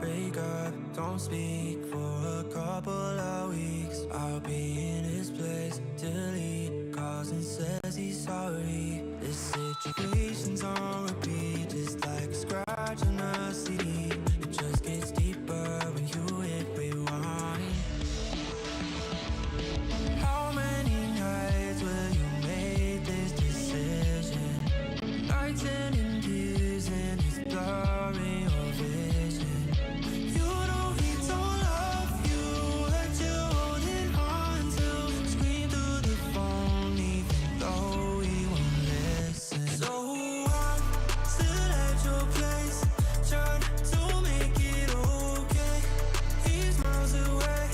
break up, don't speak for a couple of weeks. I'll be in his place till he calls and says he's sorry. This situation's on repeat, just like a scratch on a CD. It just gets deeper when you hit rewind. How many nights will you make this decision? Nights ending tears and it's blurring your vision. You know he don't love you, that you're holding on to. Scream through the phone even though he won't listen. So I'm still at your place, trying to make it okay. He's miles away,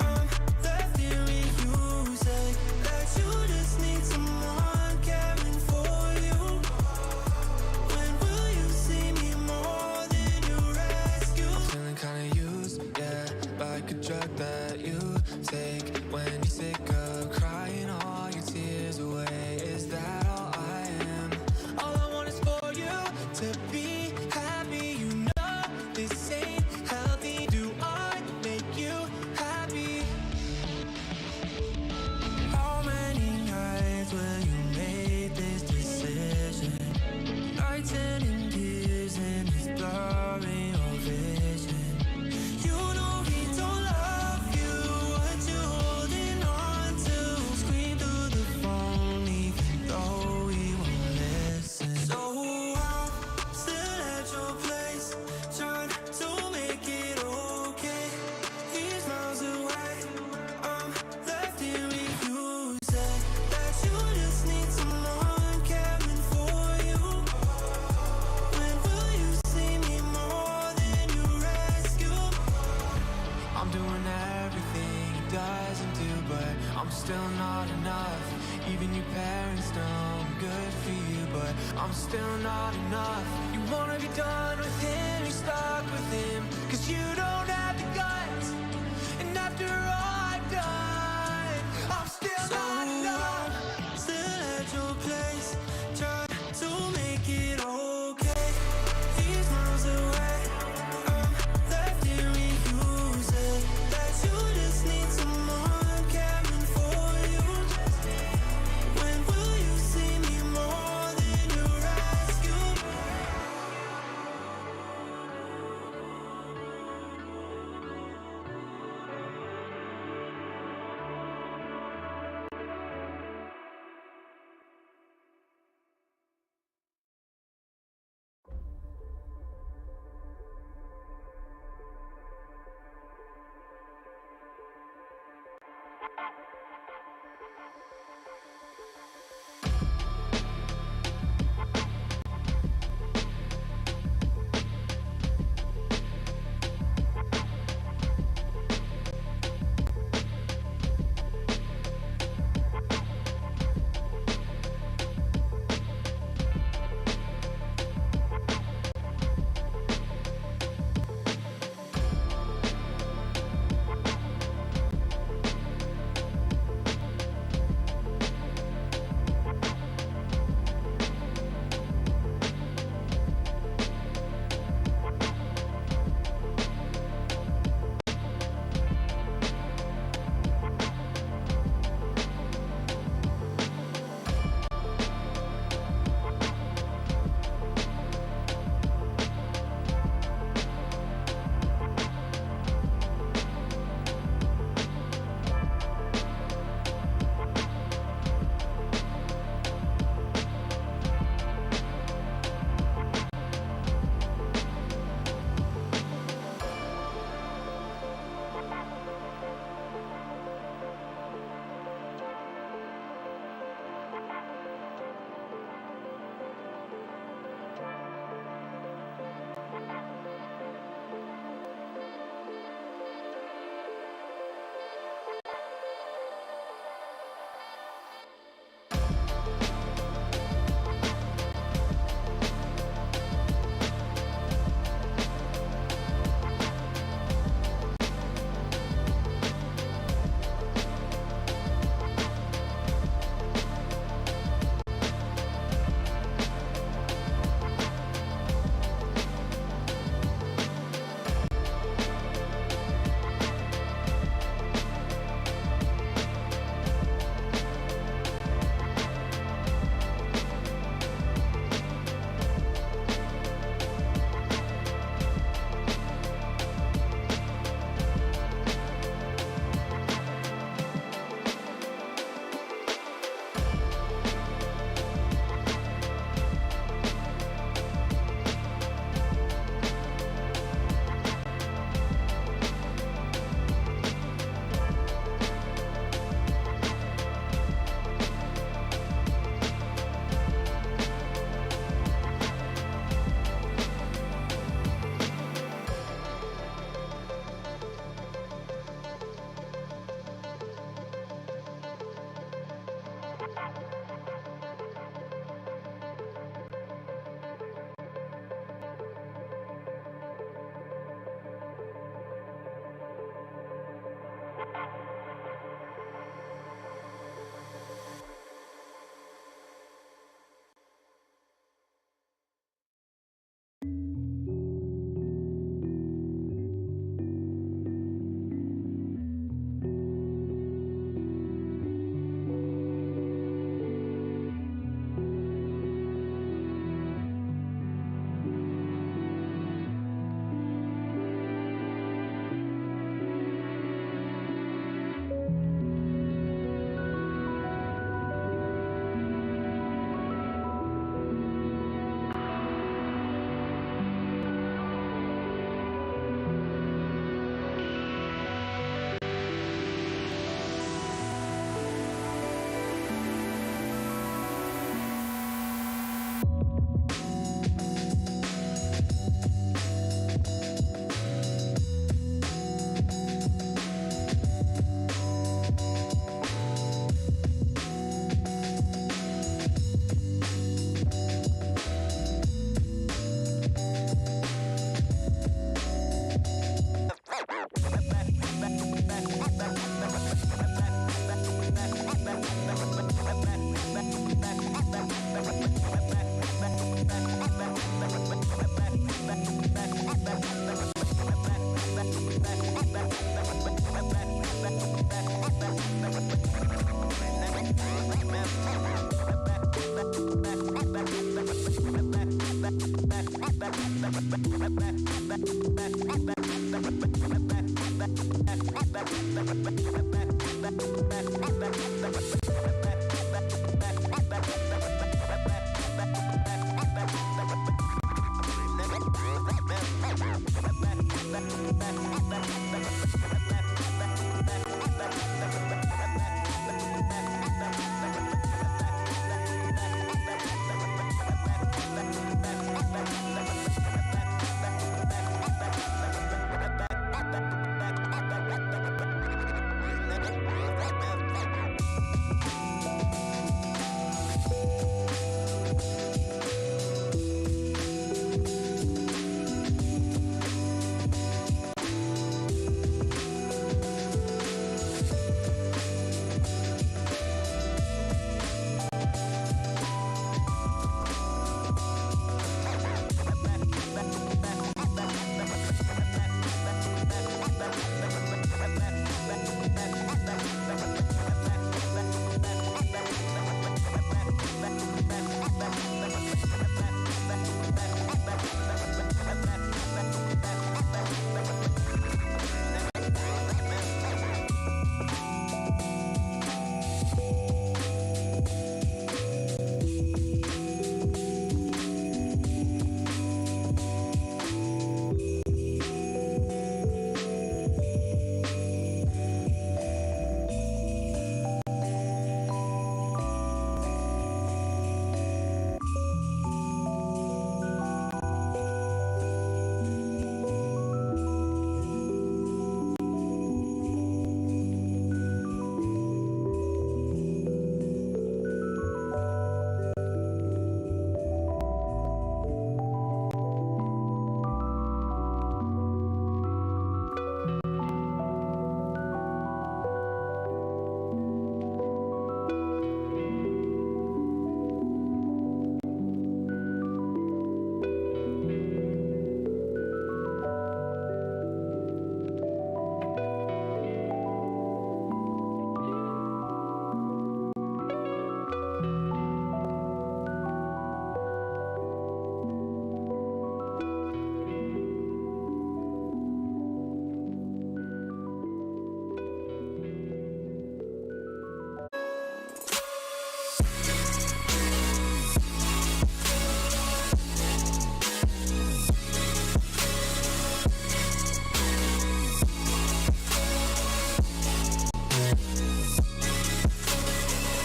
I'm left hearing you say that you just need someone caring for you. When will you see me more than you rescue? I'm feeling kinda used, yeah, like a drug that you take when you're sick of crying all your tears away. Is that all I am? All I want is for you to be happy. You know this ain't healthy. Do I make you happy? How many nights will you make this decision? Nights ending tears and it's blurring your vision. You know he don't love you, what you holding on to. Scream through the phone even though he won't listen. So I'm still at your place, trying to make it okay. He's miles away, I'm left hearing you say that you just need someone caring for you. When will you see me more than you rescue? I'm doing everything he doesn't do, but I'm still not enough. Even your parents know I'm good for you, but I'm still not enough. You wanna be done with him, you're stuck with him, 'cause you don't have the guts. And after all I've done, I'm still not enough. Still at your place, trying to make it okay. He's miles away, I'm left hearing you say that you just need someone caring for you. When will you see me more than you rescue?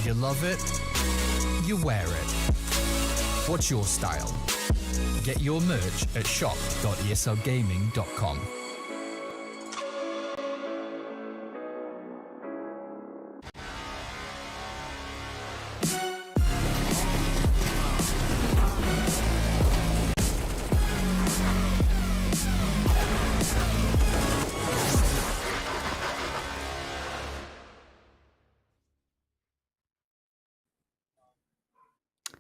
You love it, you wear it. What's your style? Get your merch at shop.eslgaming.com.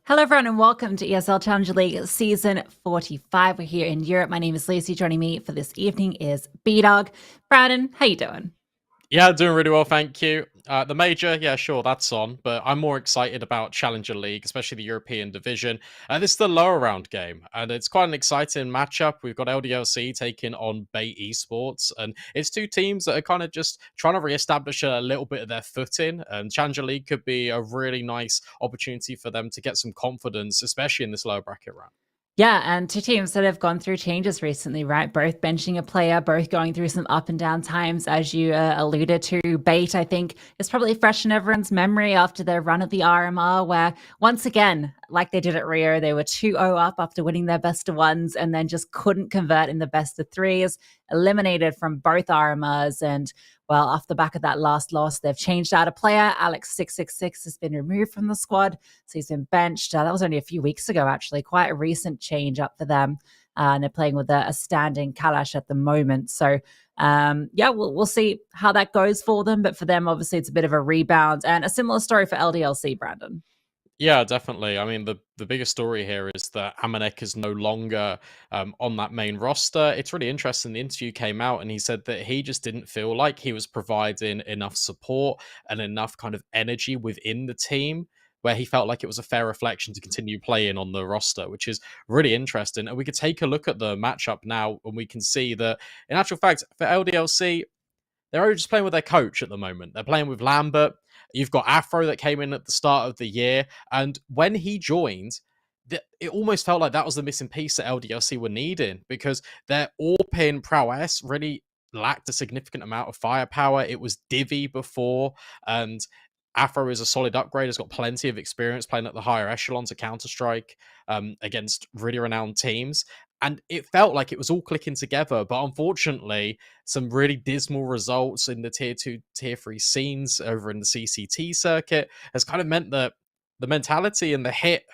Hello, everyone, and welcome to ESL Challenger League Season 45. We're here in Europe. My name is Lucy. Joining me for this evening is B-Dog. Brandon, how you doing? Yeah, doing really well, thank you. The major, yeah, sure, that's on, but I'm more excited about Challenger League, especially the European division. This is the lower round game, and it's quite an exciting matchup. We've got LDLC taking on Bait Esports, and it's two teams that are kind of just trying to reestablish a little bit of their footing, and Challenger League could be a really nice opportunity for them to get some confidence, especially in this lower bracket round. Yeah, and two teams that have gone through changes recently, right? Both benching a player, both going through some up and down times, as you alluded to. Bait, I think, is probably fresh in everyone's memory after their run at the RMR, where once again, like they did at Rio, they were 2-0 up after winning their best of ones and then just couldn't convert in the best of threes, eliminated from both RMRs. And well, off the back of that last loss, they've changed out a player. Alex666 has been removed from the squad, so he's been benched. That was only a few weeks ago, actually. Quite a recent change up for them. And they're playing with a standing Kalash at the moment. So, yeah, we'll see how that goes for them. But for them, obviously, it's a bit of a rebound. And a similar story for LDLC, Brandon. Yeah, definitely. I mean, the biggest story here is that Amanek is no longer on that main roster. It's really interesting. The interview came out and he said that he just didn't feel like he was providing enough support and enough kind of energy within the team where he felt like it was a fair reflection to continue playing on the roster, which is really interesting. And we could take a look at the matchup now, and we can see that, in actual fact, for LDLC, they're only just playing with their coach at the moment. They're playing with Lambert. You've got Afro that came in at the start of the year. And when he joined, it almost felt like that was the missing piece that LDLC were needing, because their all-pin prowess really lacked a significant amount of firepower. It was Divi before, and Afro is a solid upgrade, has got plenty of experience playing at the higher echelons of Counter-Strike against really renowned teams. And it felt like it was all clicking together. But unfortunately, some really dismal results in the tier 2, tier 3 scenes over in the CCT circuit has kind of meant that the mentality and the hit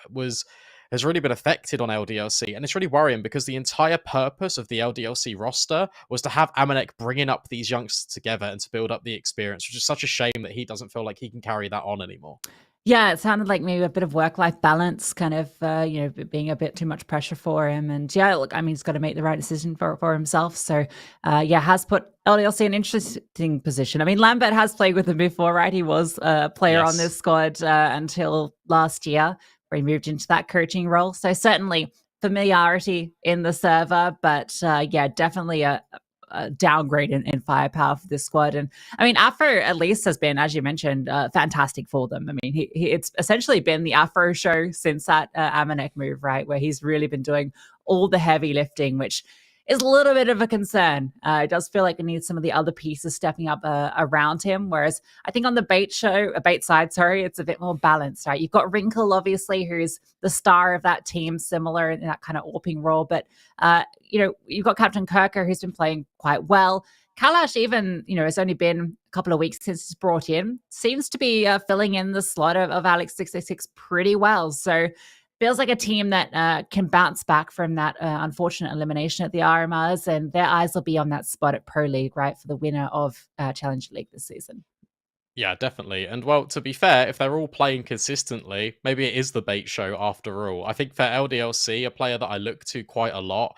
has really been affected on LDLC. And it's really worrying, because the entire purpose of the LDLC roster was to have Amanek bringing up these youngsters together and to build up the experience, which is such a shame that he doesn't feel like he can carry that on anymore. Yeah, it sounded like maybe a bit of work-life balance, kind of, being a bit too much pressure for him. And yeah, look, I mean, he's got to make the right decision for himself. So, has put LDLC in an interesting position. I mean, Lambert has played with him before, right? He was a player on this squad until last year, where he moved into that coaching role. So certainly familiarity in the server, but definitely a downgrade in firepower for this squad. And I mean, Afro at least has been, as you mentioned, fantastic for them. I mean, it's essentially been the Afro show since that Amanek move, right? Where he's really been doing all the heavy lifting, which is a little bit of a concern. It does feel like it needs some of the other pieces stepping up around him. Whereas I think on the bait side, it's a bit more balanced, right? You've got Wrinkle, obviously, who's the star of that team, similar in that kind of AWPing role. But, you've got Captain Kirker, who's been playing quite well. Kalash, even, it's only been a couple of weeks since he's brought in, seems to be filling in the slot of Alex 666 pretty well. So feels like a team that can bounce back from that unfortunate elimination at the RMRs, and their eyes will be on that spot at Pro League, right, for the winner of Challenger League this season. Yeah, definitely. And well, to be fair, if they're all playing consistently, maybe it is the bait show after all. I think for LDLC, a player that I look to quite a lot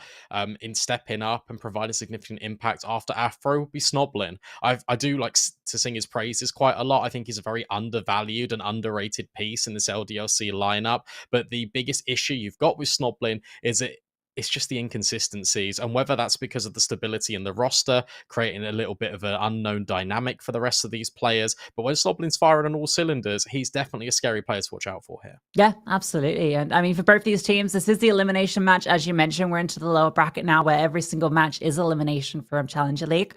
in stepping up and providing significant impact after Afro would be Snoblin. I do like to sing his praises quite a lot. I think he's a very undervalued and underrated piece in this LDLC lineup. But the biggest issue you've got with Snoblin is it's just the inconsistencies, and whether that's because of the stability in the roster, creating a little bit of an unknown dynamic for the rest of these players. But when Snoblin's firing on all cylinders, he's definitely a scary player to watch out for here. Yeah, absolutely. And I mean, for both these teams, this is the elimination match. As you mentioned, we're into the lower bracket now, where every single match is elimination from Challenger League.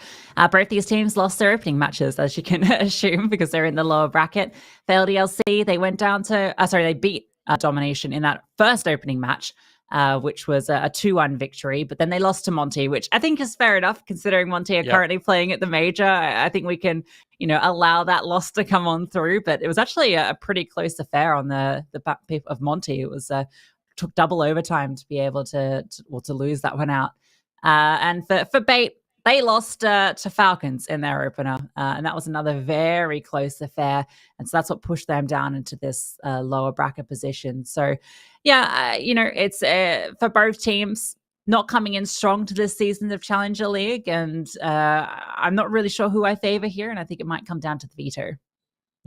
Both these teams lost their opening matches, as you can assume, because they're in the lower bracket. For LDLC, they went down to, they beat Domination in that first opening match, which was a 2-1 victory. But then they lost to Monty, which I think is fair enough, considering Monty are currently playing at the major. I think we can, allow that loss to come on through. But it was actually a pretty close affair on the back of Monty. It was took double overtime to be able to lose that one out. And for Bait, they lost to Falcons in their opener, and that was another very close affair. And so that's what pushed them down into this lower bracket position. So, it's for both teams not coming in strong to this season of Challenger League. And I'm not really sure who I favor here, and I think it might come down to the veto.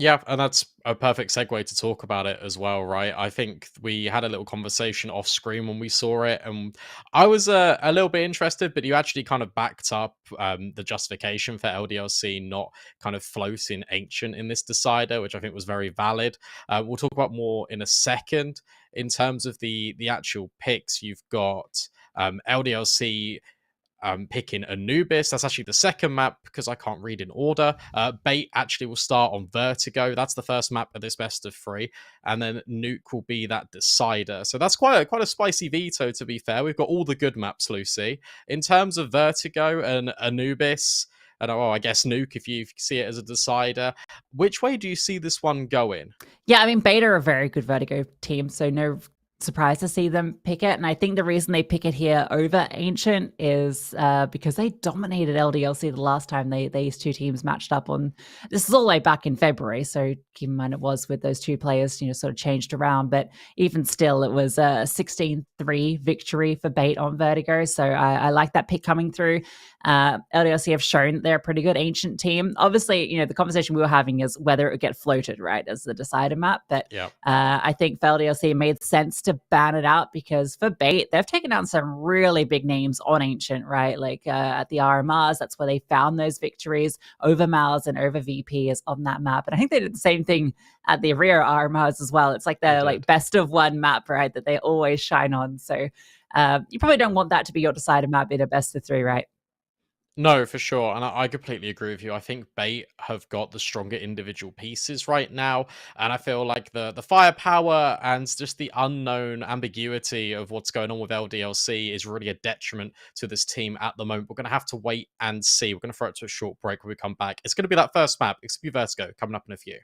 Yeah, and that's a perfect segue to talk about it as well, right? I think we had a little conversation off screen when we saw it, and I was a little bit interested, but you actually kind of backed up the justification for LDLC not kind of floating Ancient in this decider, which I think was very valid. We'll talk about more in a second. In terms of the actual picks, you've got LDLC picking Anubis. That's actually the second map, because I can't read in order. Bait actually will start on Vertigo. That's the first map of this best of 3. And then Nuke will be that decider. So that's quite a spicy veto, to be fair. We've got all the good maps, Lucy. In terms of Vertigo and Anubis, and I guess Nuke, if you see it as a decider, which way do you see this one going? Yeah, I mean, Beta are a very good Vertigo team, so no surprised to see them pick it. And I think the reason they pick it here over Ancient is because they dominated LDLC the last time these two teams matched up on. This is all the way back in February, so keep in mind it was with those two players, sort of changed around. But even still, it was a 16-3 victory for Bait on Vertigo. So I like that pick coming through. LDLC have shown they're a pretty good Ancient team. Obviously, the conversation we were having is whether it would get floated, right, as the decider map. But I think for LDLC, it made sense to ban it out because for Bait, they've taken down some really big names on Ancient, right? Like at the RMRs, that's where they found those victories over Mals and over VP is on that map. And I think they did the same thing at the Rio RMRs as well. It's like their like best of one map, right, that they always shine on. So you probably don't want that to be your decider map in a best of 3, right? No, for sure. And I completely agree with you. I think Bait have got the stronger individual pieces right now. And I feel like the firepower and just the unknown ambiguity of what's going on with LDLC is really a detriment to this team at the moment. We're going to have to wait and see. We're going to throw it to a short break when we come back. It's going to be that first map. It's going to be Vertigo coming up in a few.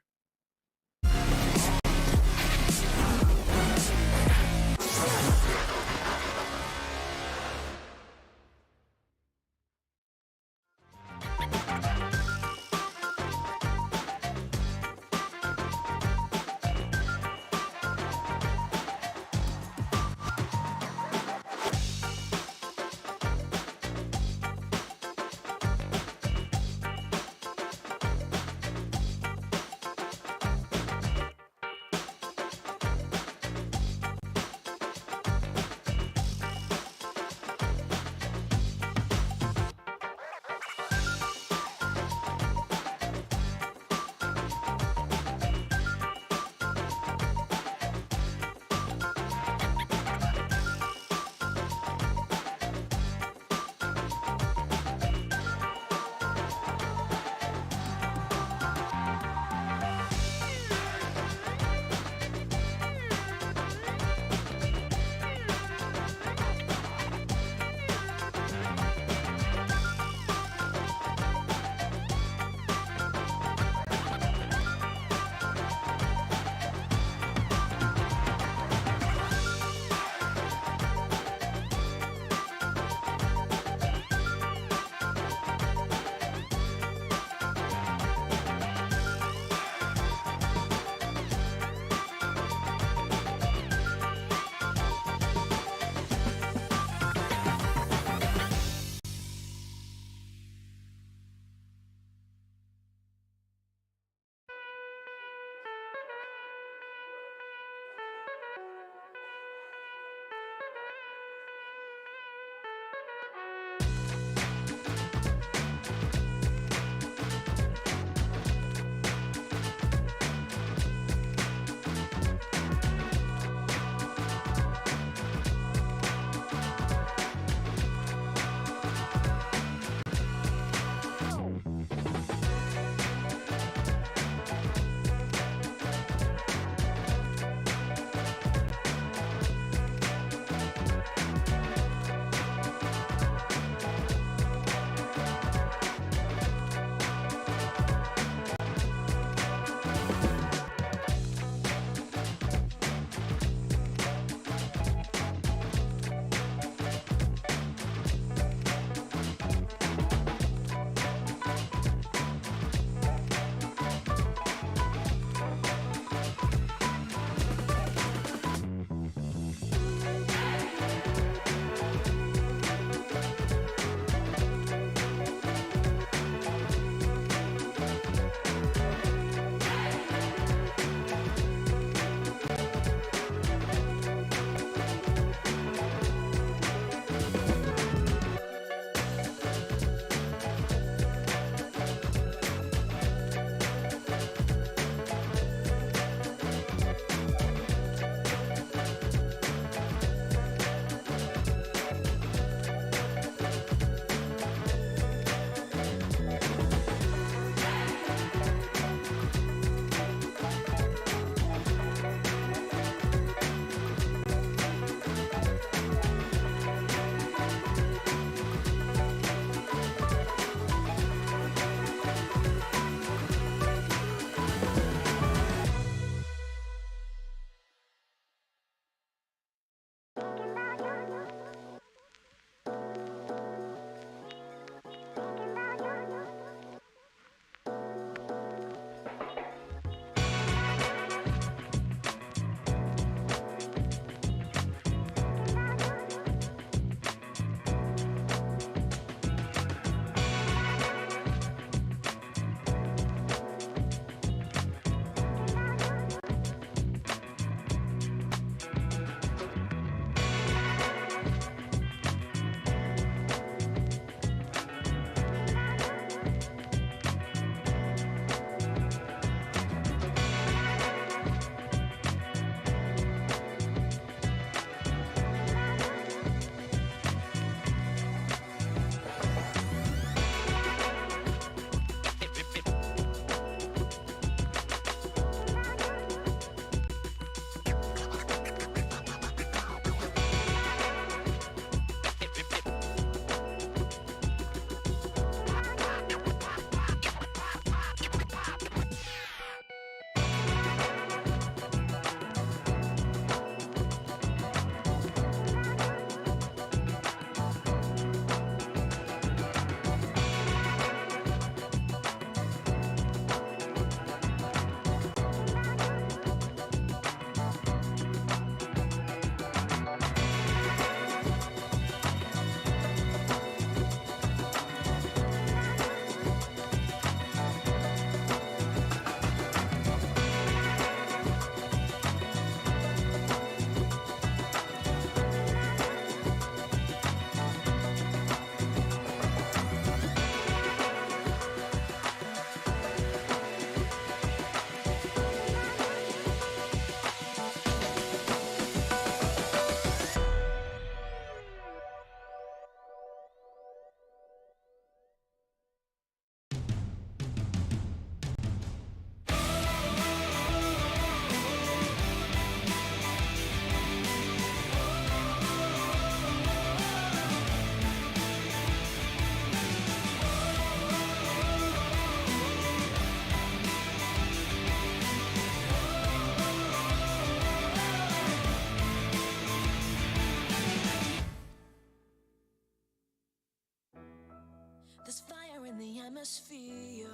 There's fire in the atmosphere,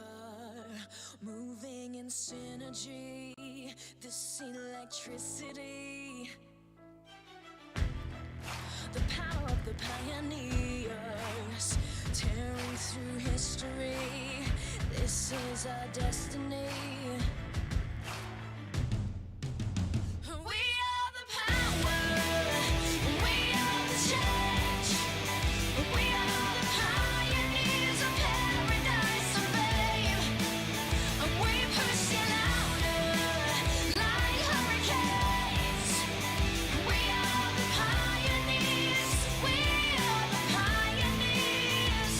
moving in synergy. This electricity, the power of the pioneers, tearing through history. This is our destiny. We are the power, we are the change, we are the pioneers of paradise and fame, and we push it louder like hurricanes. We are the pioneers, we are the pioneers.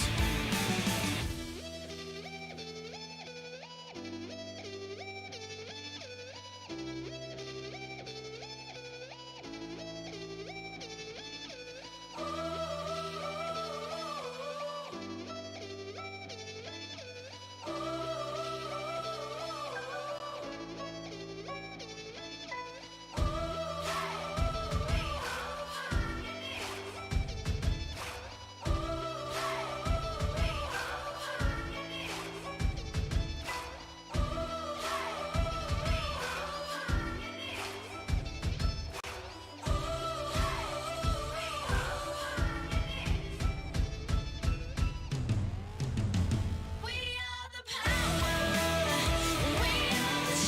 We are the power, we are the change, we are the pioneers of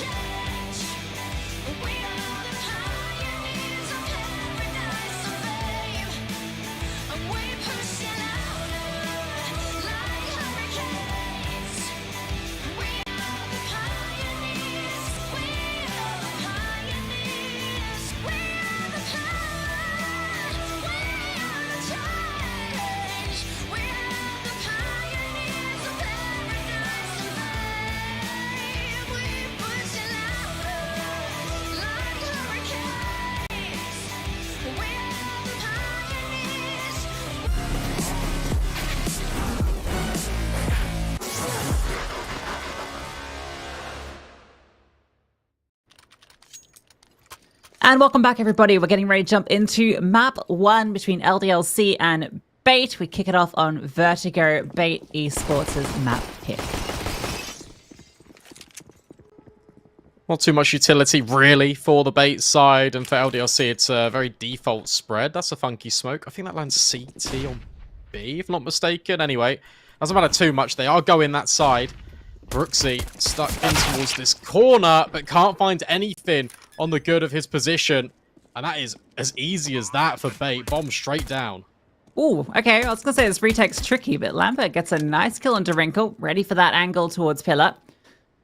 paradise and fame, and we push it louder like hurricanes. We are the pioneers, we are the pioneers, we are the power, we are the change, we are the pioneers of paradise and fame. We push it louder like hurricanes. We are the pioneers. And welcome back, everybody. We're getting ready to jump into map 1 between LDLC and Bait. We kick it off on Vertigo, Bait Esports' map pick. Not too much utility, really, for the Bait side, and for LDLC, it's a very default spread. That's a funky smoke. I think that lands CT on B, if not mistaken. Anyway, doesn't matter too much. They are going that side. Brooksy stuck in towards this corner, but can't find anything on the good of his position. And that is as easy as that for Bait. Bomb straight down. Ooh, okay. I was going to say this retake's tricky, but Lambert gets a nice kill onto Wrinkle. Ready for that angle towards Pillar.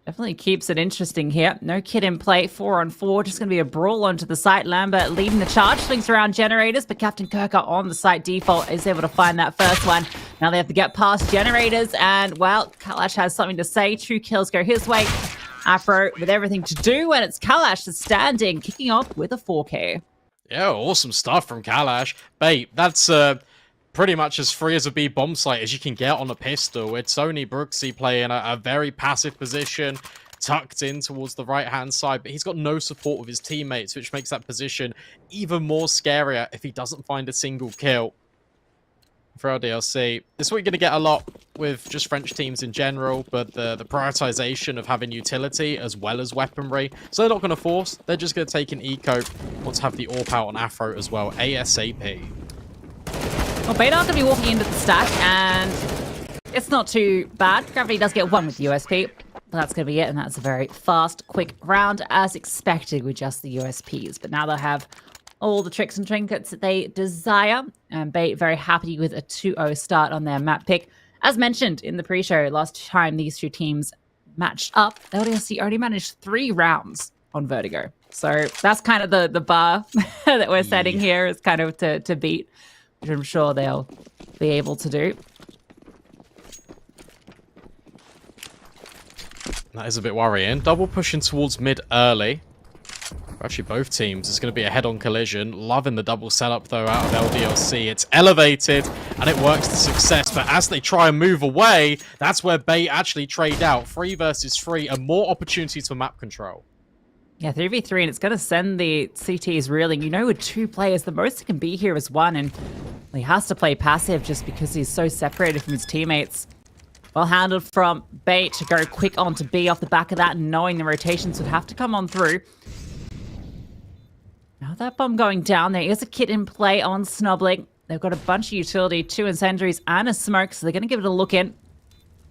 Definitely keeps it interesting here. No kid in play. 4-on-4. Just going to be a brawl onto the site. Lambert leading the charge. Swings around generators, but Captain Kirker on the site default is able to find that first one. Now they have to get past generators, and, well, Kalash has something to say. 2 kills go his way. Afro with everything to do, and it's Kalash that's standing, kicking off with a 4K. Yeah, awesome stuff from Kalash. Bait, that's pretty much as free as a B bomb site as you can get on a pistol. It's only Brooksy playing a very passive position, tucked in towards the right-hand side, but he's got no support with his teammates, which makes that position even more scarier if he doesn't find a single kill. For LDLC, this is what you're going to get a lot with just French teams in general, but the prioritization of having utility as well as weaponry. So they're not going to force, they're just going to take an eco. Want to have the AWP out on Afro as well, ASAP. Well, Beta are going to be walking into the stack, and it's not too bad. Gravity does get 1 with the USP, but that's going to be it, and that's a very fast, quick round, as expected with just the USPs. But now they'll have all the tricks and trinkets that they desire, and Bait very happy with a 2-0 start on their map pick. As mentioned in the pre-show, last time these two teams matched up, LDLC already managed 3 rounds on Vertigo. So that's kind of the bar that we're setting here, is kind of to beat, which I'm sure they'll be able to do. That is a bit worrying. Double pushing towards mid early. Actually, both teams. It's going to be a head-on collision. Loving the double setup, though, out of LDLC. It's elevated, and it works to success. But as they try and move away, that's where Bait actually trade out. 3 versus 3, and more opportunities for map control. Yeah, 3v3, and it's going to send the CTs reeling. You know, with 2 players, the most it can be here is 1, and he has to play passive just because he's so separated from his teammates. Well handled from Bait to go quick onto B off the back of that, knowing the rotations would have to come on through. Now that bomb going down, there is a kit in play on Snobbling. They've got a bunch of utility, 2 incendiaries and a smoke, so they're going to give it a look in.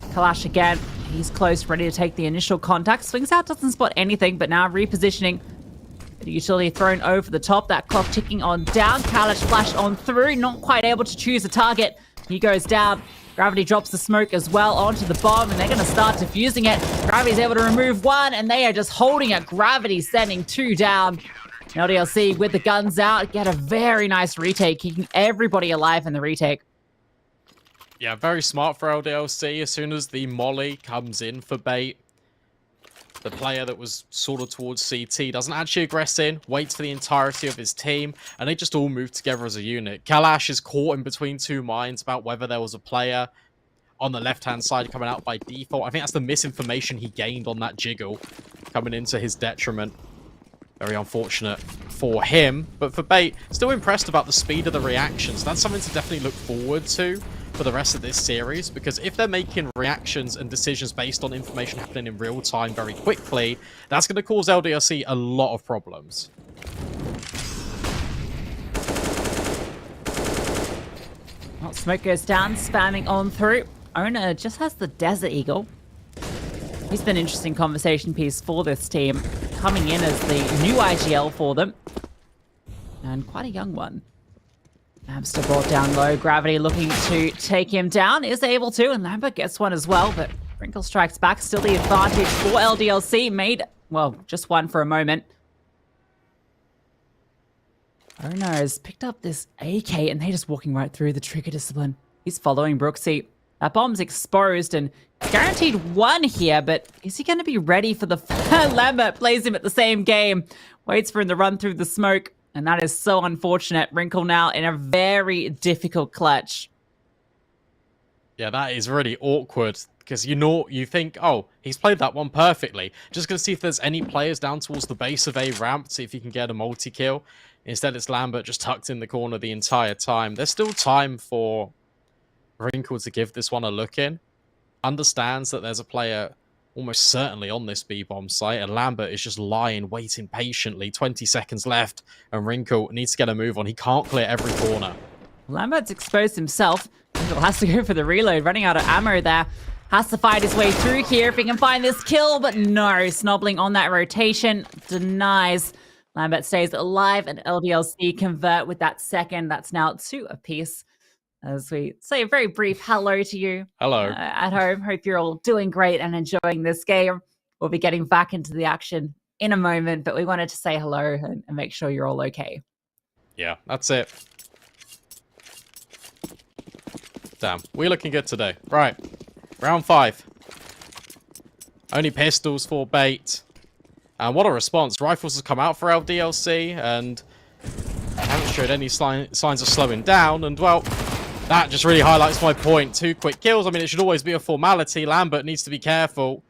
Kalash again, he's close, ready to take the initial contact. Swings out, doesn't spot anything, but now repositioning. The utility thrown over the top, that clock ticking on down. Kalash flashed on through, not quite able to choose a target. He goes down. Gravity drops the smoke as well onto the bomb, and they're going to start defusing it. Gravity's able to remove 1, and they are just holding it. Gravity sending 2 down. LDLC with the guns out, get a very nice retake, keeping everybody alive in the retake. Yeah, very smart for LDLC. As soon as the molly comes in for Bait, the player that was sort of towards CT doesn't actually aggress in, waits for the entirety of his team, and they just all move together as a unit. Kalash is caught in between 2 minds about whether there was a player on the left-hand side coming out by default. I think that's the misinformation he gained on that jiggle, coming into his detriment. Very unfortunate for him, but for Bait, still impressed about the speed of the reactions. That's something to definitely look forward to for the rest of this series, because if they're making reactions and decisions based on information happening in real time very quickly, that's going to cause LDLC a lot of problems. Well, smoke goes down, spamming on through. Owner just has the Desert Eagle. He's been an interesting conversation piece for this team, coming in as the new IGL for them. And quite a young one. Hamster brought down low. Gravity looking to take him down. Is able to, and Lambert gets one as well, but Wrinkle strikes back. Still the advantage for LDLC. Made, well, just one for a moment. Ono has picked up this AK, and they're just walking right through the trigger discipline. He's following Brooksy. That bomb's exposed and guaranteed 1 here, but is he going to be ready for the... Lambert plays him at the same game. Waits for him to run through the smoke, and that is so unfortunate. Wrinkle now in a very difficult clutch. Yeah, that is really awkward, because you think, oh, he's played that one perfectly. Just going to see if there's any players down towards the base of A ramp, see if he can get a multi-kill. Instead, it's Lambert just tucked in the corner the entire time. There's still time for Wrinkle to give this one a look in. Understands that there's a player almost certainly on this B-bomb site, and Lambert is just lying, waiting patiently. 20 seconds left, and Wrinkle needs to get a move on. He can't clear every corner. Lambert's exposed himself. Wrinkle has to go for the reload, running out of ammo there. Has to fight his way through here if he can find this kill, but no. Snobbling on that rotation, denies. Lambert stays alive, and LDLC convert with that second. That's now 2 apiece. As we say a very brief hello to you. Hello. At home. Hope you're all doing great and enjoying this game. We'll be getting back into the action in a moment, but we wanted to say hello and make sure you're all okay. Yeah, that's it. Damn, we're looking good today. Right, round 5. Only pistols for Bait. And what a response. Rifles has come out for LDLC, and haven't showed any signs of slowing down, and well... that just really highlights my point. 2 quick kills. I mean, it should always be a formality. Lambert needs to be careful.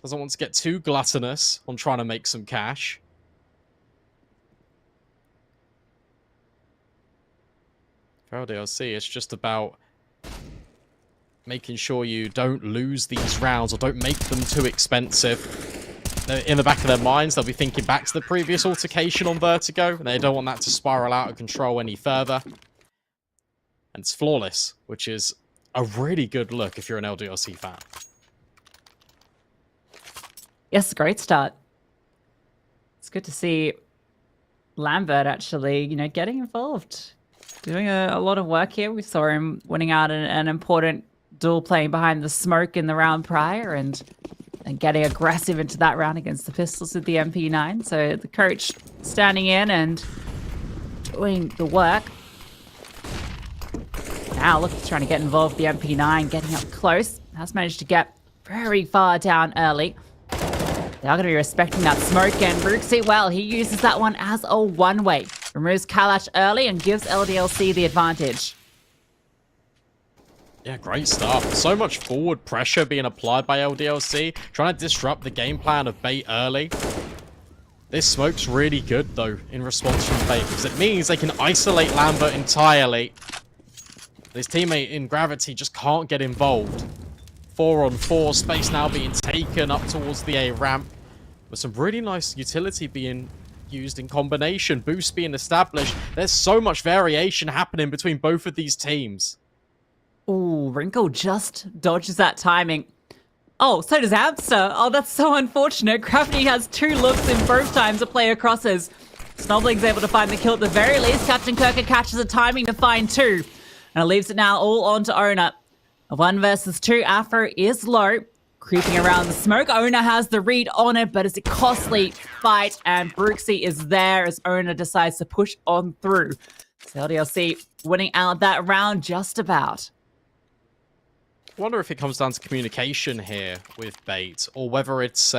Doesn't want to get too gluttonous on trying to make some cash. For LDLC, it's just about making sure you don't lose these rounds or don't make them too expensive. In the back of their minds, they'll be thinking back to the previous altercation on Vertigo, and they don't want that to spiral out of control any further. And it's flawless, which is a really good look if you're an LDLC fan. Yes, great start. It's good to see Lambert actually, getting involved. Doing a lot of work here. We saw him winning out an important duel playing behind the smoke in the round prior and getting aggressive into that round against the pistols with the MP9. So the coach standing in and doing the work. Now, look, he's trying to get involved with the MP9, getting up close. Has managed to get very far down early. They are going to be respecting that smoke, and Brooksy, well, he uses that one as a one-way. Removes Kalash early and gives LDLC the advantage. Yeah, great stuff. So much forward pressure being applied by LDLC, trying to disrupt the game plan of Bait early. This smoke's really good, though, in response from Bait, because it means they can isolate Lambert entirely. His teammate in Gravity just can't get involved. 4-on-4. Space now being taken up towards the A ramp. With some really nice utility being used in combination. Boost being established. There's so much variation happening between both of these teams. Ooh, Wrinkle just dodges that timing. Oh, so does Amster. Oh, that's so unfortunate. Gravity has 2 looks in both times a player crosses. Snobling's able to find the kill at the very least. Captain Kirker catches the timing to find 2. And it leaves it now all on to Ona. A 1 versus 2. Afro is low. Creeping around the smoke. Ona has the read on it, but it's a costly fight. And Brooksy is there as Ona decides to push on through. So LDLC winning out that round just about. I wonder if it comes down to communication here with Bait, or whether it's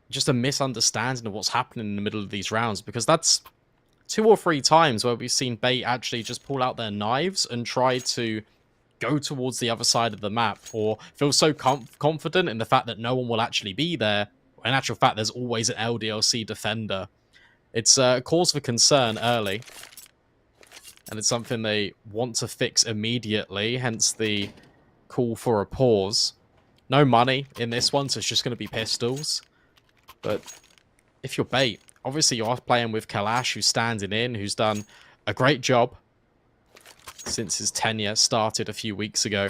just a misunderstanding of what's happening in the middle of these rounds, because that's 2 or 3 times where we've seen Bait actually just pull out their knives and try to go towards the other side of the map, or feel so confident in the fact that no one will actually be there. In actual fact, there's always an LDLC defender. It's a cause for concern early. And it's something they want to fix immediately, hence the call for a pause. No money in this one, so it's just going to be pistols. But if you're Bait, obviously you are playing with Kalash, who's standing in, who's done a great job since his tenure started a few weeks ago.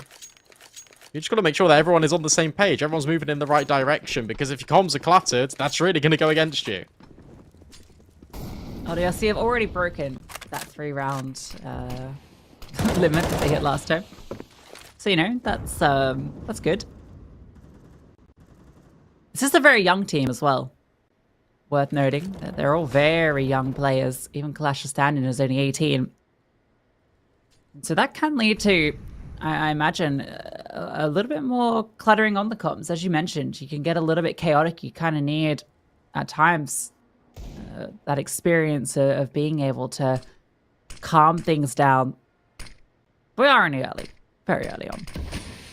You just got to make sure that everyone is on the same page, everyone's moving in the right direction, because if your comms are cluttered, that's really going to go against you. LDLC have already broken that 3-round limit that they hit last time. So, you know, that's good. This is a very young team as well. Worth noting that they're all very young players. Even Kalash Standing is only 18. So that can lead to, I imagine, a little bit more cluttering on the comms. As you mentioned, you can get a little bit chaotic. You kind of need, at times, that experience of being able to calm things down. We are only early, very early on.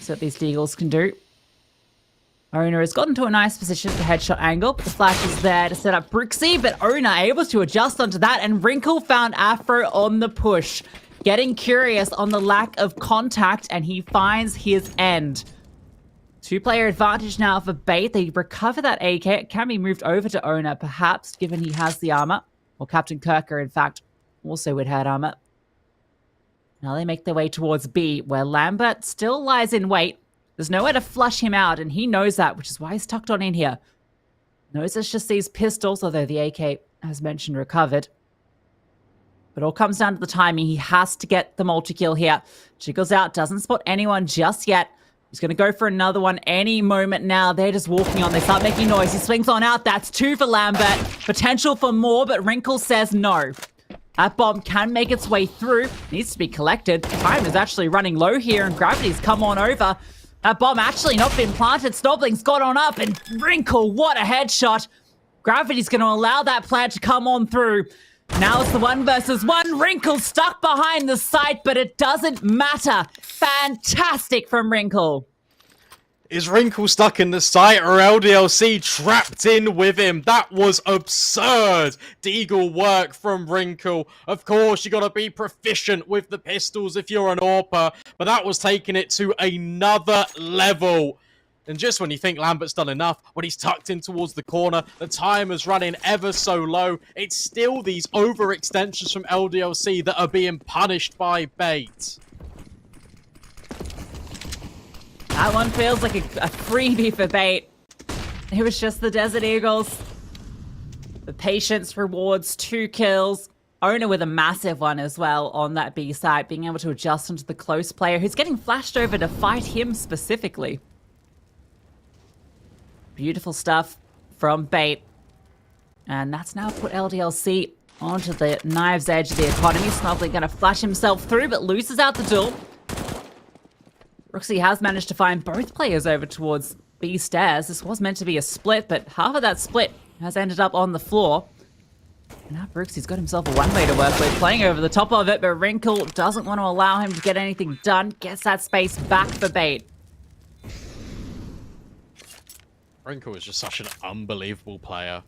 So what these Deagles can do. Ona has gotten to a nice position for headshot angle, but the flash is there to set up Brooksy, but Ona able to adjust onto that, and Wrinkle found Afro on the push. Getting curious on the lack of contact, and he finds his end. 2-player advantage now for Bait. They recover that AK. It can be moved over to Ona, perhaps, given he has the armor. Or Captain Kirker, in fact, also with head armor. Now they make their way towards B, where Lambert still lies in wait. There's nowhere to flush him out, and he knows that, which is why he's tucked on in here. Knows it's just these pistols, although the AK, as mentioned, recovered. But it all comes down to the timing. He has to get the multi-kill here. Jiggles out, doesn't spot anyone just yet. He's going to go for another one any moment now. They're just walking on. They start making noise. He swings on out. That's 2 for Lambert. Potential for more, but Wrinkle says no. That bomb can make its way through. Needs to be collected. Time is actually running low here, and Gravity's come on over. That bomb actually not been planted. Snobling's got on up, and Wrinkle, what a headshot. Gravity's going to allow that plant to come on through. Now it's the 1 versus 1. Wrinkle stuck behind the site, but it doesn't matter. Fantastic from Wrinkle. Is Wrinkle stuck in the site, or LDLC trapped in with him? That was absurd. Deagle work from Wrinkle. Of course, you got to be proficient with the pistols if you're an AWPer, but that was taking it to another level. And just when you think Lambert's done enough, when he's tucked in towards the corner, the time is running ever so low. It's still these overextensions from LDLC that are being punished by Bait. That one feels like a freebie for Bait. It was just the Desert Eagles. The patience rewards 2 kills. Ona with a massive one as well on that B side, being able to adjust onto the close player who's getting flashed over to fight him specifically. Beautiful stuff from Bait. And that's now put LDLC onto the knife's edge of the economy. Snobly going to flash himself through, but loses out the duel. Brooksy has managed to find both players over towards B stairs. This was meant to be a split, but half of that split has ended up on the floor. And now Brooksy's got himself a 1-way to work with, playing over the top of it, but Wrinkle doesn't want to allow him to get anything done. Gets that space back for Bait. Wrinkle is just such an unbelievable player.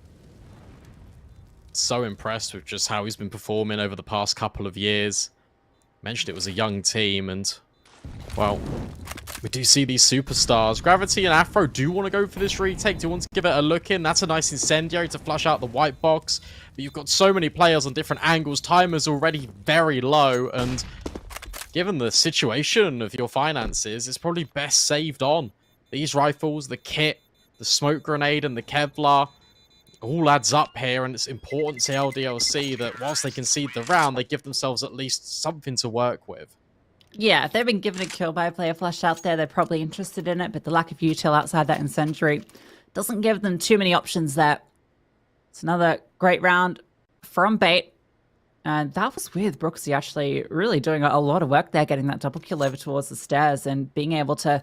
So impressed with just how he's been performing over the past couple of years. Mentioned it was a young team, and Well, we do see these superstars. Gravity and Afro do want to go for this retake. Do want to give it a look in. That's a nice incendiary to flush out the white box. But you've got so many players on different angles. Timer's already very low. And given the situation of your finances, it's probably best saved on. These rifles, the kit, the smoke grenade, and the Kevlar all adds up here. And it's important to LDLC that whilst they concede the round, they give themselves at least something to work with. Yeah, if they've been given a kill by a player flash out there, they're probably interested in it, but the lack of util outside that incendiary doesn't give them too many options there. It's another great round from Bait. And that was with Brooksy actually really doing a lot of work there, getting that double kill over towards the stairs and being able to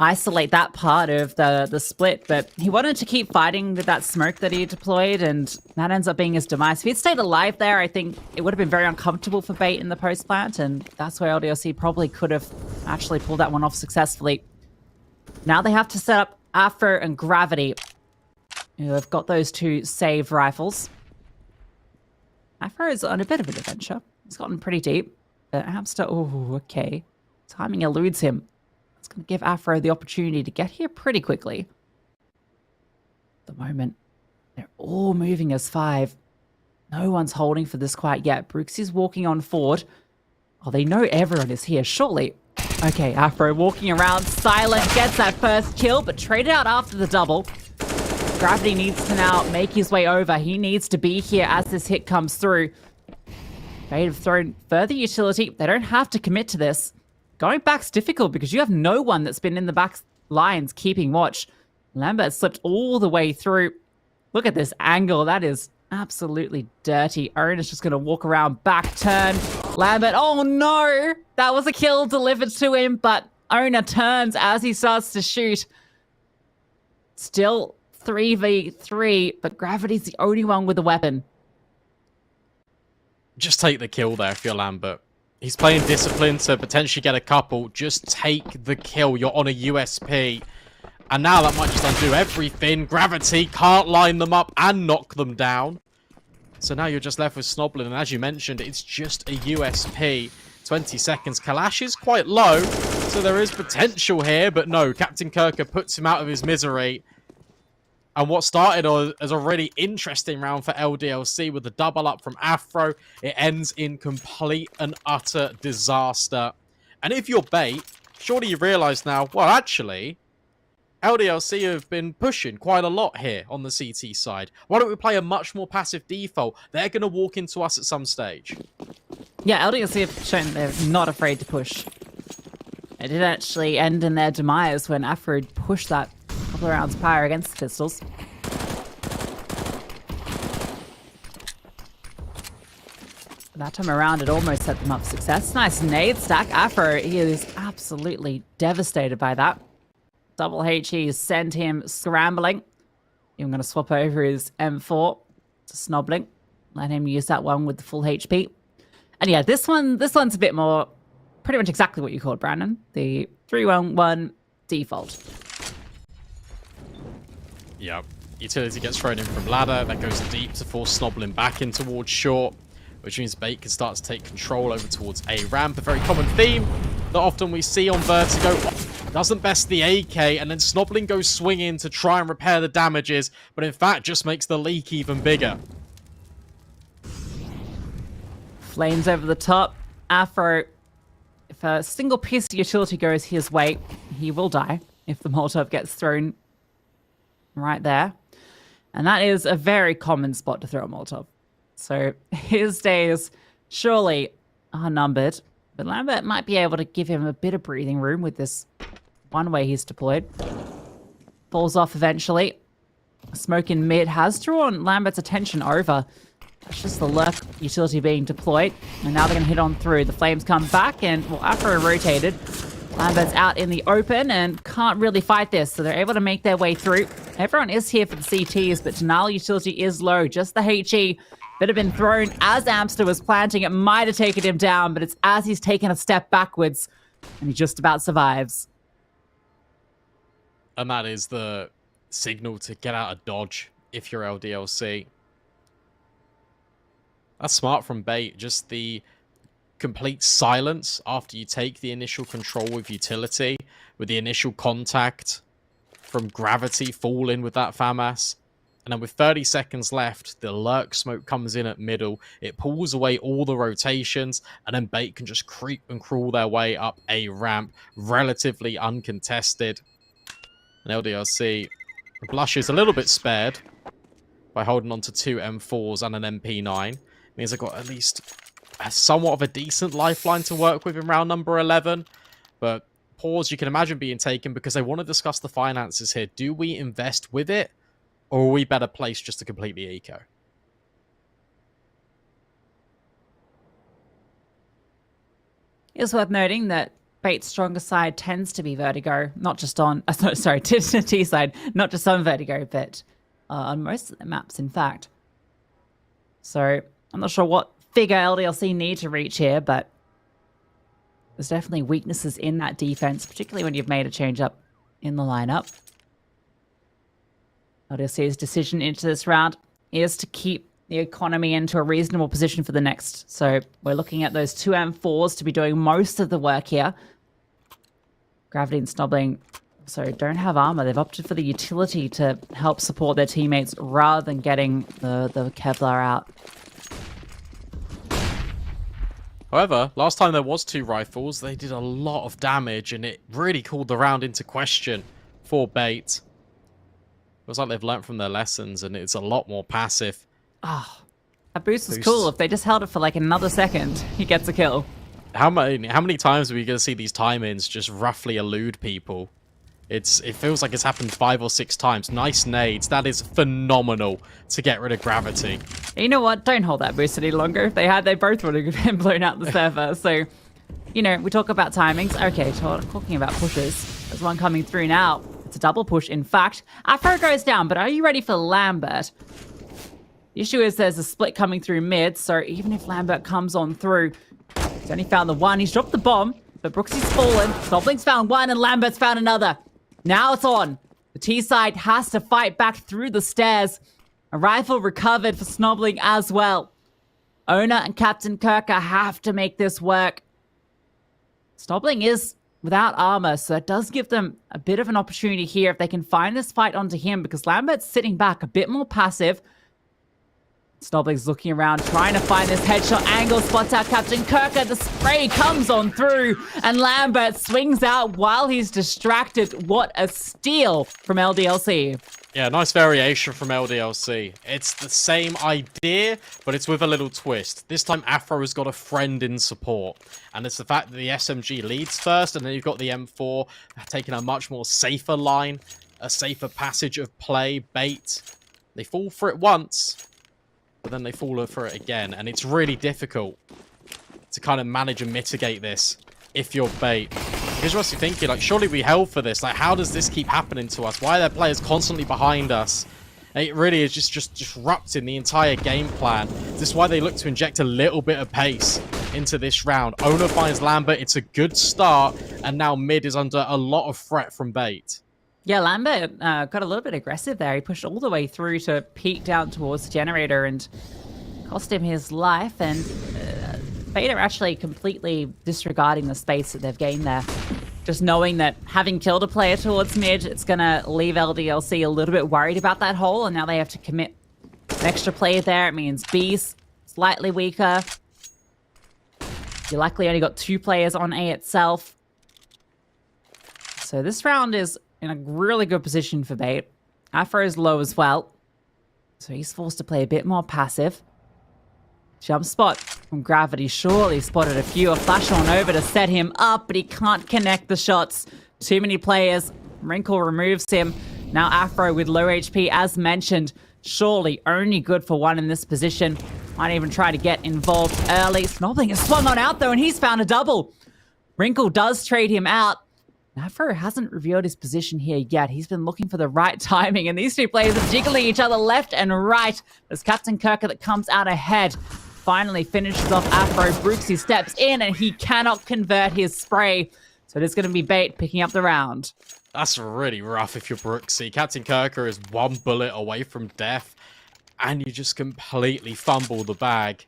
isolate that part of the split. But he wanted to keep fighting with that smoke that he deployed, and that ends up being his demise. If he'd stayed alive there, I think it would have been very uncomfortable for Bait in the post plant, and that's where LDLC probably could have actually pulled that one off successfully. Now they have to set up Afro and Gravity, who have got those two save rifles. Afro is on a bit of an adventure. He's gotten pretty deep. But Hamster, oh, okay. Timing eludes him. It's going to give Afro the opportunity to get here pretty quickly. At the moment, they're all moving as 5. No one's holding for this quite yet. Brooks is walking on forward. Oh, they know everyone is here, surely. Okay, Afro walking around, silent, gets that first kill, but traded out after the double. Gravity needs to now make his way over. He needs to be here as this hit comes through. They have thrown further utility. They don't have to commit to this. Going back's difficult because you have no one that's been in the back lines keeping watch. Lambert slipped all the way through. Look at this angle. That is absolutely dirty. Owen is just going to walk around, back turn. Lambert, oh no! That was a kill delivered to him, but Owner turns as he starts to shoot. Still 3v3, but Gravity's the only one with a weapon. Just take the kill there if you're Lambert. He's playing discipline to potentially get a couple. Just take the kill. You're on a USP. And now that might just undo everything. Gravity can't line them up and knock them down. So now you're just left with Snoblin. And as you mentioned, it's just a USP. 20 seconds. Kalash is quite low. So there is potential here. But no, Captain Kirker puts him out of his misery. And what started as a really interesting round for LDLC with the double up from Afro, it ends in complete and utter disaster. And if you're Bait, surely you realise now, well, actually, LDLC have been pushing quite a lot here on the CT side. Why don't we play a much more passive default? They're going to walk into us at some stage. Yeah, LDLC have shown they're not afraid to push. It did actually end in their demise when Afro pushed that couple of rounds prior against the Pistols. That time around, it almost set them up for success. Nice nade stack. Afro, he is absolutely devastated by that. Double HE send him scrambling. I'm going to swap over his M4 to Snobbling. Let him use that one with the full HP. And yeah, this one's a bit more, pretty much exactly what you called, Brandon. The 3-1-1 default. Yep. Utility gets thrown in from ladder. That goes deep to force Snobbling back in towards short, which means Bait can start to take control over towards A ramp. A very common theme that often we see on Vertigo. Doesn't best the AK, and then Snobbling goes swinging to try and repair the damages, but in fact just makes the leak even bigger. Flames over the top. Afro, if a single piece of utility goes his way, he will die if the Molotov gets thrown right there. And that is a very common spot to throw a Molotov. So his days surely are numbered. But Lambert might be able to give him a bit of breathing room with this one way he's deployed. Falls off eventually. Smoke in mid has drawn Lambert's attention over. That's just the lurk utility being deployed. And now they're going to hit on through. The flames come back and, well, Afro rotated. Lambert's out in the open and can't really fight this. So they're able to make their way through. Everyone is here for the CTs, but Denali utility is low. Just the HE that had been thrown as Amster was planting. It might have taken him down, but it's as he's taken a step backwards and he just about survives. And that is the signal to get out of dodge if you're LDLC. That's smart from Bait. Just the complete silence after you take the initial control with utility, with the initial contact from gravity falling with that FAMAS. And then with 30 seconds left, the lurk smoke comes in at middle. It pulls away all the rotations, and then Bait can just creep and crawl their way up a ramp, relatively uncontested. And LDLC blushes a little bit spared by holding on to 2 M4s and an MP9. Means they've got at least somewhat of a decent lifeline to work with in round number 11. But pause, you can imagine being taken because they want to discuss the finances here. Do we invest with it? Or are we better placed just to completely eco? It's worth noting that Bait's stronger side tends to be Vertigo, not just on... sorry, T side, not just on Vertigo, but on most of the maps, in fact. So, I'm not sure what figure LDLC need to reach here, but there's definitely weaknesses in that defense, particularly when you've made a change up in the lineup. LDLC's decision into this round is to keep the economy into a reasonable position for the next. So we're looking at those 2 M4s to be doing most of the work here. Gravity and Snobbling so don't have armor. They've opted for the utility to help support their teammates rather than getting the Kevlar out. However, last time there was 2 rifles, they did a lot of damage, and it really called the round into question for Bait. Feels like they've learnt from their lessons, and it's a lot more passive. Oh, that boost was cool. If they just held it for like another second, he gets a kill. How many times are we going to see these time-ins just roughly elude people? It feels like it's happened 5 or 6 times. Nice nades. That is phenomenal to get rid of gravity. You know what? Don't hold that boost any longer. If they had, they both would have been blown out the server. So, you know, we talk about timings. Okay, talking about pushes. There's one coming through now. It's a double push, in fact. Afro goes down, but are you ready for Lambert? The issue is there's a split coming through mid, so even if Lambert comes on through, he's only found the one. He's dropped the bomb, but Brooksy's fallen. Snobbling's found one, and Lambert's found another. Now it's on. The T side has to fight back through the stairs. A rifle recovered for Snobbling as well. Owner and Captain Kirker have to make this work. Snobbling is without armor, so it does give them a bit of an opportunity here if they can find this fight onto him, because Lambert's sitting back a bit more passive. Snobbling's looking around, trying to find this headshot angle, spots out Captain Kirker, the spray comes on through, and Lambert swings out while he's distracted. What a steal from LDLC. Yeah, nice variation from LDLC. It's the same idea, but it's with a little twist. This time Afro has got a friend in support, and it's the fact that the SMG leads first, and then you've got the M4 taking a much more safer line, a safer passage of play. Bait, they fall for it once, but then they fall for it again, and it's really difficult to kind of manage and mitigate this if you're Bait. Because you're also thinking, like, surely we held for this. Like, how does this keep happening to us? Why are there players constantly behind us? And it really is just disrupting the entire game plan. This is why they look to inject a little bit of pace into this round. Owner finds Lambert. It's a good start, and now mid is under a lot of threat from Bait. Yeah, Lambert got a little bit aggressive there. He pushed all the way through to peek down towards the generator and cost him his life. And Bait are actually completely disregarding the space that they've gained there. Just knowing that having killed a player towards mid, it's going to leave LDLC a little bit worried about that hole. And now they have to commit an extra player there. It means B's slightly weaker. You likely only got 2 players on A itself. So this round is in a really good position for Bait. Afro's low as well, so he's forced to play a bit more passive. Jump spot from Gravity surely spotted a few. A flash on over to set him up, but he can't connect the shots. Too many players. Wrinkle removes him. Now Afro with low HP, as mentioned. Surely only good for one in this position. Might even try to get involved early. Snobbling has swung on out though, and he's found a double. Wrinkle does trade him out. Afro hasn't revealed his position here yet. He's been looking for the right timing, and these 2 players are jiggling each other left and right. There's Captain Kirker that comes out ahead. Finally finishes off Afro. Brooksy steps in, and he cannot convert his spray. So it is going to be Bait picking up the round. That's really rough if you're Brooksy. Captain Kirker is 1 bullet away from death, and you just completely fumble the bag.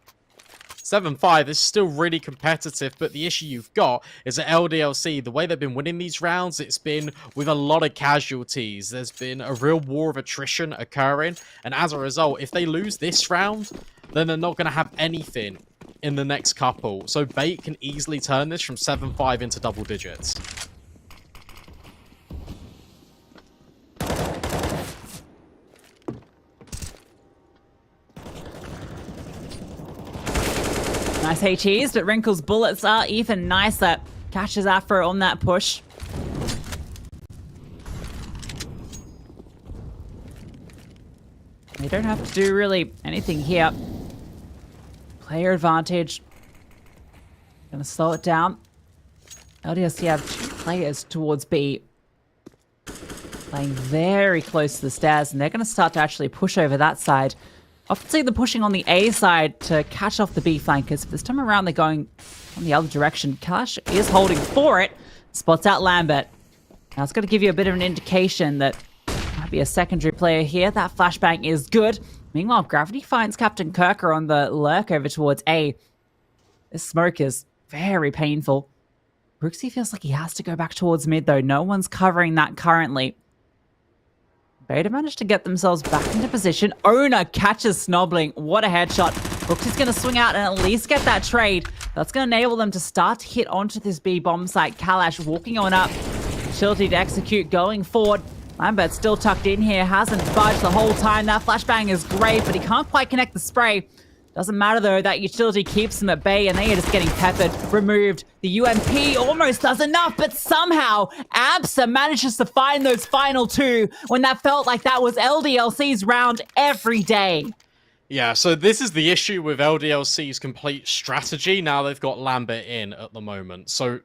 7-5 is still really competitive, but the issue you've got is that LDLC, the way they've been winning these rounds, it's been with a lot of casualties. There's been a real war of attrition occurring, and as a result, if they lose this round, then they're not going to have anything in the next couple. So Bait can easily turn this from 7-5 into double digits. Nice HEs, but Wrinkle's bullets are even nicer. Catches Afro on that push. They don't have to do really anything here. Player advantage. Gonna slow it down. LDLC have 2 players towards B. Playing very close to the stairs, and they're gonna start to actually push over that side. Often see them pushing on the A side to catch off the B flankers. But this time around, they're going on the other direction. Kalash is holding for it. Spots out Lambert. Now, it's going to give you a bit of an indication that might be a secondary player here. That flashbang is good. Meanwhile, Gravity finds Captain Kirker on the lurk over towards A. This smoke is very painful. Brooksy feels like he has to go back towards mid, though. No one's covering that currently. Beta managed to get themselves back into position. Owner catches Snobbling. What a headshot. Brooks is going to swing out and at least get that trade. That's going to enable them to start to hit onto this B bomb site. Kalash walking on up. Utility to execute going forward. Lambert's still tucked in here. Hasn't budged the whole time. That flashbang is great, but he can't quite connect the spray. Doesn't matter, though. That utility keeps them at bay, and they are just getting peppered. Removed. The UMP almost does enough, but somehow ABSA manages to find those final 2 when that felt like that was LDLC's round every day. Yeah, so this is the issue with LDLC's complete strategy. Now they've got Lambert in at the moment. So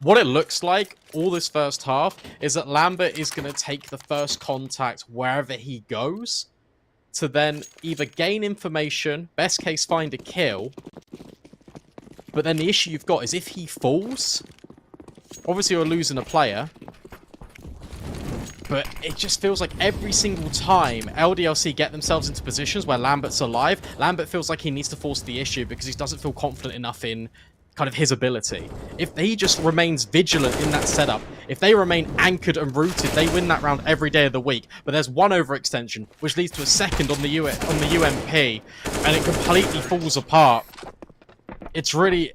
what it looks like all this first half is that Lambert is going to take the first contact wherever he goes, to then either gain information, best case find a kill. But then the issue you've got is if he falls, obviously you're losing a player. But it just feels like every single time LDLC get themselves into positions where Lambert's alive, Lambert feels like he needs to force the issue because he doesn't feel confident enough in kind of his ability. If he just remains vigilant in that setup, if they remain anchored and rooted, they win that round every day of the week. But there's one overextension, which leads to a second on the UMP, and it completely falls apart. It's really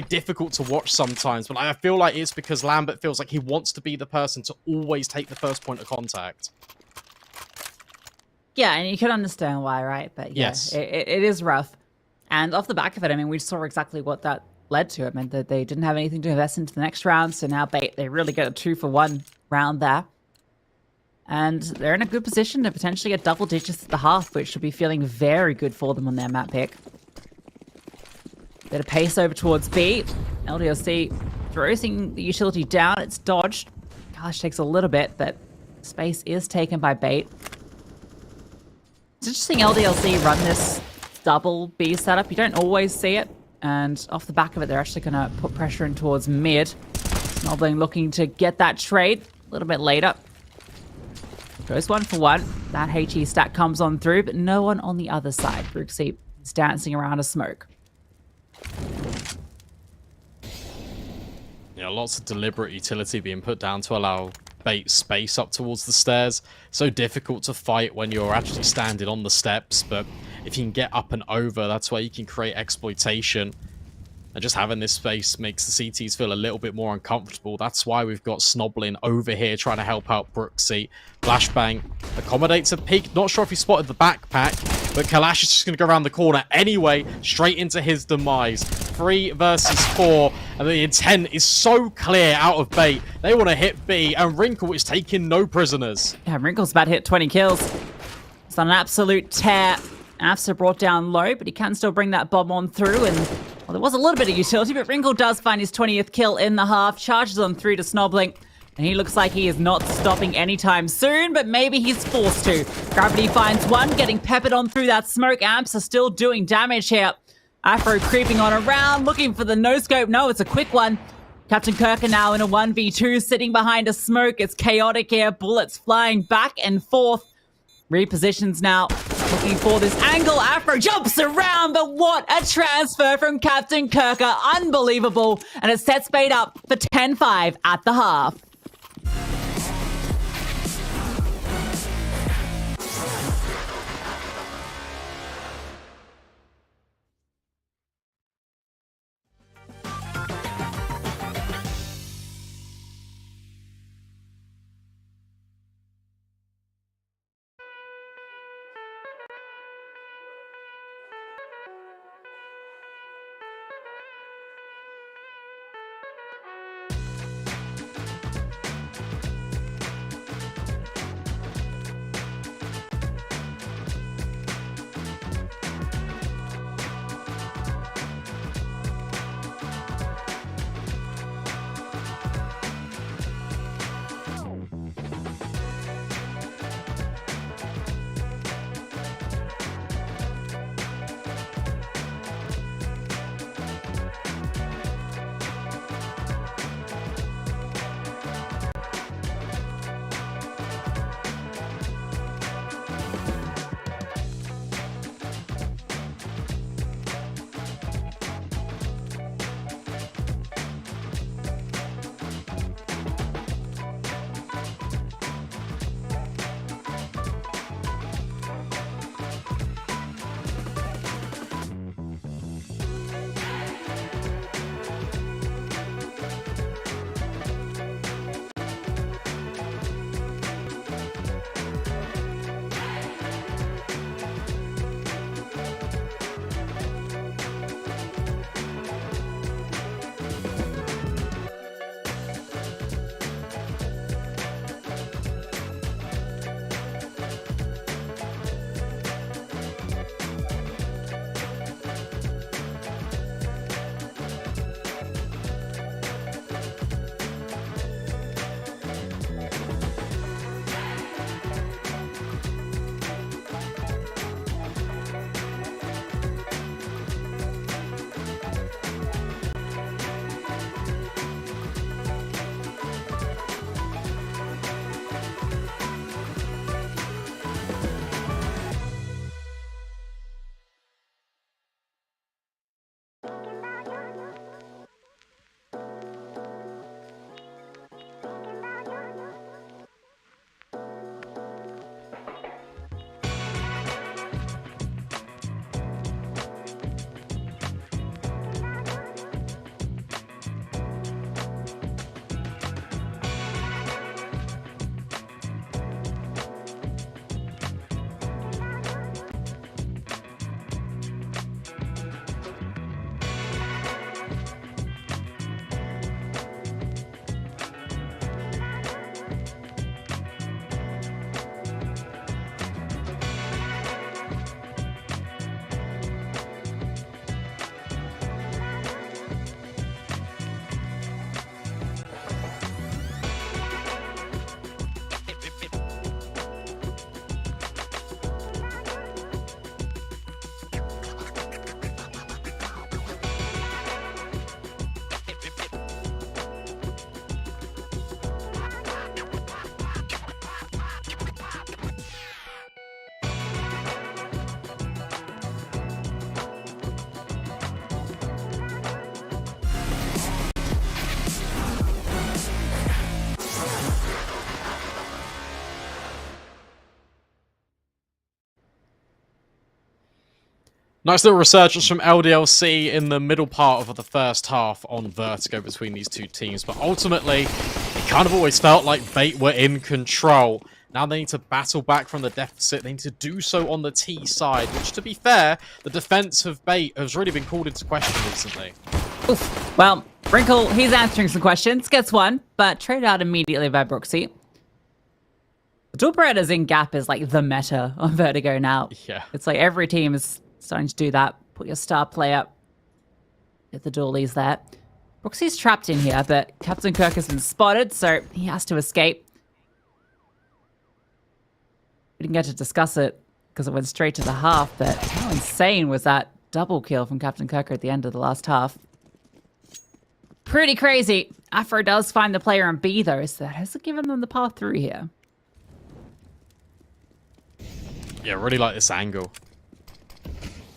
difficult to watch sometimes, but I feel like it's because Lambert feels like he wants to be the person to always take the first point of contact. Yeah, and you can understand why, right? But yeah, yes, it is rough. And off the back of it, I mean, we saw exactly what that led to. It meant that they didn't have anything to invest into the next round, so now they really get a 2-for-1 round there. And they're in a good position to potentially get double digits at the half, which should be feeling very good for them on their map pick. Bit of pace over towards B. LDLC throws the utility down. It's dodged. Gosh, takes a little bit, but space is taken by Bait. It's interesting LDLC run this double B setup. You don't always see it. And off the back of it, they're actually going to put pressure in towards mid. Snobbling looking to get that trade a little bit later. Goes 1-for-1. That HE stack comes on through, but no one on the other side. Brooksy is dancing around a smoke. Yeah, lots of deliberate utility being put down to allow Bait space up towards the stairs. So difficult to fight when you're actually standing on the steps, but if you can get up and over, that's where you can create exploitation. And just having this space makes the CTs feel a little bit more uncomfortable. That's why we've got Snobbling over here trying to help out Brooksy. Flashbang accommodates a peek. Not sure if he spotted the backpack, but Kalash is just going to go around the corner anyway, straight into his demise. 3 versus 4, and the intent is so clear out of Bait. They want to hit B, and Wrinkle is taking no prisoners. Yeah, Wrinkle's about to hit 20 kills. It's on an absolute tear. ABSA brought down low, but he can still bring that bomb on through, and well, there was a little bit of utility, but Wrinkle does find his 20th kill in the half, charges on through to Snobbling, and he looks like he is not stopping anytime soon, but maybe he's forced to. Gravity finds one, getting peppered on through that smoke. Amps are still doing damage here. Afro creeping on around, looking for the no-scope. No, it's a quick one. Captain Kirker now in a 1v2, sitting behind a smoke. It's chaotic here, bullets flying back and forth. Repositions now. Looking for this angle. Afro jumps around, but what a transfer from Captain Kirker. Unbelievable. And it sets Bait up for 10-5 at the half. Nice little resurgence from LDLC in the middle part of the first half on Vertigo between these two teams. But ultimately, it kind of always felt like Bait were in control. Now they need to battle back from the deficit. They need to do so on the T side, which, to be fair, the defense of Bait has really been called into question recently. Oof. Well, Wrinkle, he's answering some questions, gets one, but traded out immediately by Brooksy. The dual Berettas in gap is like the meta on Vertigo now. Yeah. It's like every team is starting to do that. Put your star player, get the dualies there. Brooksy's trapped in here, but Captain Kirk has been spotted, so he has to escape. We didn't get to discuss it because it went straight to the half, but how insane was that double kill from Captain Kirk at the end of the last half? Pretty crazy. Afro does find the player on B, though, so that hasn't given them the path through here. Yeah, really like this angle.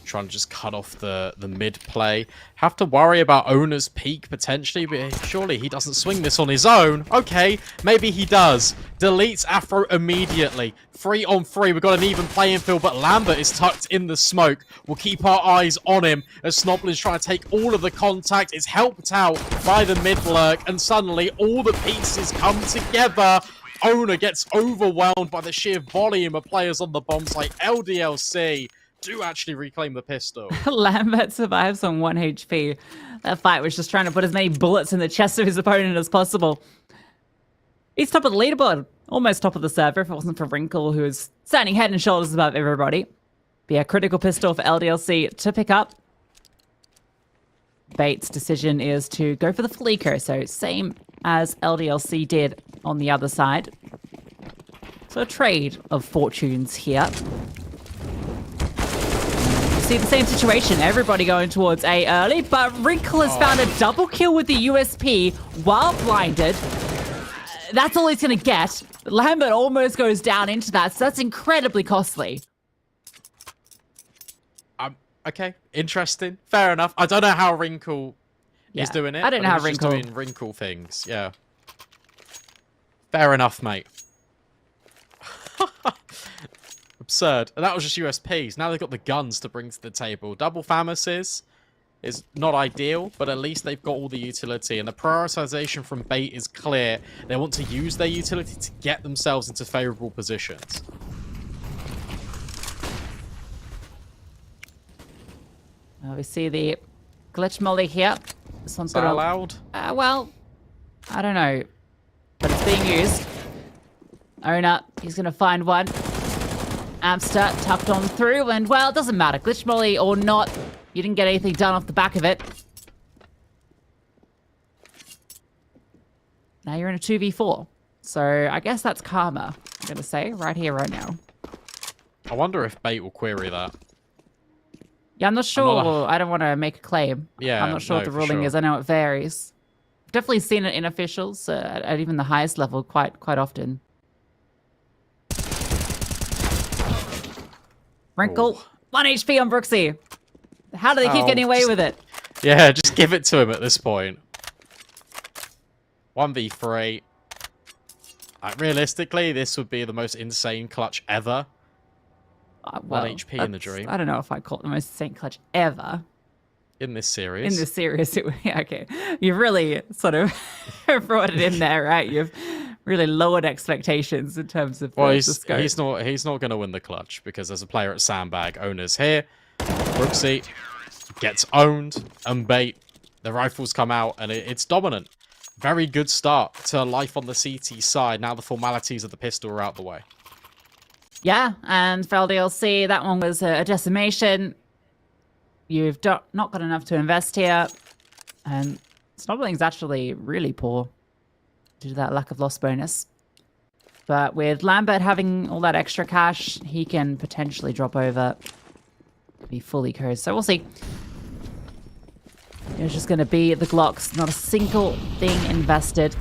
Trying to just cut off the mid play. Have to worry about Owner's peak potentially, but surely he doesn't swing this on his own. Okay, maybe he does. Deletes Afro immediately. 3-on-3, we've got an even playing field, but Lambert is tucked in the smoke. We'll keep our eyes on him as Snoblin's trying to take all of the contact. It's helped out by the mid lurk, and suddenly all the pieces come together. Owner gets overwhelmed by the sheer volume of players on the bomb site. LDLC do actually reclaim the pistol. Lambert survives on 1 HP. That fight was just trying to put as many bullets in the chest of his opponent as possible. He's top of the leaderboard, almost top of the server if it wasn't for Wrinkle, who is standing head and shoulders above everybody. But yeah, critical pistol for LDLC to pick up. Bait's decision is to go for the full eco, so same as LDLC did on the other side. So a trade of fortunes here. See the same situation, everybody going towards A early, but Wrinkle has found a double kill with the USP while blinded. That's all he's going to get. Lambert almost goes down into that, so that's incredibly costly. Okay, interesting. Fair enough. I don't know how Wrinkle is doing it. I don't know how Wrinkle doing Wrinkle things. Yeah. Fair enough, mate. Absurd. And that was just USPs. Now they've got the guns to bring to the table. Double Famuses is not ideal, but at least they've got all the utility. And the prioritization from Bait is clear. They want to use their utility to get themselves into favorable positions. We see the glitch molly here. This one's Is that allowed? Well, I don't know. But it's being used. Owner, he's going to find one. Amster tucked on through, and well, it doesn't matter. Glitch molly or not, you didn't get anything done off the back of it. Now you're in a 2v4. So I guess that's karma, I'm going to say, right here, right now. I wonder if Bait will query that. Yeah, I'm not sure. I don't want to make a claim. Yeah, I'm not sure what the ruling is. I know it varies. I've definitely seen it in officials at even the highest level quite often. Wrinkle, 1 HP on Brooksy. How do they keep getting away with it? Yeah, just give it to him at this point. 1v3. Realistically, this would be the most insane clutch ever. Well, 1 HP in the dream. I don't know if I call it the most insane clutch ever. In this series. In this series, yeah, okay. You've really sort of brought it in there, right? You've really lowered expectations in terms of the scope. He's not going to win the clutch because there's a player at Sandbag. Owner's here. Brooksy gets owned and Bait. The rifles come out and it's dominant. Very good start to life on the CT side. Now the formalities of the pistol are out the way. Yeah, and for LDLC, that one was a decimation. You've not got enough to invest here. And Snobling's actually really poor due to that lack of loss bonus. But with Lambert having all that extra cash, he can potentially drop over, be fully cursed. So we'll see. It's just going to be the Glocks, not a single thing invested.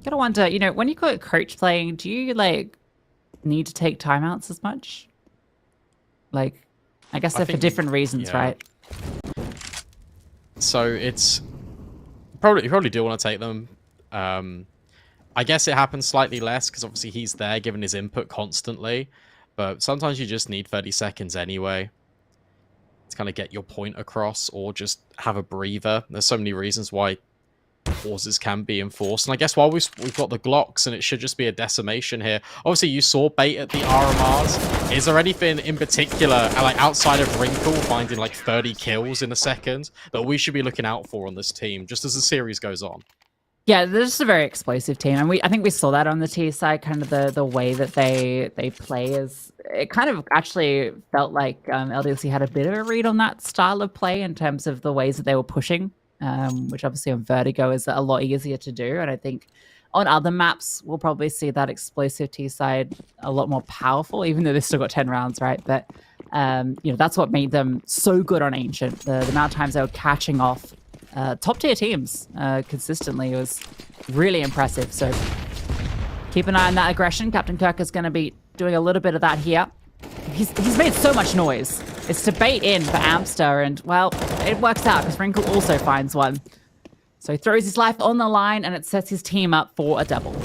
Gotta wonder, you know, when you got coach playing, do you like need to take timeouts as much? Like, I guess they're for different reasons, yeah. right? So it's you probably do want to take them. I guess it happens slightly less because obviously he's there giving his input constantly, but sometimes you just need 30 seconds anyway to kind of get your point across or just have a breather. There's so many reasons why pauses can be enforced, and I guess while we've got the Glocks and it should just be a decimation here. Obviously you saw Bait at the RMRs. Is there anything in particular like outside of Wrinkle finding like 30 kills in a second that we should be looking out for on this team just as the series goes on? Yeah, they're just a very explosive team, and I think we saw that on the T side. Kind of the way that they play is, it kind of actually felt like LDLC had a bit of a read on that style of play in terms of the ways that they were pushing. Which obviously on Vertigo is a lot easier to do. And I think on other maps, we'll probably see that explosive T side a lot more powerful, even though they've still got 10 rounds, right? But, you know, that's what made them so good on Ancient. The amount of times they were catching off top tier teams consistently. It was really impressive. So keep an eye on that aggression. Captain Kirk is going to be doing a little bit of that here. He's made so much noise. It's to bait in for Amster, and, well, it works out because Wrinkle also finds one. So he throws his life on the line, and it sets his team up for a double.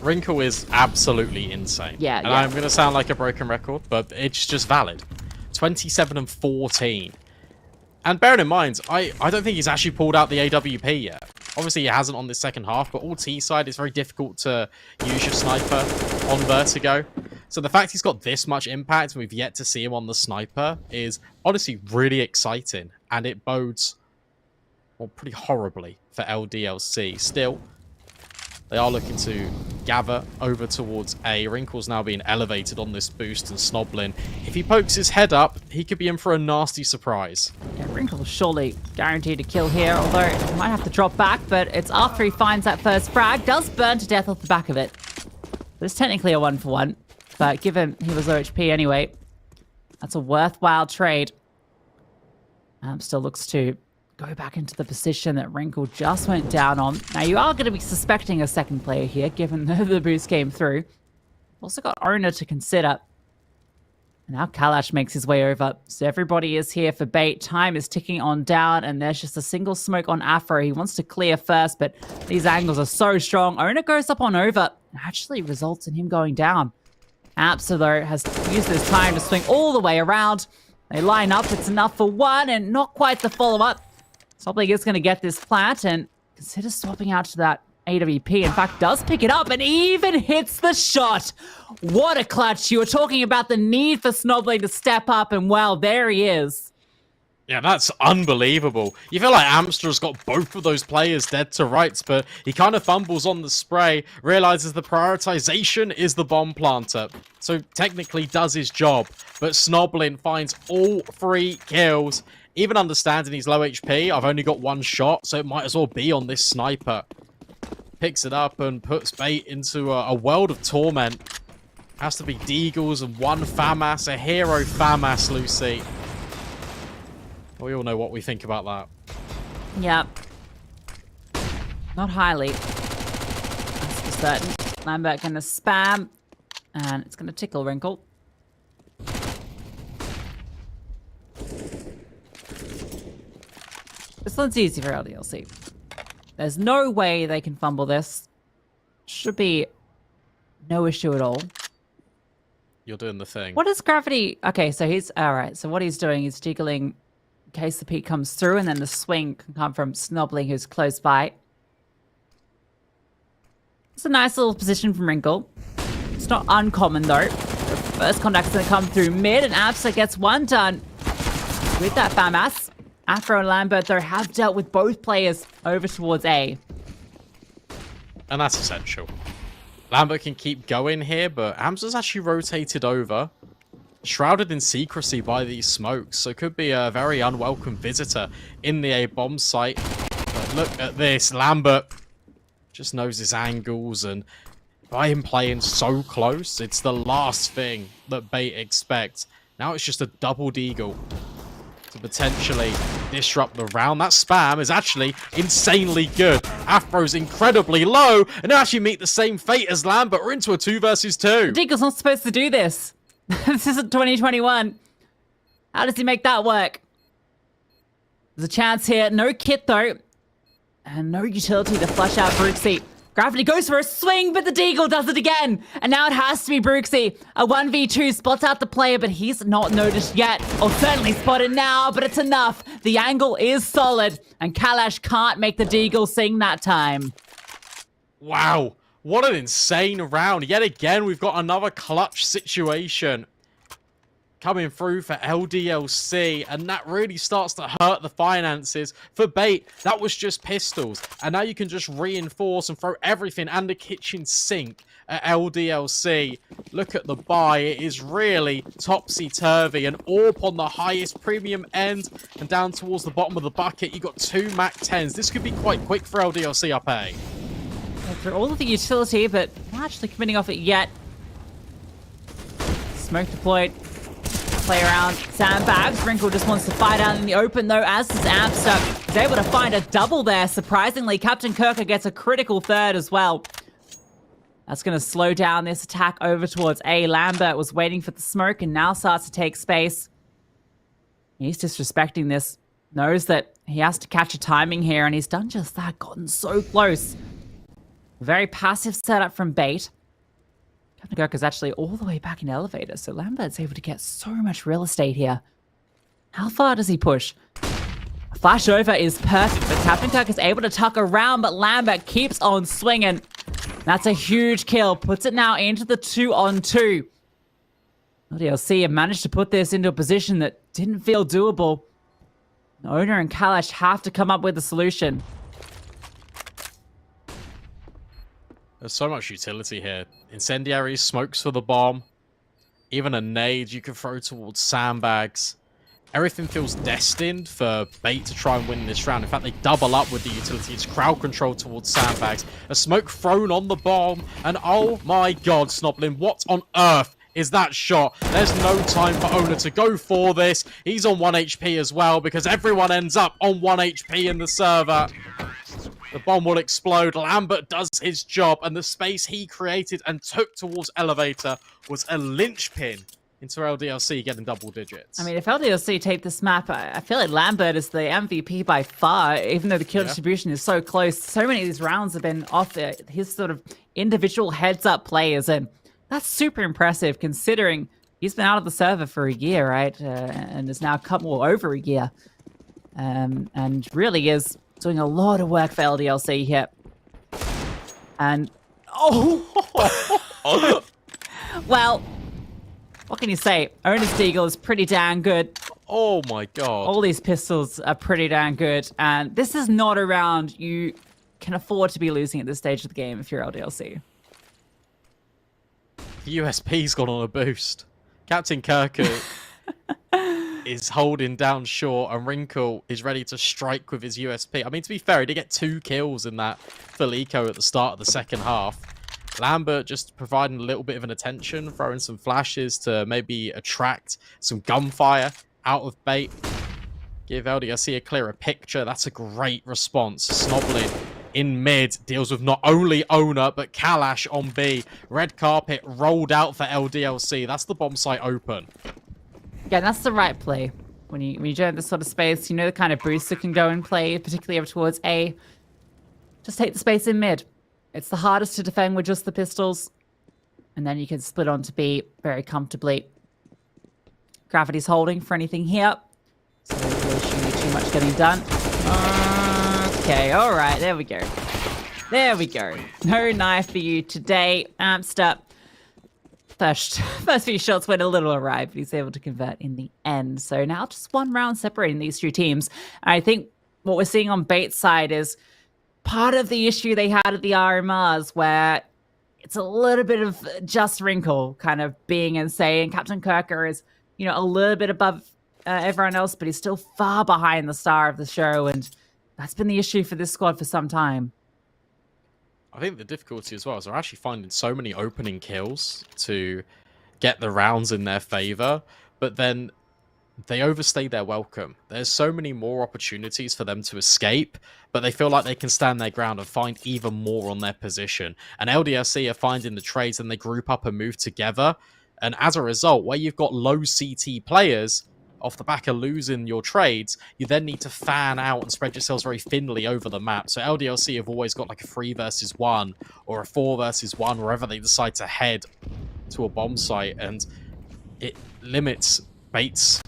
Wrinkle is absolutely insane. Yeah, and I'm going to sound like a broken record, but it's just valid. 27 and 14. And bearing in mind, I don't think he's actually pulled out the AWP yet. Obviously, he hasn't on this second half, but all T side, it's very difficult to use your sniper on Vertigo. So the fact he's got this much impact and we've yet to see him on the sniper is honestly really exciting. And it bodes, well, pretty horribly for LDLC. Still, they are looking to gather over towards A. Wrinkle's now being elevated on this boost, and Snoblin, if he pokes his head up, he could be in for a nasty surprise. Yeah, Wrinkle's surely guaranteed to kill here, although he might have to drop back, but it's after he finds that first frag. Does burn to death off the back of it. But it's technically a 1-for-1, but given he was low HP anyway, that's a worthwhile trade. Still looks to go back into the position that Wrinkle just went down on. Now, you are going to be suspecting a second player here, given the boost came through. Also got Owner to consider. And now Kalash makes his way over. So everybody is here for bait. Time is ticking on down, and there's just a single smoke on Afro. He wants to clear first, but these angles are so strong. Owner goes up on over. It actually results in him going down. Amster, though, has used this time to swing all the way around. They line up. It's enough for one, and not quite the follow-up. Snoblin is going to get this plant and consider swapping out to that AWP. In fact, does pick it up and even hits the shot. What a clutch. You were talking about the need for Snoblin to step up, and, well, there he is. Yeah, that's unbelievable. You feel like Amster's got both of those players dead to rights, but he kind of fumbles on the spray, realizes the prioritization is the bomb planter. So technically does his job, but Snoblin finds all 3 kills. Even understanding he's low HP, I've only got 1 shot, so it might as well be on this sniper. Picks it up and puts bait into a world of torment. Has to be Deagles and 1 FAMAS, a hero FAMAS, Lucy. We all know what we think about that. Yep. Not highly. That's for certain. Lambert going to spam, and it's going to tickle Wrinkle. This one's easy for LDLC. There's no way they can fumble this. Should be no issue at all. You're doing the thing. What is Gravity? Okay, so he's... Alright, so what he's doing is jiggling in case the peak comes through, and then the swing can come from Snoblin, who's close by. It's a nice little position from Wrinkle. It's not uncommon, though. The first contact's going to come through mid, and Absa gets one done with that FAMAS. Afro and Lambert, though, have dealt with both players over towards A. And that's essential. Lambert can keep going here, but Amster's actually rotated over. Shrouded in secrecy by these smokes, so could be a very unwelcome visitor in the A bomb site. But look at this. Lambert just knows his angles, and by him playing so close, it's the last thing that Bait expects. Now it's just a double deagle to potentially disrupt the round. That spam is actually insanely good. Afro's incredibly low, and they actually meet the same fate as Lambert. We're into a 2 versus 2. Deagle's not supposed to do this. This isn't 2021. How does he make that work? There's a chance here. No kit, though. And no utility to flush out Brooksy. Gravity goes for a swing, but the Deagle does it again. And now it has to be Brooksy. A 1v2 spots out the player, but he's not noticed yet. Or certainly spotted now, but it's enough. The angle is solid, and Kalash can't make the Deagle sing that time. Wow. What an insane round. Yet again, we've got another clutch situation coming through for LDLC, and that really starts to hurt the finances for Bait. That was just pistols, and now you can just reinforce and throw everything and the kitchen sink at LDLC. Look at the buy. It is really topsy-turvy, and AWP on the highest premium end and down towards the bottom of the bucket. You got 2 MAC 10s. This could be quite quick for LDLC up A. Through all of the utility, but not actually committing off it yet. Smoke deployed. Play around sandbags. Wrinkle just wants to fight out in the open, though, as does Amster. He's able to find a double there. Surprisingly, Captain Kirker gets a critical third as well. That's going to slow down this attack over towards A. Lambert was waiting for the smoke and now starts to take space. He's disrespecting this. Knows that he has to catch a timing here, and he's done just that. Gotten so close. Very passive setup from Bait. Captain Kirker's actually all the way back in elevator, so Lambert's able to get so much real estate here. How far does he push? A flash over is perfect, but Captain Kirk is able to tuck around, but Lambert keeps on swinging. That's a huge kill. Puts it now into the 2-on-2. LDLC have managed to put this into a position that didn't feel doable. The owner and Kalash have to come up with a solution. There's so much utility here. Incendiaries, smokes for the bomb. Even a nade you can throw towards sandbags. Everything feels destined for Bait to try and win this round. In fact, they double up with the utility. It's crowd control towards sandbags. A smoke thrown on the bomb. And oh my god, Snoblin, what on earth is that shot? There's no time for Owner to go for this. He's on 1 HP as well because everyone ends up on 1 HP in the server. The bomb will explode. Lambert does his job, and the space he created and took towards elevator was a linchpin into LDLC getting double digits. I mean, if LDLC take this map, I feel like Lambert is the MVP by far, even though the kill distribution is so close. So many of these rounds have been off his sort of individual heads-up plays, and that's super impressive considering he's been out of the server for a year, right? And has now come over a year. And really is doing a lot of work for LDLC here. And, well, what can you say? Owner's Deagle is pretty damn good. Oh my god. All these pistols are pretty damn good. And this is not a round you can afford to be losing at this stage of the game if you're LDLC. The USP's gone on a boost. Captain Kirker is holding down short, and Wrinkle is ready to strike with his USP. I mean, to be fair, he did get 2 kills in that full eco at the start of the second half. Lambert just providing a little bit of an attention, throwing some flashes to maybe attract some gunfire out of Bait. Give LDLC a clearer picture. That's a great response. Snoblin in mid deals with not only Owner, but Kalash on B. Red carpet rolled out for LDLC. That's the bomb site open. Yeah, that's the right play. When you join this sort of space, you know the kind of boost that can go and play, particularly over towards A. Just take the space in mid. It's the hardest to defend with just the pistols. And then you can split onto B very comfortably. Gravity's holding for anything here. So there shouldn't be too much getting done. Okay, alright, there we go. There we go. No knife for you today. Amped up. First few shots went a little awry, but he's able to convert in the end. So now just 1 round separating these 2 teams. I think what we're seeing on Bait's side is part of the issue they had at the RMRs, where it's a little bit of just Wrinkle kind of being insane. Captain Kirker is, you know, a little bit above everyone else, but he's still far behind the star of the show, and that's been the issue for this squad for some time. I think the difficulty as well is they're actually finding so many opening kills to get the rounds in their favor, but then they overstay their welcome. There's so many more opportunities for them to escape, but they feel like they can stand their ground and find even more on their position. And LDLC are finding the trades, and they group up and move together. And as a result, where you've got low CT players, off the back of losing your trades, you then need to fan out and spread yourselves very thinly over the map. So LDLC have always got like a 3 versus 1 or a 4 versus 1 wherever they decide to head to a bomb site, and it limits Bait's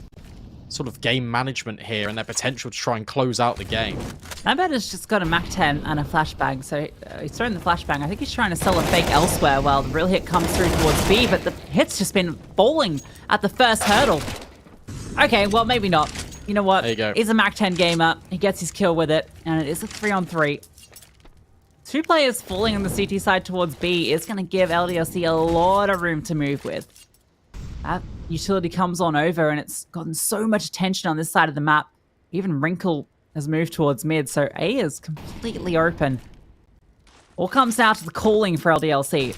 sort of game management here and their potential to try and close out the game. Lambert has just got a Mac 10 and a flashbang, so he's throwing the flashbang. I think he's trying to sell a fake elsewhere while the real hit comes through towards B, but the hit's just been falling at the first hurdle. Okay, well, maybe not. You know what? There you go. He's a Mac 10 gamer. He gets his kill with it, and it is a 3-on-3. 2 players falling on the CT side towards B is going to give LDLC a lot of room to move with. That utility comes on over, and it's gotten so much attention on this side of the map. Even Wrinkle has moved towards mid, so A is completely open. All comes down to the calling for LDLC.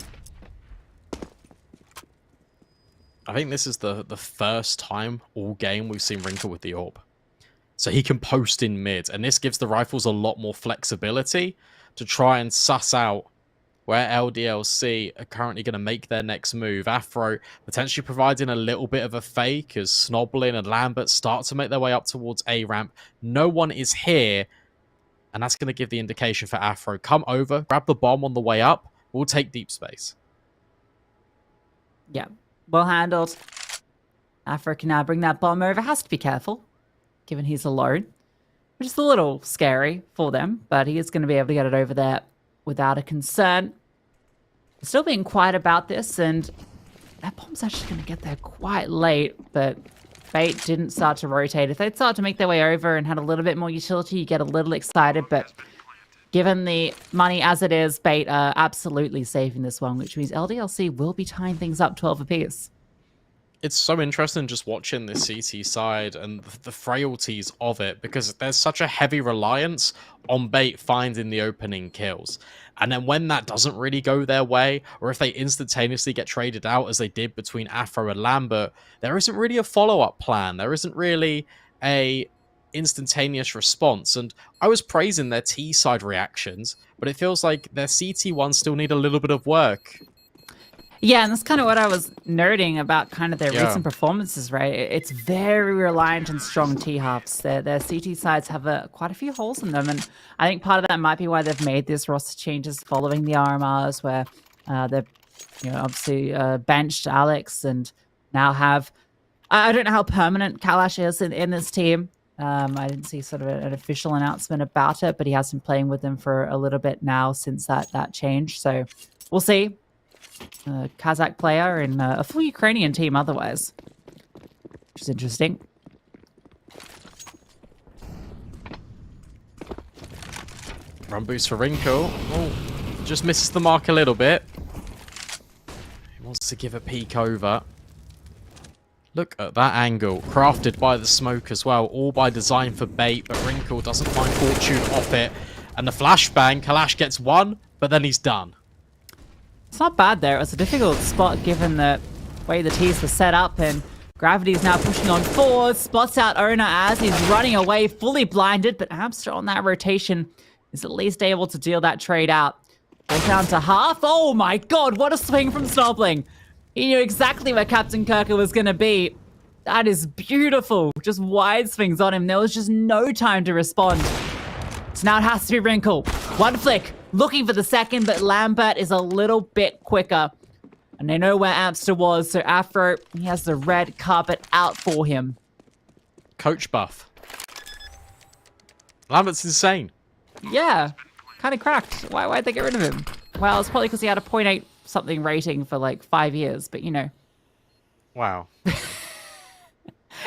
I think this is the first time all game we've seen Wrinkle with the AWP. So he can post in mid, and this gives the rifles a lot more flexibility to try and suss out where LDLC are currently going to make their next move. Afro potentially providing a little bit of a fake as Snoblin and Lambert start to make their way up towards A ramp. No one is here, and that's going to give the indication for Afro. Come over, grab the bomb on the way up. We'll take deep space. Yeah, well handled. Afro can now bring that bomb over. Has to be careful, given he's alone, which is a little scary for them, but he is going to be able to get it over there without a concern. Still being quiet about this, and that bomb's actually going to get there quite late, but Bait didn't start to rotate. If they'd start to make their way over and had a little bit more utility, you get a little excited, but given the money as it is, Bait are absolutely safe in this one, which means LDLC will be tying things up 12 apiece. It's so interesting just watching the CT side and the frailties of it, because there's such a heavy reliance on Bait finding the opening kills. And then when that doesn't really go their way, or if they instantaneously get traded out as they did between Afro and Lambert, there isn't really a follow-up plan. There isn't really a instantaneous response. And I was praising their T side reactions, but it feels like their CT ones still need a little bit of work. Yeah, and that's kind of what I was nerding about kind of their recent performances, right? It's very reliant on strong T-halves. Their CT sides have quite a few holes in them, and I think part of that might be why they've made this roster changes following the RMRs, where they've obviously benched Alex and now have... I don't know how permanent Kalash is in this team. I didn't see sort of an official announcement about it, but he has been playing with them for a little bit now since that change, so we'll see. Kazakh player and a full Ukrainian team otherwise, which is interesting. Run boost for Wrinkle. Oh, just misses the mark a little bit. He wants to give a peek over. Look at that angle. Crafted by the smoke as well. All by design for Bait, but Wrinkle doesn't find fortune off it. And the flashbang, Kalash gets one, but then he's done. It's not bad there. It was a difficult spot given the way the T's were set up, and Gravity's now pushing on forward, spots out Owner as he's running away, fully blinded, but Amster on that rotation is at least able to deal that trade out. Goes down to half. Oh my god, what a swing from Snobling. He knew exactly where Captain Kirker was going to be. That is beautiful. Just wide swings on him. There was just no time to respond. So now it has to be Wrinkle. One flick. Looking for the second, but Lambert is a little bit quicker. And they know where Amster was, so Afro, he has the red carpet out for him. Coach buff. Lambert's insane. Yeah, kind of cracked. Why'd they get rid of him? Well, it's probably because he had a 0.8 something rating for like 5 years, but you know. Wow.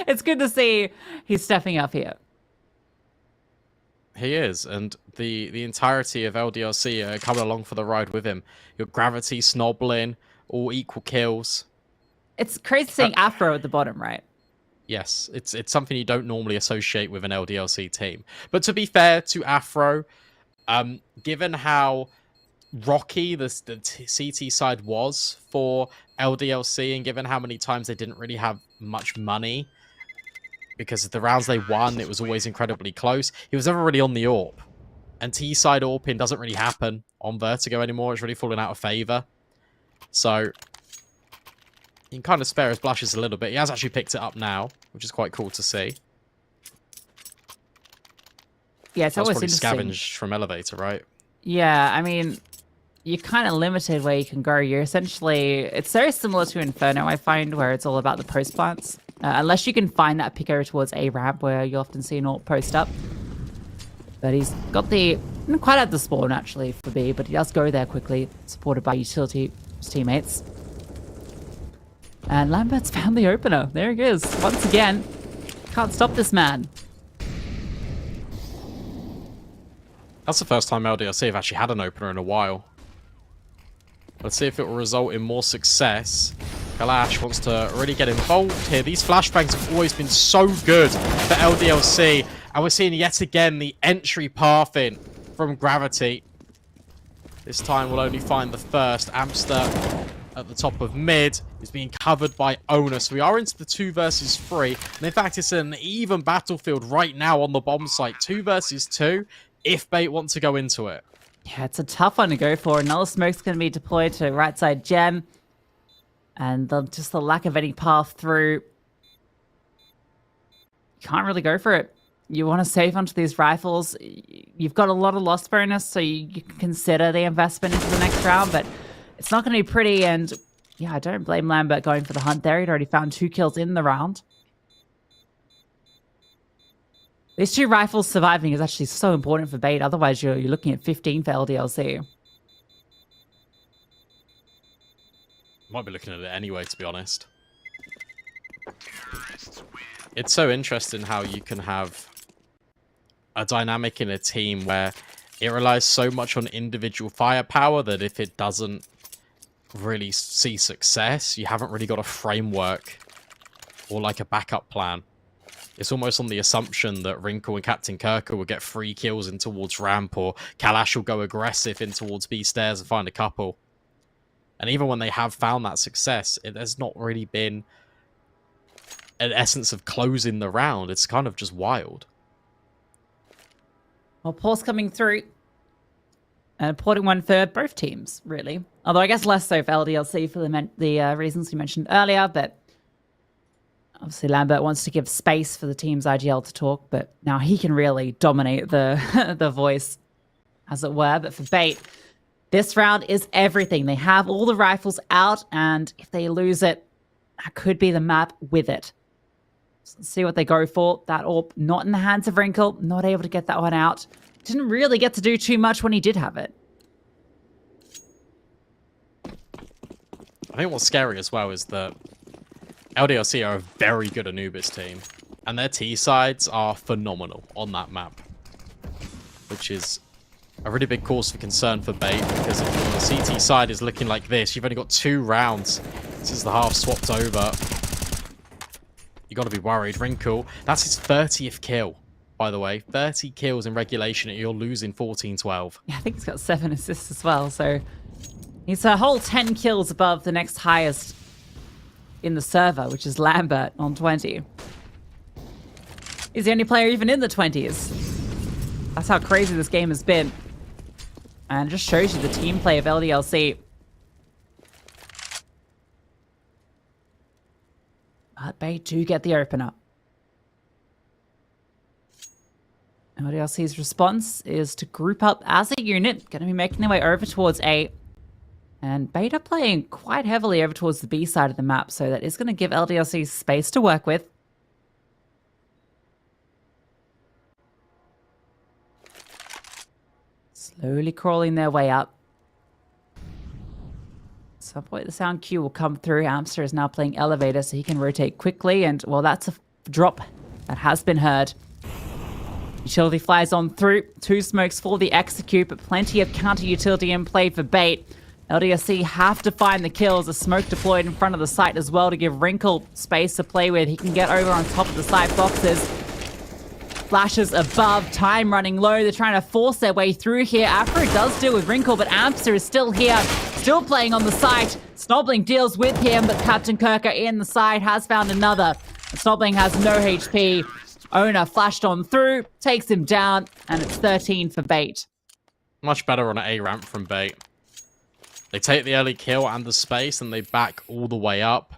It's good to see he's stepping up here. He is, and the entirety of LDLC are coming along for the ride with him. Your Gravity, Snoblin, all equal kills. It's crazy seeing Afro at the bottom, right? Yes, it's something you don't normally associate with an LDLC team. But to be fair to Afro, given how rocky the CT side was for LDLC, and given how many times they didn't really have much money, because the rounds they won, it was always incredibly close. He was never really on the AWP. And T-side AWPing doesn't really happen on Vertigo anymore. It's really fallen out of favor. So, you can kind of spare his blushes a little bit. He has actually picked it up now, which is quite cool to see. Yeah, it's always probably interesting. scavenged from Elevator, right? Yeah, I mean, you're kind of limited where you can go. You're essentially... It's very similar to Inferno, I find, where it's all about the post plants. Unless you can find that picker towards A ramp, where you often see an alt post up. But he's got the... Not quite at the spawn, actually, for B, but he does go there quickly, supported by utility teammates. And Lambert's found the opener. There he is. Once again, can't stop this man. That's the first time LDLC have actually had an opener in a while. Let's see if it will result in more success. Kalash wants to really get involved here. These flashbangs have always been so good for LDLC. And we're seeing yet again the entry path in from Gravity. This time we'll only find the first. Amster at the top of mid is being covered by Owner. So we are into the 2 versus 3. And in fact, it's an even battlefield right now on the bomb site. 2 versus 2 if Bait want to go into it. Yeah, it's a tough one to go for. Another smoke's going to be deployed to right side gem. And just the lack of any path through. You can't really go for it. You want to save onto these rifles. You've got a lot of loss bonus, so you can consider the investment into the next round, but it's not going to be pretty. And yeah, I don't blame Lambert going for the hunt there. He'd already found 2 kills in the round. These 2 rifles surviving is actually so important for Bait. Otherwise, you're looking at 15 for LDLC. Might be looking at it anyway, to be honest. It's so interesting how you can have a dynamic in a team where it relies so much on individual firepower that if it doesn't really see success, you haven't really got a framework or like a backup plan. It's almost on the assumption that Wrinkle and Captain Kirker will get 3 kills in towards ramp, or Kalash will go aggressive in towards B stairs and find a couple. And even when they have found that success, it has not really been an essence of closing the round. It's kind of just wild. Well, pause coming through. An important one for both teams, really. Although I guess less so for LDLC for the reasons you mentioned earlier, but obviously Lambert wants to give space for the team's IGL to talk, but now he can really dominate the the voice, as it were. But for Bait, this round is everything. They have all the rifles out, and if they lose it, that could be the map with it. So let's see what they go for. That AWP not in the hands of Wrinkle, not able to get that one out. Didn't really get to do too much when he did have it. I think what's scary as well is that LDLC are a very good Anubis team, and their T-sides are phenomenal on that map, which is a really big cause for concern for Bait, because if the CT side is looking like this, you've only got 2 rounds since the half swapped over. You got to be worried. Wrinkle, that's his 30th kill, by the way. 30 kills in regulation, and you're losing 14-12. Yeah, I think he's got 7 assists as well, so he's a whole 10 kills above the next highest in the server, which is Lambert on 20. He's the only player even in the 20s. That's how crazy this game has been. And it just shows you the team play of LDLC. But Bait do get the opener. LDLC's response is to group up as a unit, going to be making their way over towards A. And Bait are playing quite heavily over towards the B side of the map, so that is going to give LDLC space to work with. Slowly crawling their way up. At some point the sound cue will come through. Amster is now playing Elevator, so he can rotate quickly, and well, that's a drop that has been heard. Utility flies on through. 2 smokes for the execute, but plenty of counter utility in play for Bait. LDLC have to find the kills. A smoke deployed in front of the site as well to give Wrinkle space to play with. He can get over on top of the site boxes. Flashes above, time running low. They're trying to force their way through here. Afro does deal with Wrinkle, but Amster is still here, still playing on the site. Snobbling deals with him, but Captain Kirker in the side has found another. Snobbling has no HP. Owner flashed on through, takes him down, and it's 13 for Bait. Much better on an A ramp from Bait. They take the early kill and the space, and they back all the way up.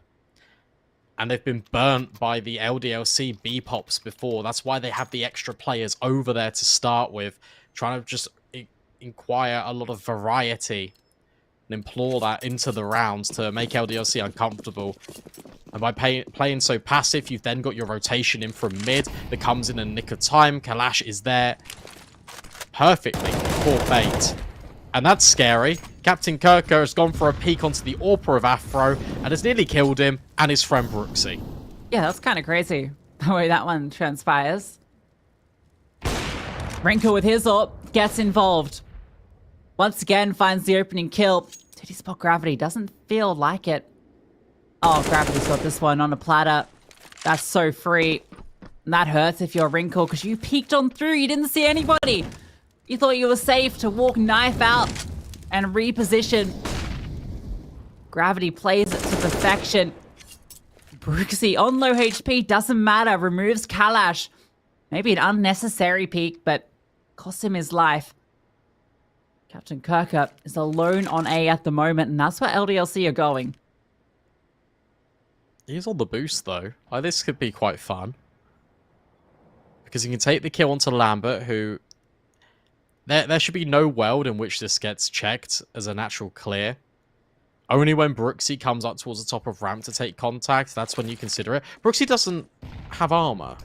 And they've been burnt by the LDLC B-Pops before. That's why they have the extra players over there to start with, trying to just inquire a lot of variety and implore that into the rounds to make LDLC uncomfortable. And by playing so passive, you've then got your rotation in from mid that comes in a nick of time. Kalash is there perfectly for Bait. And that's scary. Captain Kirker has gone for a peek onto the AWP of Afro and has nearly killed him and his friend Brooksy. Yeah, that's kind of crazy, the way that one transpires. Wrinkle with his AWP gets involved. Once again, finds the opening kill. Did he spot Gravity? Doesn't feel like it. Oh, Gravity's got this one on a platter. That's so free. And that hurts if you're Wrinkle, because you peeked on through. You didn't see anybody. You thought you were safe to walk knife out and reposition. Gravity plays it to perfection. Brooksy on low HP, doesn't matter, removes Kalash. Maybe an unnecessary peek, but cost him his life. Captain Kirker is alone on A at the moment, and that's where LDLC are going. He's on the boost, though. Like, this could be quite fun. Because he can take the kill onto Lambert, who... There should be no world in which this gets checked as a natural clear. Only when Brooksy comes up towards the top of ramp to take contact, that's when you consider it. Brooksy doesn't have armor.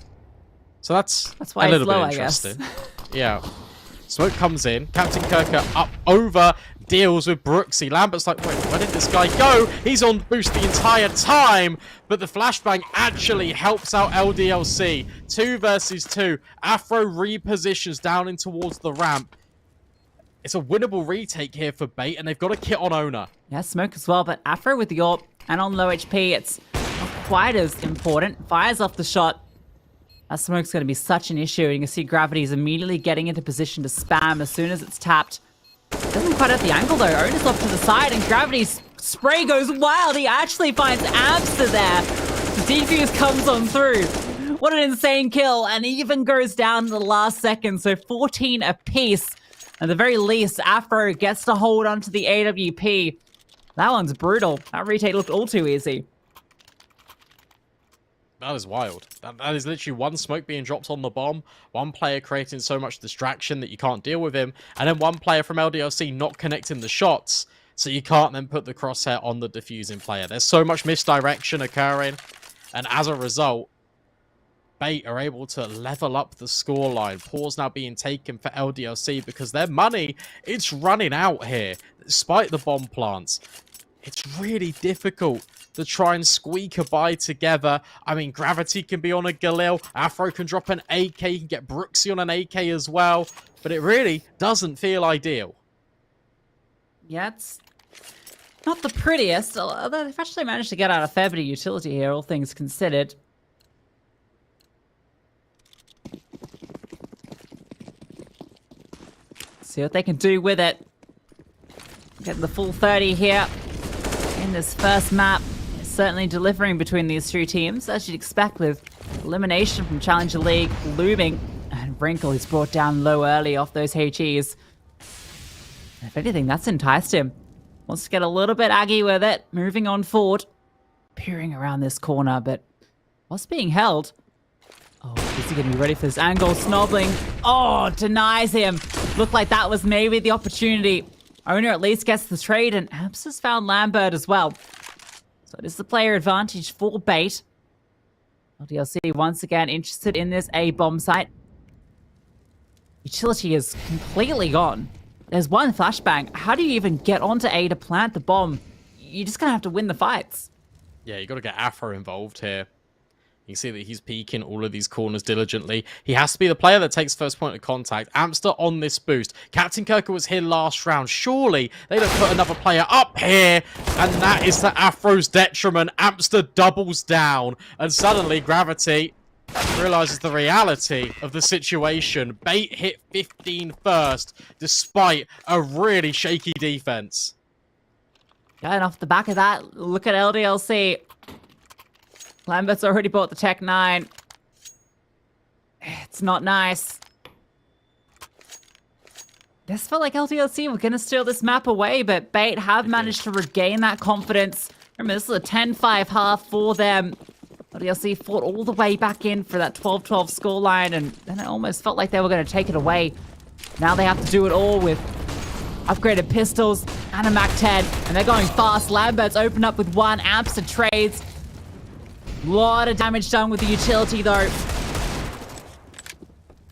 So that's why a little low, bit interesting. Yeah. Smoke comes in. Captain Kirker up over, deals with Brooksy. Lambert's like, wait, where did this guy go? He's on boost the entire time, but the flashbang actually helps out LDLC. 2 versus 2. Afro repositions down in towards the ramp. It's a winnable retake here for Bait, and they've got a kit on owner. Yeah, Smoke as well, but Afro with the AWP and on low HP, it's not quite as important. Fires off the shot. That Smoke's going to be such an issue. You can see Gravity is immediately getting into position to spam as soon as it's tapped. Doesn't quite have the angle though. Owner's off to the side, and Gravity's spray goes wild. He actually finds Amster there. The defuse comes on through. What an insane kill, and even goes down in the last second. So 14 apiece. At the very least, Afro gets to hold onto the AWP. That one's brutal. That retake looked all too easy. That is wild. That is literally one smoke being dropped on the bomb, one player creating so much distraction that you can't deal with him, and then one player from LDLC not connecting the shots, so you can't then put the crosshair on the defusing player. There's so much misdirection occurring, and as a result, Bait are able to level up the scoreline. Pause now being taken for LDLC because their money, it's running out here, despite the bomb plants. It's really difficult to try and squeak a buy together. I mean, Gravity can be on a Galil. Afro can drop an AK. You can get Brooksy on an AK as well. But it really doesn't feel ideal. Yeah, it's not the prettiest. Although they've actually managed to get out a fair bit of utility here, all things considered. See what they can do with it. Getting the full 30 here in this first map. It's certainly delivering between these two teams, as you'd expect with elimination from Challenger League looming. And Wrinkle is brought down low early off those HEs. If anything, that's enticed him. Wants to get a little bit aggy with it. Moving on forward. Peering around this corner, but what's being held? Oh, is he going to be ready for this angle? Snobbling. Oh, denies him. Looked like that was maybe the opportunity. Owner at least gets the trade, and Abs has found Lambert as well. So it is the player advantage for Bait. LDLC once again interested in this A bomb site. Utility is completely gone. There's one flashbang. How do you even get onto A to plant the bomb? You're just going to have to win the fights. Yeah, you got to get Afro involved here. You can see that he's peeking all of these corners diligently. He has to be the player that takes first point of contact. Amster on this boost. Captain Kirker was here last round. Surely they don't put another player up here. And that is to Afro's detriment. Amster doubles down. And suddenly Gravity realizes the reality of the situation. Bait hit 15 first, despite a really shaky defense. And off the back of that, look at LDLC. Lambert's already bought the Tech 9. It's not nice. This felt like LDLC were going to steal this map away, but Bait have managed to regain that confidence. Remember, this is a 10-5 half for them. LDLC fought all the way back in for that 12-12 scoreline, and then it almost felt like they were going to take it away. Now they have to do it all with upgraded pistols and a MAC-10, and they're going fast. Lambert's opened up with one. Amster trades. Lot of damage done with the utility, though.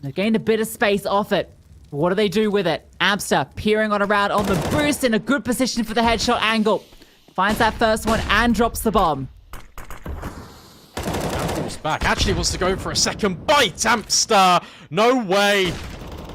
They've gained a bit of space off it. What do they do with it? Amster peering on around on the boost in a good position for the headshot angle. Finds that first one and drops the bomb. Falls back. Actually wants to go for a second bite. Amster. No way.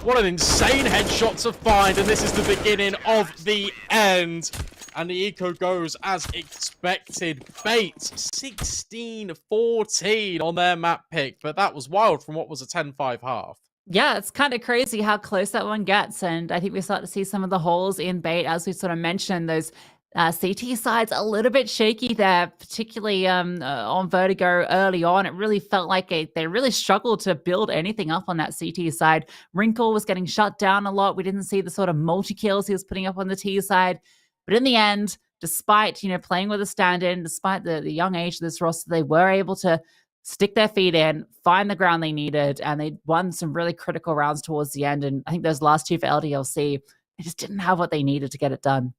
What an insane headshot to find. And this is the beginning of the end. And the eco goes as expected. Bait 16-14 on their map pick. But that was wild from what was a 10-5 half. Yeah, it's kind of crazy how close that one gets. And I think we start to see some of the holes in Bait, as we sort of mentioned, those CT side's a little bit shaky there, particularly on Vertigo early on. It really felt like they really struggled to build anything up on that CT side. Wrinkle was getting shut down a lot. We didn't see the sort of multi-kills he was putting up on the T side. But in the end, despite, playing with a stand-in, despite the young age of this roster, they were able to stick their feet in, find the ground they needed, and they won some really critical rounds towards the end. And I think those last two for LDLC, they just didn't have what they needed to get it done.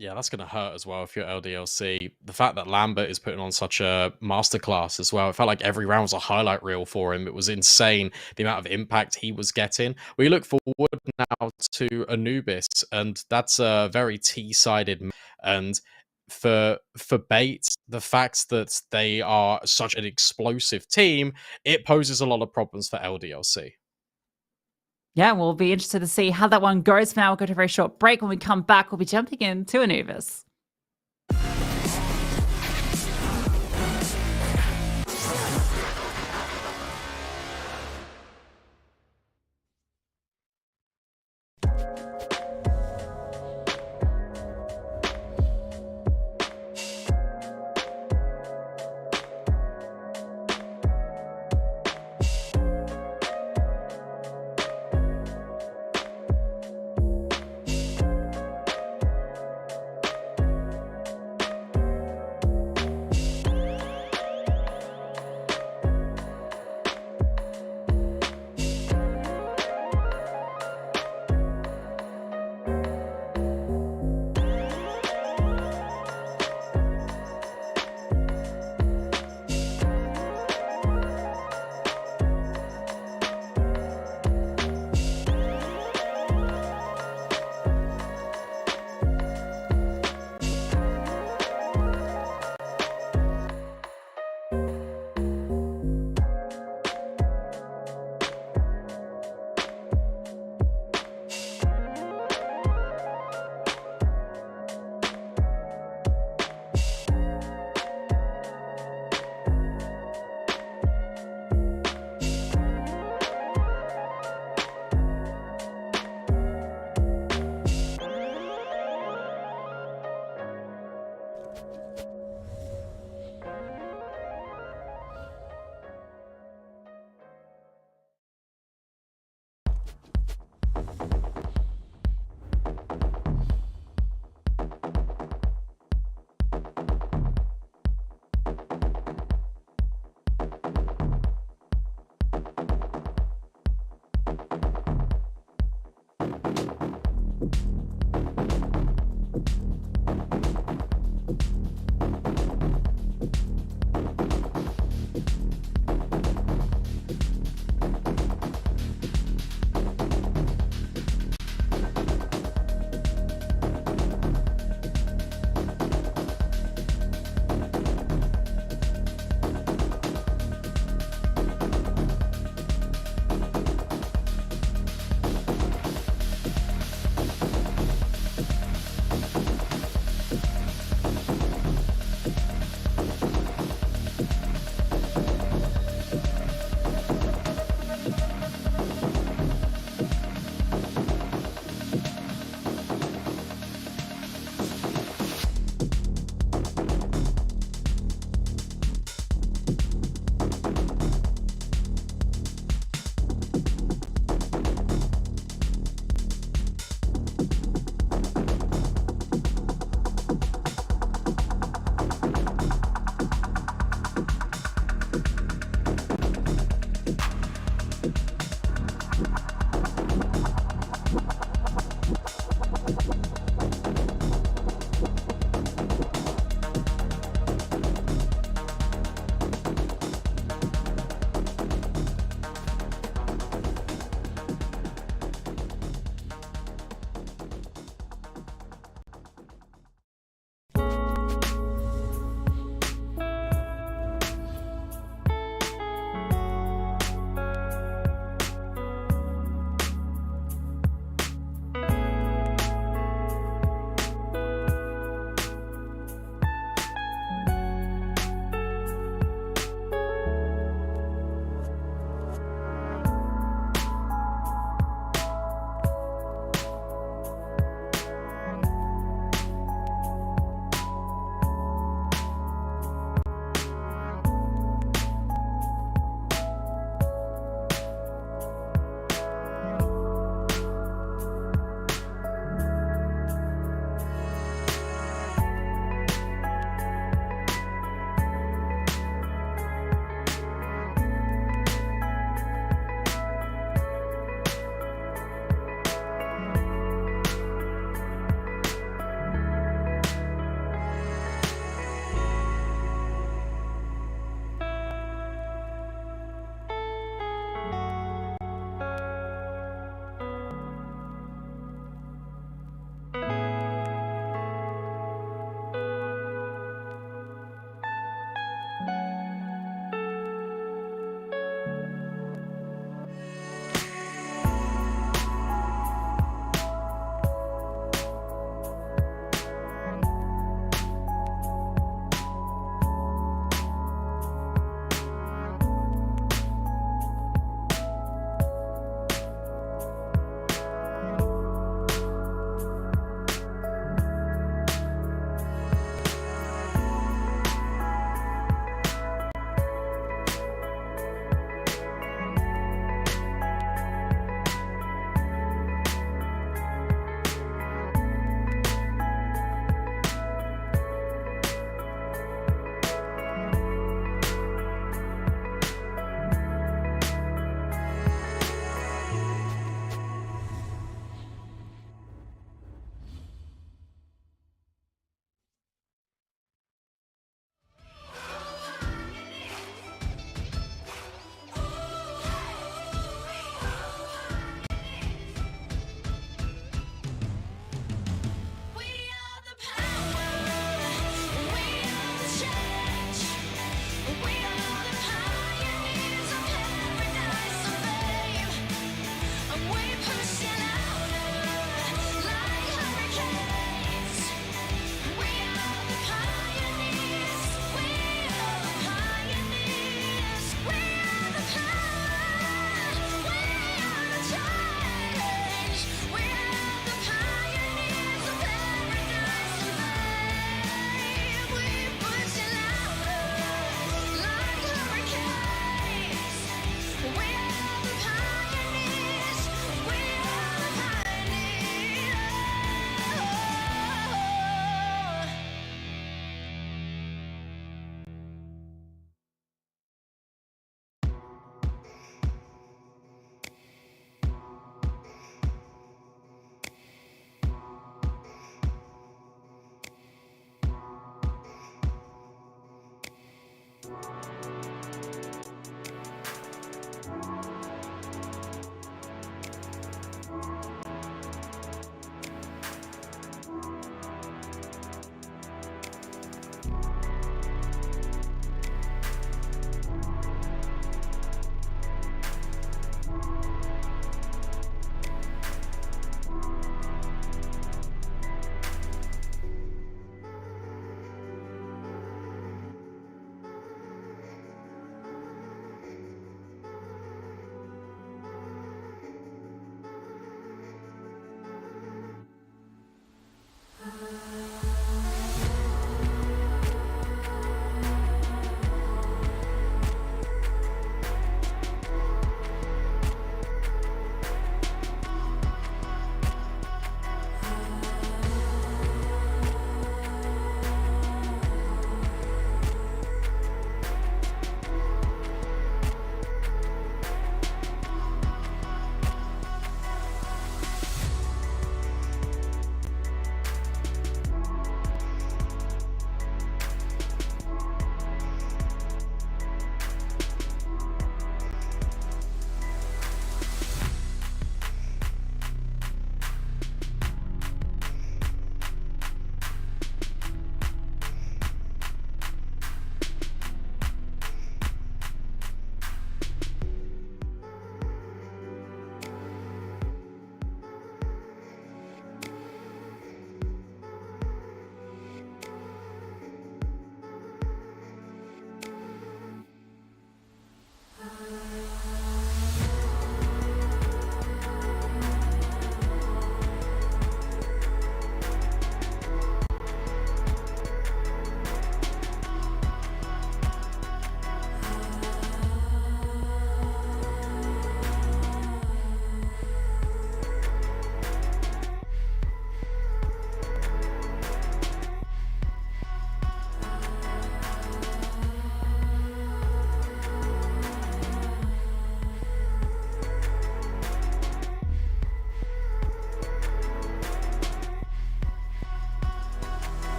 Yeah, that's going to hurt as well if you're LDLC. The fact that Lambert is putting on such a masterclass as well. It felt like every round was a highlight reel for him. It was insane the amount of impact he was getting. We look forward now to Anubis, and that's a very T-sided. And for Bait, the fact that they are such an explosive team, it poses a lot of problems for LDLC. Yeah, we'll be interested to see how that one goes. For now, we'll go to a very short break. When we come back, we'll be jumping into Anubis.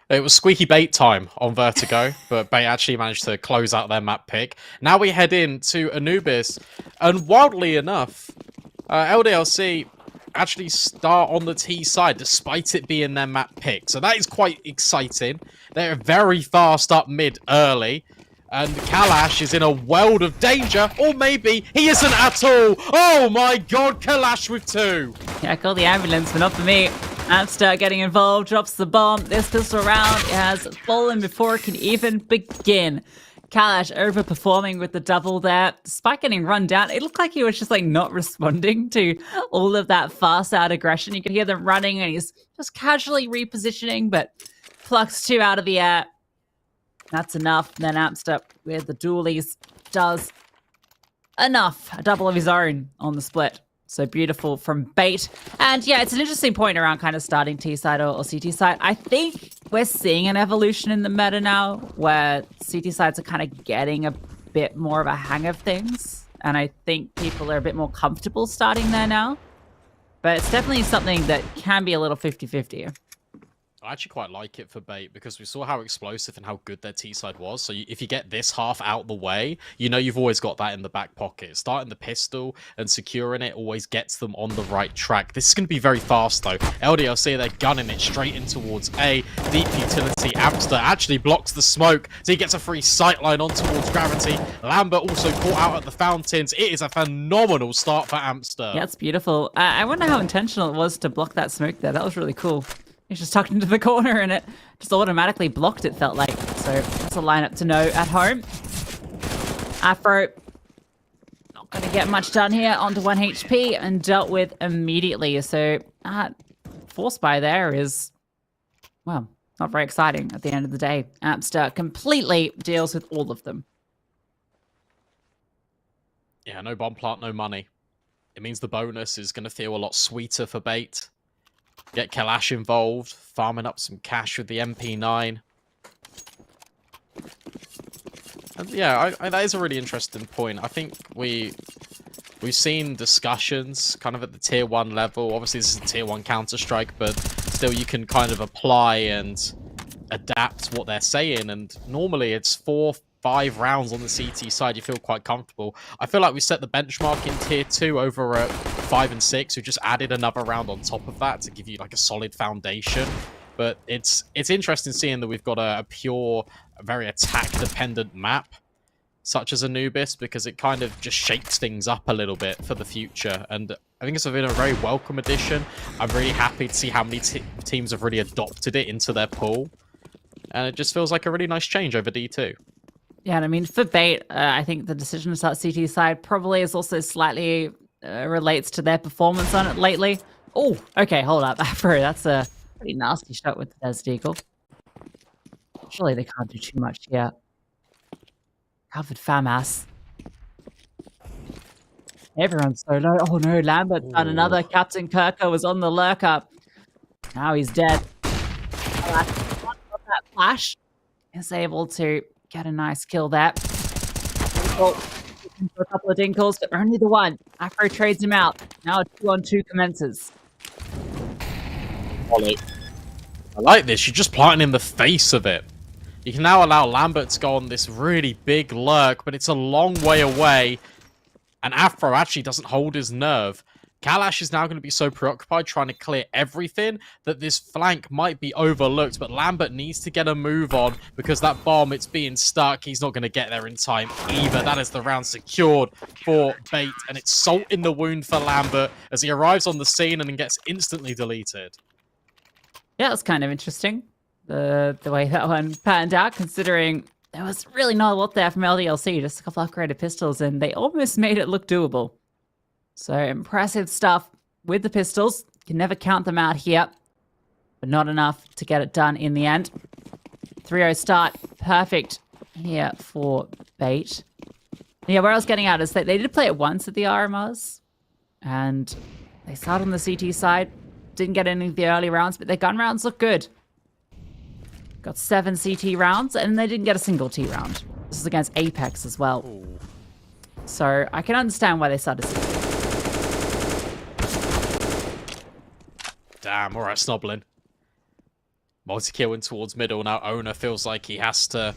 It was squeaky bait time on Vertigo, but Bait actually managed to close out their map pick. Now we head into Anubis, and wildly enough, LDLC actually start on the T side despite it being their map pick. So that is quite exciting. They're very fast up mid early. And Kalash is in a world of danger, or maybe he isn't at all. Oh my god, Kalash with 2. Yeah, call the ambulance, but not for me. Amster getting involved, drops the bomb. This pistol round has fallen before it can even begin. Kalash overperforming with the double there. Despite getting run down, it looked like he was just like not responding to all of that fast out aggression. You could hear them running and he's just casually repositioning, but plucks 2 out of the air. That's enough. Then Amster with the dualies does enough. A double of his own on the split. So beautiful from Bait. And yeah, it's an interesting point around kind of starting T side or CT side. I think we're seeing an evolution in the meta now where CT sides are kind of getting a bit more of a hang of things. And I think people are a bit more comfortable starting there now. But it's definitely something that can be a little 50-50. I actually quite like it for Bait because we saw how explosive and how good their T-side was. So if you get this half out the way, you know you've always got that in the back pocket. Starting the pistol and securing it always gets them on the right track. This is going to be very fast though. LDLC, they're gunning it straight in towards A. Deep utility. Amster actually blocks the smoke, so he gets a free sightline on towards Gravity. Lambert also caught out at the fountains. It is a phenomenal start for Amster. Yeah, it's beautiful. I wonder how intentional it was to block that smoke there. That was really cool. He's just tucked into the corner and it just automatically blocked, it felt like. So that's a lineup to know at home. Afro, not going to get much done here. Onto 1 HP and dealt with immediately. So force buy there is, well, not very exciting at the end of the day. Amster completely deals with all of them. Yeah, no bomb plant, no money. It means the bonus is going to feel a lot sweeter for Bait. Get Kalash involved, farming up some cash with the MP9. And yeah, that is a really interesting point. I think we've seen discussions kind of at the tier 1 level. Obviously, this is a tier 1 Counter-Strike, but still you can kind of apply and adapt what they're saying. And normally it's 4-5 rounds on the CT side. You feel quite comfortable. I feel like we set the benchmark in tier 2 over at 5 and 6. We just added another round on top of that to give you like a solid foundation. But it's interesting seeing that we've got a pure, very attack-dependent map, such as Anubis, because it kind of just shakes things up a little bit for the future. And I think it's been a very welcome addition. I'm really happy to see how many teams have really adopted it into their pool. And it just feels like a really nice change over D2. Yeah, and I mean, for Bait, I think the decision to start CT side probably is also slightly relates to their performance on it lately. Oh, okay, hold up. Afro, that's a pretty nasty shot with the Desert Eagle. Surely they can't do too much here. Covered FAMAS. Everyone's so low. Oh no, Lambert's done another. Captain Kirko was on the lurker. Now he's dead. That flash is able to get a nice kill there. For a couple of dinkles, but only the one. Afro trades him out. Now a 2-on-2 commences. I like this. You're just planting in the face of it. You can now allow Lambert to go on this really big lurk, but it's a long way away. And Afro actually doesn't hold his nerve. Kalash is now going to be so preoccupied trying to clear everything that this flank might be overlooked, but Lambert needs to get a move on because that bomb, it's being stuck. He's not going to get there in time either. That is the round secured for Bait, and it's salt in the wound for Lambert as he arrives on the scene and then gets instantly deleted. Yeah, that's kind of interesting, the way that one panned out, considering there was really not a lot there from LDLC, just a couple of upgraded pistols, and they almost made it look doable. So impressive stuff with the pistols. You can never count them out here, but not enough to get it done in the end. 3-0 start, perfect here for Bait. Yeah, where I was getting at is that they did play it once at the RMRs, and they started on the CT side. Didn't get any of the early rounds, but their gun rounds look good. Got 7 CT rounds, and they didn't get a single T round. This is against Apex as well. Ooh. So I can understand why they started CT. Damn, alright, Snoblin. Multi-kill in towards middle. Now Owner feels like he has to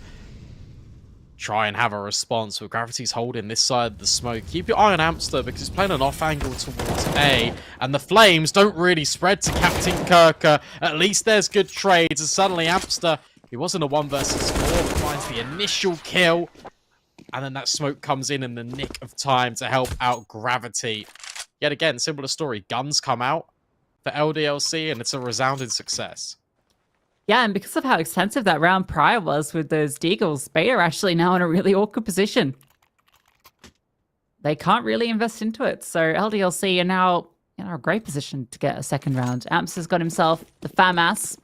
try and have a response. With Gravity's holding this side of the smoke. Keep your eye on Amster because he's playing an off angle towards A. And the flames don't really spread to Captain Kirker. At least there's good trades. And suddenly Amster, he wasn't a 1 versus 4, but finds the initial kill. And then that smoke comes in the nick of time to help out Gravity. Yet again, similar story. Guns come out for LDLC and it's a resounding success. Yeah, and because of how extensive that round prior was with those Deagles, Beta are actually now in a really awkward position. They can't really invest into it. So LDLC are now in a great position to get a second round. Amps has got himself the FAMAS,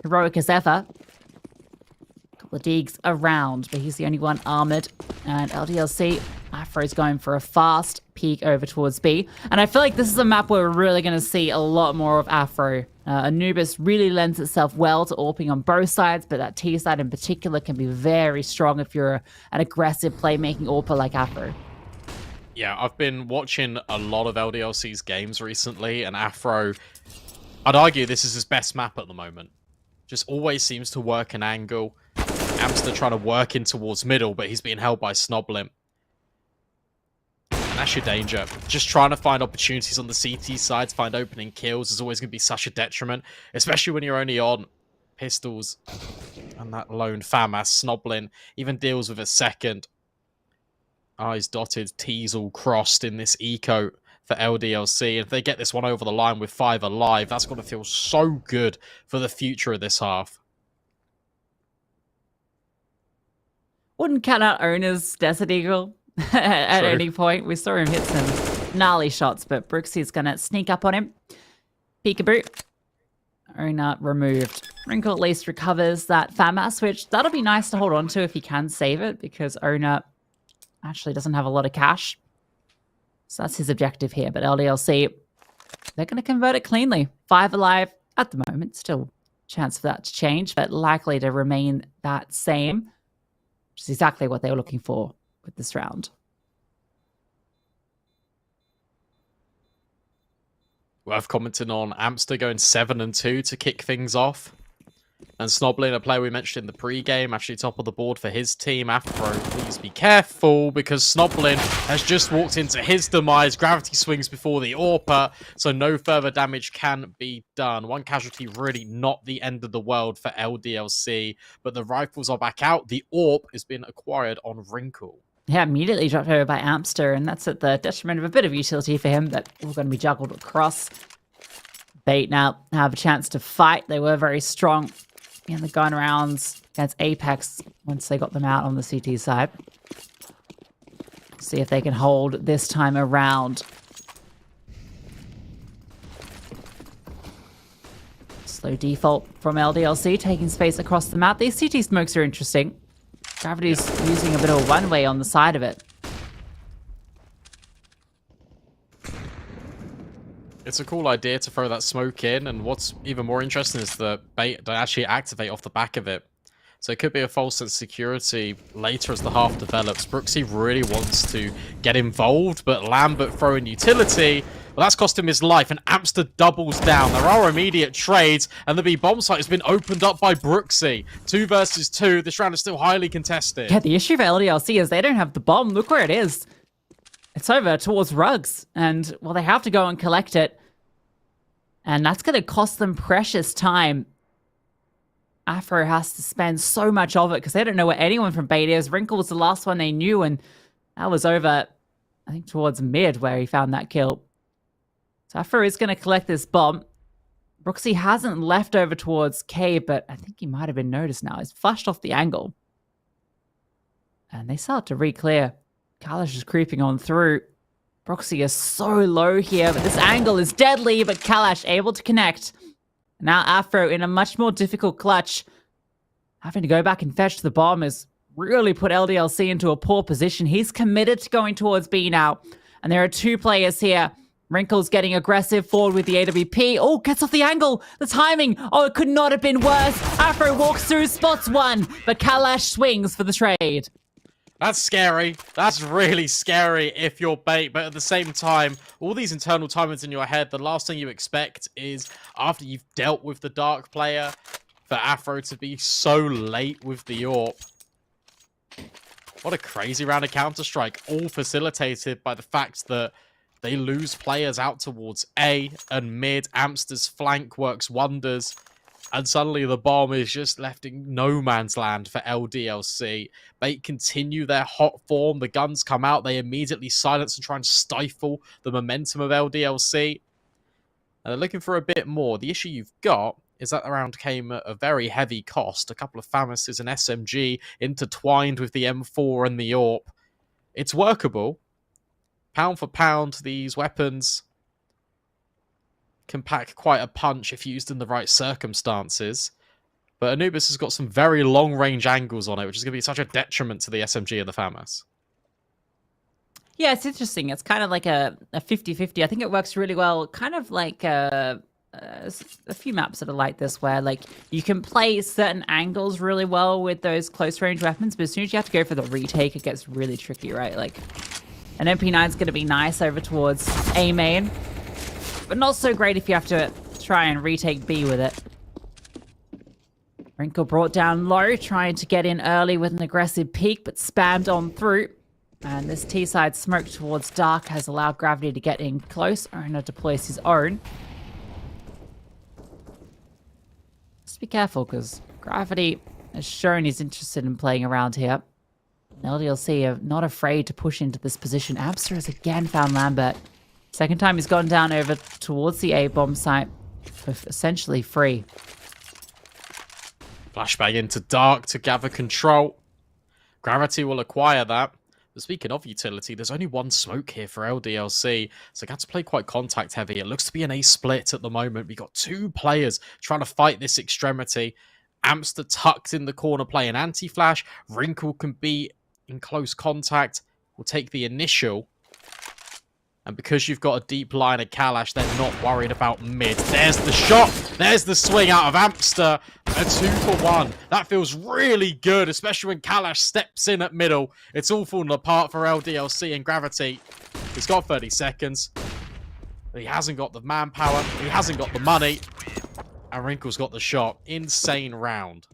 heroic as ever. A couple of Deags around, but he's the only one armored. And LDLC, Afro's going for a fast peek over towards B. And I feel like this is a map where we're really going to see a lot more of Afro. Anubis really lends itself well to AWPing on both sides, but that T side in particular can be very strong if you're an aggressive playmaking AWPer like Afro. Yeah, I've been watching a lot of LDLC's games recently, and Afro, I'd argue this is his best map at the moment. Just always seems to work an angle. Amster trying to work in towards middle, but he's being held by Snoblimp. That's your danger. Just trying to find opportunities on the CT side to find opening kills is always going to be such a detriment, especially when you're only on pistols. And that lone FAMAS, Snoblin, even deals with a second. Eyes dotted, T's all crossed in this eco for LDLC. If they get this one over the line with 5 alive, that's going to feel so good for the future of this half. Wouldn't count out Owner's Desert Eagle at any point. We saw him hit some gnarly shots, but Brooksy's going to sneak up on him. Peekaboo. Owner removed. Wrinkle at least recovers that FAMAS, which that'll be nice to hold on to if he can save it, because Owner actually doesn't have a lot of cash. So that's his objective here. But LDLC, they're going to convert it cleanly. 5 alive at the moment. Still chance for that to change, but likely to remain that same, which is exactly what they were looking for with this round. Worth commenting on Amster going 7-2 to kick things off. And Snoblin, a player we mentioned in the pre-game, actually top of the board for his team. Afro, please be careful, because Snoblin has just walked into his demise. Gravity swings before the AWPer, so no further damage can be done. One casualty, really not the end of the world for LDLC, but the rifles are back out. The AWP has been acquired on Wrinkle. Yeah, immediately dropped over by Amster, and that's at the detriment of a bit of utility for him, but all going to be juggled across. Bait now have a chance to fight. They were very strong in the gun rounds against Apex once they got them out on the CT side. See if they can hold this time around. Slow default from LDLC, taking space across the map. These CT smokes are interesting. Gravity's using a bit of a one-way on the side of it. It's a cool idea to throw that smoke in, and what's even more interesting is the bait don't actually activate off the back of it. So it could be a false sense of security later as the half develops. Brooksy really wants to get involved, but Lambert throwing utility, well, that's cost him his life, and Amster doubles down. There are immediate trades, and the B bomb site has been opened up by Brooksy. 2 versus 2. This round is still highly contested. Yeah, the issue for LDLC is they don't have the bomb. Look where it is. It's over towards Rugs, and, well, they have to go and collect it. And that's going to cost them precious time. Afro has to spend so much of it because they don't know where anyone from Beta is. Wrinkle was the last one they knew, and that was over, I think, towards mid where he found that kill. So Afro is going to collect this bomb. Brooksy hasn't left over towards K, but I think he might have been noticed now. He's flushed off the angle. And they start to re-clear. Kalash is creeping on through. Brooksy is so low here, but this angle is deadly, but Kalash able to connect. Now Afro in a much more difficult clutch. Having to go back and fetch the bomb has really put LDLC into a poor position. He's committed to going towards B now. And there are 2 players here. Wrinkle's getting aggressive forward with the AWP. Oh, gets off the angle. The timing. Oh, it could not have been worse. Afro walks through, spots one, but Kalash swings for the trade. That's scary. That's really scary if you're bait, but at the same time, all these internal timings in your head, the last thing you expect is after you've dealt with the dark player, for Afro to be so late with the AWP. What a crazy round of Counter-Strike, all facilitated by the fact that they lose players out towards A and mid. Amster's flank works wonders. And suddenly the bomb is just left in no man's land for LDLC. Bait continue their hot form. The guns come out. They immediately silence and try and stifle the momentum of LDLC. And they're looking for a bit more. The issue you've got is that the round came at a very heavy cost. A couple of FAMASs and SMG intertwined with the M4 and the AWP. It's workable. Pound for pound, these weapons can pack quite a punch if used in the right circumstances. But Anubis has got some very long-range angles on it, which is going to be such a detriment to the SMG and the FAMAS. Yeah, it's interesting. It's kind of like a 50-50. I think it works really well, kind of like a few maps that are like this, where like you can play certain angles really well with those close-range weapons, but as soon as you have to go for the retake, it gets really tricky, right? Like an MP9 is going to be nice over towards A main, but not so great if you have to try and retake B with it. Wrinkle brought down low, trying to get in early with an aggressive peek, but spammed on through. And this T-side smoke towards Dark has allowed Gravity to get in close. Owner deploys his own. Just be careful, because Gravity has shown he's interested in playing around here. LDLC are not afraid to push into this position. Abster has again found Lambert. Second time he's gone down over towards the A-bomb site for essentially free. Flashbang into Dark to gather control. Gravity will acquire that. But speaking of utility, there's only one smoke here for LDLC, so they had to play quite contact heavy. It looks to be an A split at the moment. We've got two players trying to fight this extremity. Amster tucked in the corner playing anti-flash. Wrinkle can be in close contact. Will take the initial. And because you've got a deep line of Kalash, they're not worried about mid. There's the shot. There's the swing out of Amster. A 2-for-1. That feels really good, especially when Kalash steps in at middle. It's all falling apart for LDLC and Gravity. He's got 30 seconds. But he hasn't got the manpower. He hasn't got the money. And Wrinkle's got the shot. Insane round.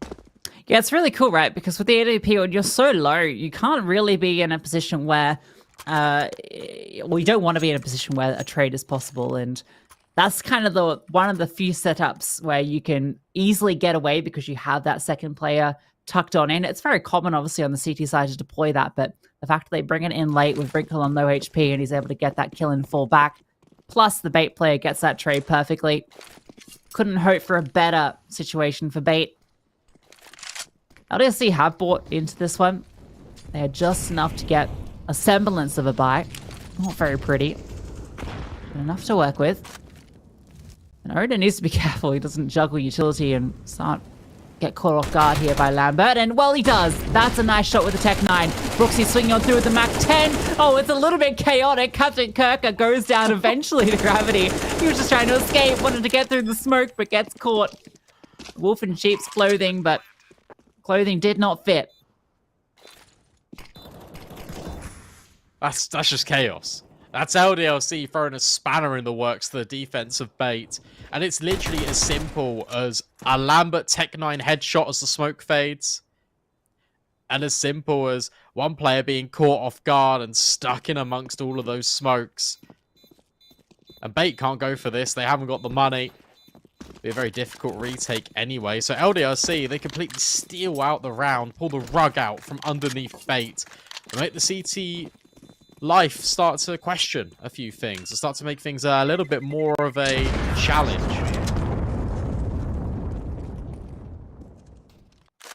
Yeah, it's really cool, right? Because with the ADP, when you're so low, you can't really be in a position where... well, you don't want to be in a position where a trade is possible, and that's kind of one of the few setups where you can easily get away because you have that second player tucked on in. It's very common, obviously, on the CT side to deploy that, but the fact that they bring it in late with Wrinkle on low HP and he's able to get that kill and fall back, plus the Bait player gets that trade perfectly. Couldn't hope for a better situation for Bait. LDLC have bought into this one. They had just enough to get a semblance of a buy. Not very pretty, but enough to work with. And Oda needs to be careful he doesn't juggle utility and get caught off guard here by Lambert. And, well, he does. That's a nice shot with the Tech 9. Brooksy swinging on through with the Mac 10. Oh, it's a little bit chaotic. Captain Kirker goes down eventually to Gravity. He was just trying to escape, wanted to get through the smoke, but gets caught. Wolf in sheep's clothing, but clothing did not fit. That's just chaos. That's LDLC throwing a spanner in the works to the defense of Bait. And it's literally as simple as a Lambert Tech 9 headshot as the smoke fades. And as simple as one player being caught off guard and stuck in amongst all of those smokes. And Bait can't go for this. They haven't got the money. Be a very difficult retake anyway. So LDLC, they completely steal out the round, pull the rug out from underneath Bait. And make the CT... life start to question a few things and start to make things a little bit more of a challenge.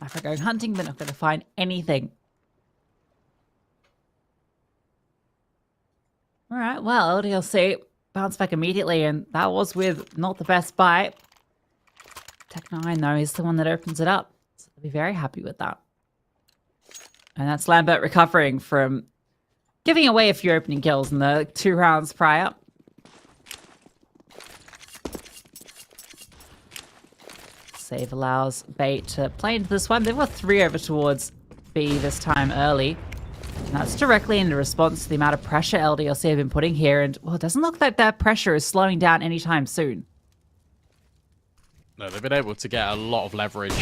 After going hunting, they're not going to find anything. All right, well, LDLC bounced back immediately, and that was with not the best buy. Tech 9, though, is the one that opens it up. So they'll be very happy with that. And that's Lambert recovering from giving away a few opening kills in the 2 rounds prior. Save allows Bait to play into this one. They've got 3 over towards B this time early. And that's directly in response to the amount of pressure LDLC have been putting here. And, well, it doesn't look like that pressure is slowing down anytime soon. No, they've been able to get a lot of leverage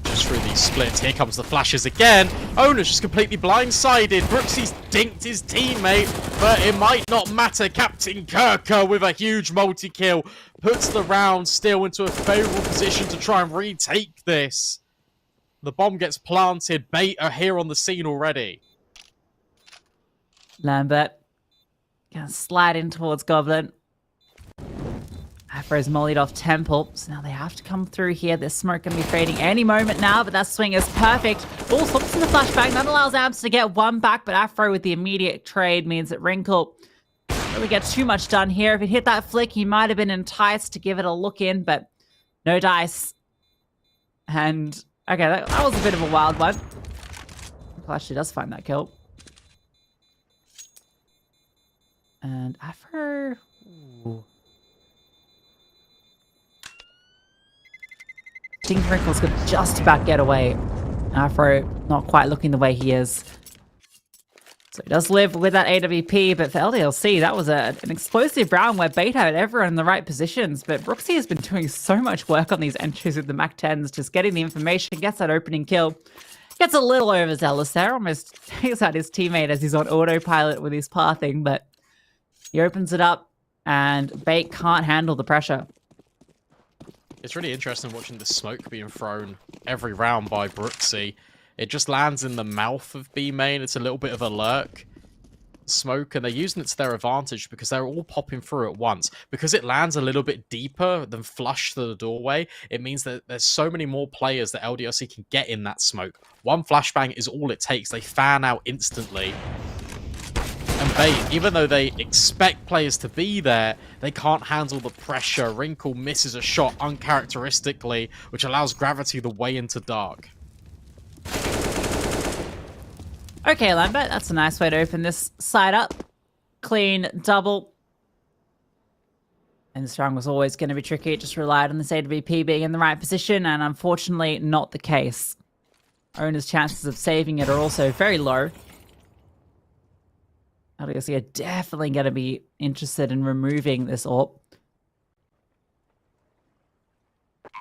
just through these splits. Here comes the flashes again. Owner's just completely blindsided. Brooksy's dinked his teammate, but it might not matter. Captain Kirker with a huge multi-kill puts the round still into a favourable position to try and retake this. The bomb gets planted. Bait are here on the scene already. Lambert gonna slide in towards Goblin. Afro's mollied off Temple, so now they have to come through here. This smoke going to be fading any moment now, but that swing is perfect. Ball swaps in the flashbang. That allows Amps to get one back, but Afro with the immediate trade means that Wrinkle really gets too much done here. If it hit that flick, he might have been enticed to give it a look in, but no dice. And, okay, that was a bit of a wild one. Well, actually does find that kill. And Afro... Ooh. I think Wrinkle's going to just about get away. Afro not quite looking the way he is. So he does live with that AWP, but for LDLC, that was an explosive round where Bait had everyone in the right positions. But Brooksy has been doing so much work on these entries with the MAC-10s, just getting the information, gets that opening kill. Gets a little overzealous there, almost takes out his teammate as he's on autopilot with his pathing, but he opens it up, and Bait can't handle the pressure. It's really interesting watching the smoke being thrown every round by Brooksy. It just lands in the mouth of B main. It's a little bit of a lurk smoke, and they're using it to their advantage because they're all popping through at once. Because it lands a little bit deeper than flush to the doorway, it means that there's so many more players that LDLC can get in that smoke. One flashbang is all it takes. They fan out instantly. And Bait, even though they expect players to be there, they can't handle the pressure. Wrinkle misses a shot uncharacteristically, which allows Gravity the way into Dark. Okay, Lambert, that's a nice way to open this side up. Clean double. And Strong was always going to be tricky. It just relied on this AWP being in the right position, and unfortunately not the case. Owner's chances of saving it are also very low. LDLC are definitely going to be interested in removing this AWP.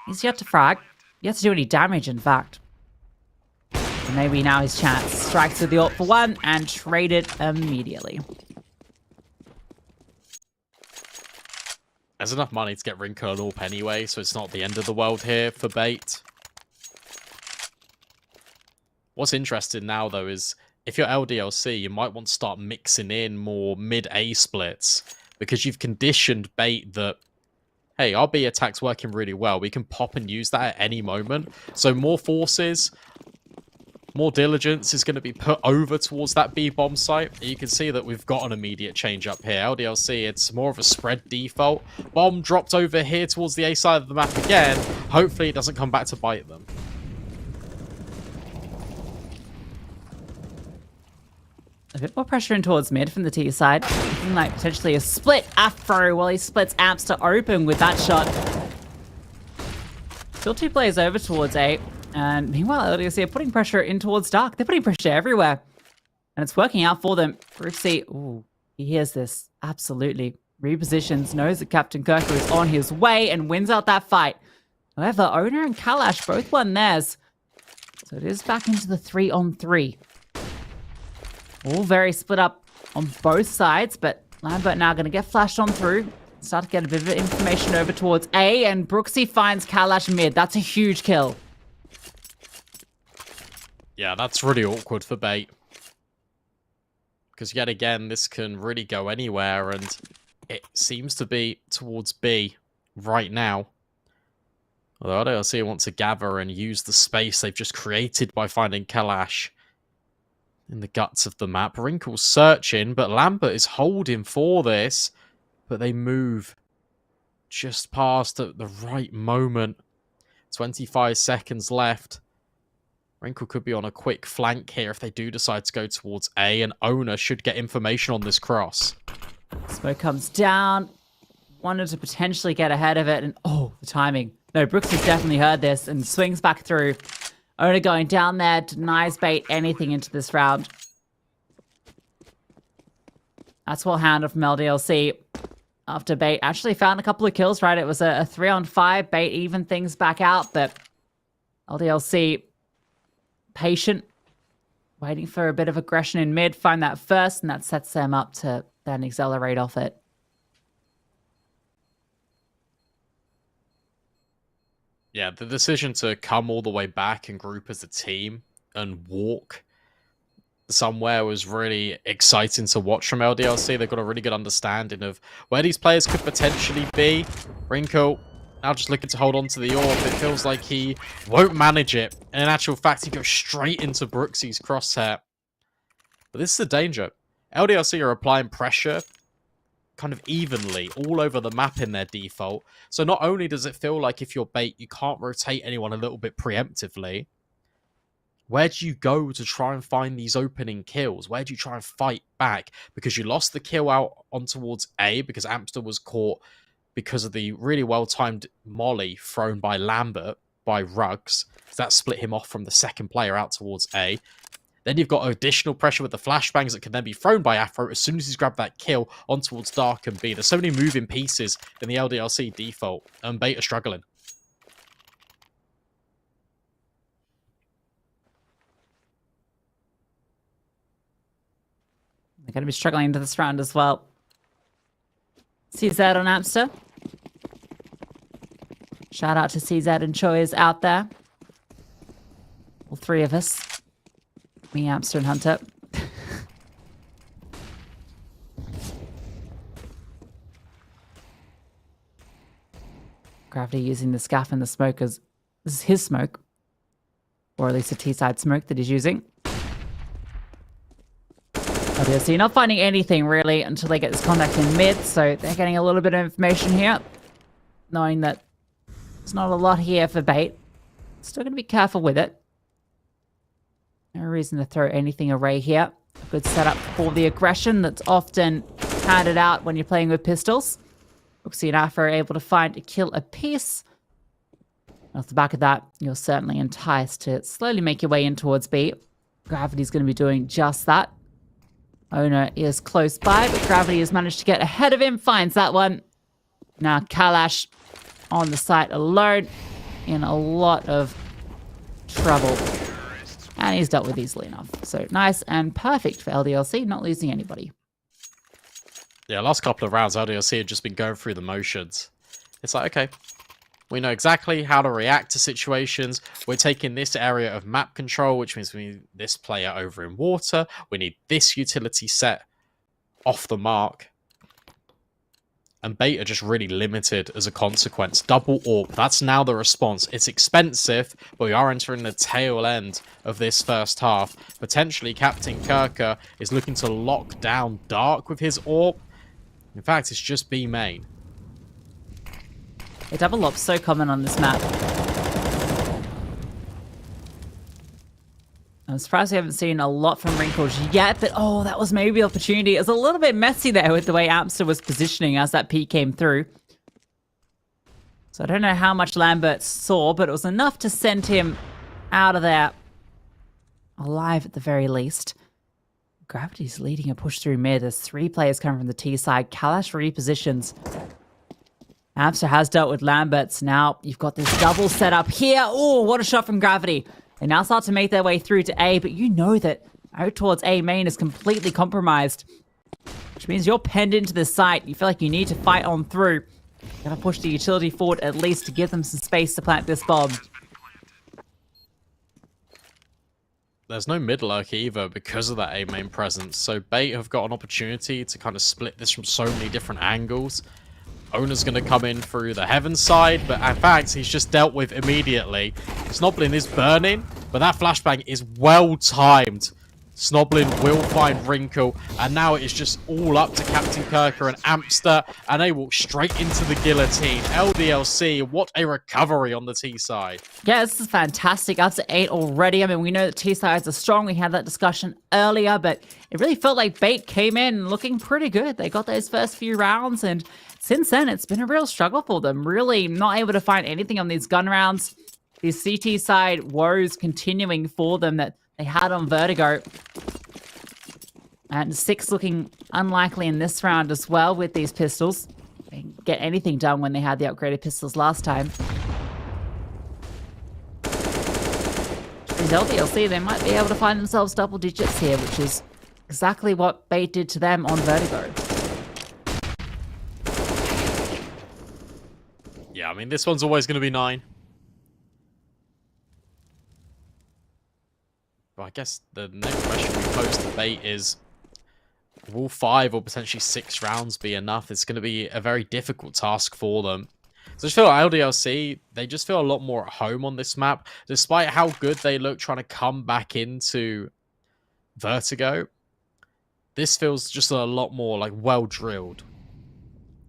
He's yet to frag. Yet to do any damage, in fact. And maybe now his chance. Strikes with the AWP for one and trade it immediately. There's enough money to get Wrinkle and AWP anyway, so it's not the end of the world here for Bait. What's interesting now, though, is if you're LDLC, you might want to start mixing in more mid-A splits, because you've conditioned Bait that, hey, our B attack's working really well. We can pop and use that at any moment. So more forces, more diligence is going to be put over towards that B bomb site. You can see that we've got an immediate change up here. LDLC, it's more of a spread default. Bomb dropped over here towards the A side of the map again. Hopefully it doesn't come back to bite them. A bit more pressure in towards mid from the T side. Looking like potentially a split Afro while he splits Amps to open with that shot. Still two players over towards A. And meanwhile, LDLC are putting pressure in towards Dark. They're putting pressure everywhere. And it's working out for them. Brooksy, ooh, he hears this. Absolutely. Repositions, knows that Captain Kirker is on his way and wins out that fight. However, Owner and Kalash both won theirs. So it is back into the 3-on-3. All very split up on both sides, but Lambert now going to get flashed on through. Start to get a bit of information over towards A, and Brooksy finds Kalash mid. That's a huge kill. Yeah, that's really awkward for Bait. Because yet again, this can really go anywhere, and it seems to be towards B right now. Although LDLC want to gather and use the space they've just created by finding Kalash in the guts of the map. Wrinkle's searching, but Lambert is holding for this. But they move just past at the right moment. 25 seconds left. Wrinkle could be on a quick flank here if they do decide to go towards A, and Owner should get information on this cross. Smoke comes down. Wanted to potentially get ahead of it, and oh, the timing. No, Brooks has definitely heard this and swings back through. Owner going down there, denies Bait anything into this round. That's what Hounded from LDLC after Bait actually found a couple of kills, right? It was a 3-on-5. Bait even things back out, but LDLC patient, waiting for a bit of aggression in mid, find that first, and that sets them up to then accelerate off it. Yeah, the decision to come all the way back and group as a team and walk somewhere was really exciting to watch from LDLC. They've got a really good understanding of where these players could potentially be. Wrinkle now just looking to hold on to the orb. It feels like he won't manage it. And in actual fact, he goes straight into Brooksy's crosshair. But this is the danger. LDLC are applying pressure kind of evenly all over the map in their default. So not only does it feel like if you're Bait, you can't rotate anyone a little bit preemptively, where do you go to try and find these opening kills? Where do you try and fight back? Because you lost the kill out on towards A because Amster was caught because of the really well-timed molly thrown by Lambert, by Ruggs. That split him off from the second player out towards A. Then you've got additional pressure with the flashbangs that can then be thrown by Afro as soon as he's grabbed that kill on towards Dark and B. There's so many moving pieces in the LDLC default, and Bait are struggling. They're going to be struggling into this round as well. CZ on Amster. Shout out to CZ and Choi's out there. All three of us. Me, Amster, and Hunter. Gravity using the scaff and the smoke as... This is his smoke. Or at least a T-side smoke that he's using. LDLC not finding anything really until they get this contact in mid, so they're getting a little bit of information here, knowing that there's not a lot here for Bait. Still going to be careful with it. No reason to throw anything away here. Good setup for the aggression that's often handed out when you're playing with pistols. Brooksy and Afro are able to find a kill apiece. Off the back of that, you're certainly enticed to slowly make your way in towards B. Gravity's going to be doing just that. Owner is close by, but Gravity has managed to get ahead of him. Finds that one. Now Kalash on the site alone in a lot of trouble. And he's dealt with easily enough. So nice and perfect for LDLC, not losing anybody. Yeah, last couple of rounds, LDLC have just been going through the motions. It's like, okay, we know exactly how to react to situations. We're taking this area of map control, which means we need this player over in water. We need this utility set off the mark. And Bait are just really limited as a consequence. Double orb, that's now the response. It's expensive, but we are entering the tail end of this first half. Potentially, Captain Kirker is looking to lock down Dark with his orb. In fact, it's just B main. A double op's so common on this map. I'm surprised we haven't seen a lot from Wrinkles yet, but oh, that was maybe opportunity. It was a little bit messy there with the way Amster was positioning as that peek came through. So I don't know how much Lambert saw, but it was enough to send him out of there alive at the very least. Gravity's leading a push through mid. There's 3 players coming from the T side. Kalash repositions. Amster has dealt with Lamberts. Now you've got this double setup here. Oh, what a shot from Gravity. They now start to make their way through to A, but you know that out towards A main is completely compromised, which means you're penned into the site. You feel like you need to fight on through. Gotta push the utility forward at least to give them some space to plant this bomb. There's no mid lurk either because of that A main presence, so Bait have got an opportunity to kind of split this from so many different angles. Owner's going to come in through the heaven side, but in fact, he's just dealt with immediately. Snoblin is burning, but that flashbang is well-timed. Snoblin will find Wrinkle, and now it is just all up to Captain Kirker and Amster, and they walk straight into the guillotine. LDLC, what a recovery on the T side. Yeah, this is fantastic. Up to 8 already. I mean, we know that T sides are strong. We had that discussion earlier, but it really felt like Bait came in looking pretty good. They got those first few rounds, and since then, it's been a real struggle for them. Really not able to find anything on these gun rounds. These CT side woes continuing for them that they had on Vertigo. And 6 looking unlikely in this round as well with these pistols. get anything done when they had the upgraded pistols last time. These LDLC, they might be able to find themselves double digits here, which is exactly what Bait did to them on Vertigo. Yeah, I mean, this one's always going to be 9. But I guess the next question we pose to Bait is, will 5 or potentially 6 rounds be enough? It's going to be a very difficult task for them. So I just feel like LDLC, they just feel a lot more at home on this map. Despite how good they look trying to come back into Vertigo, this feels just a lot more like well-drilled.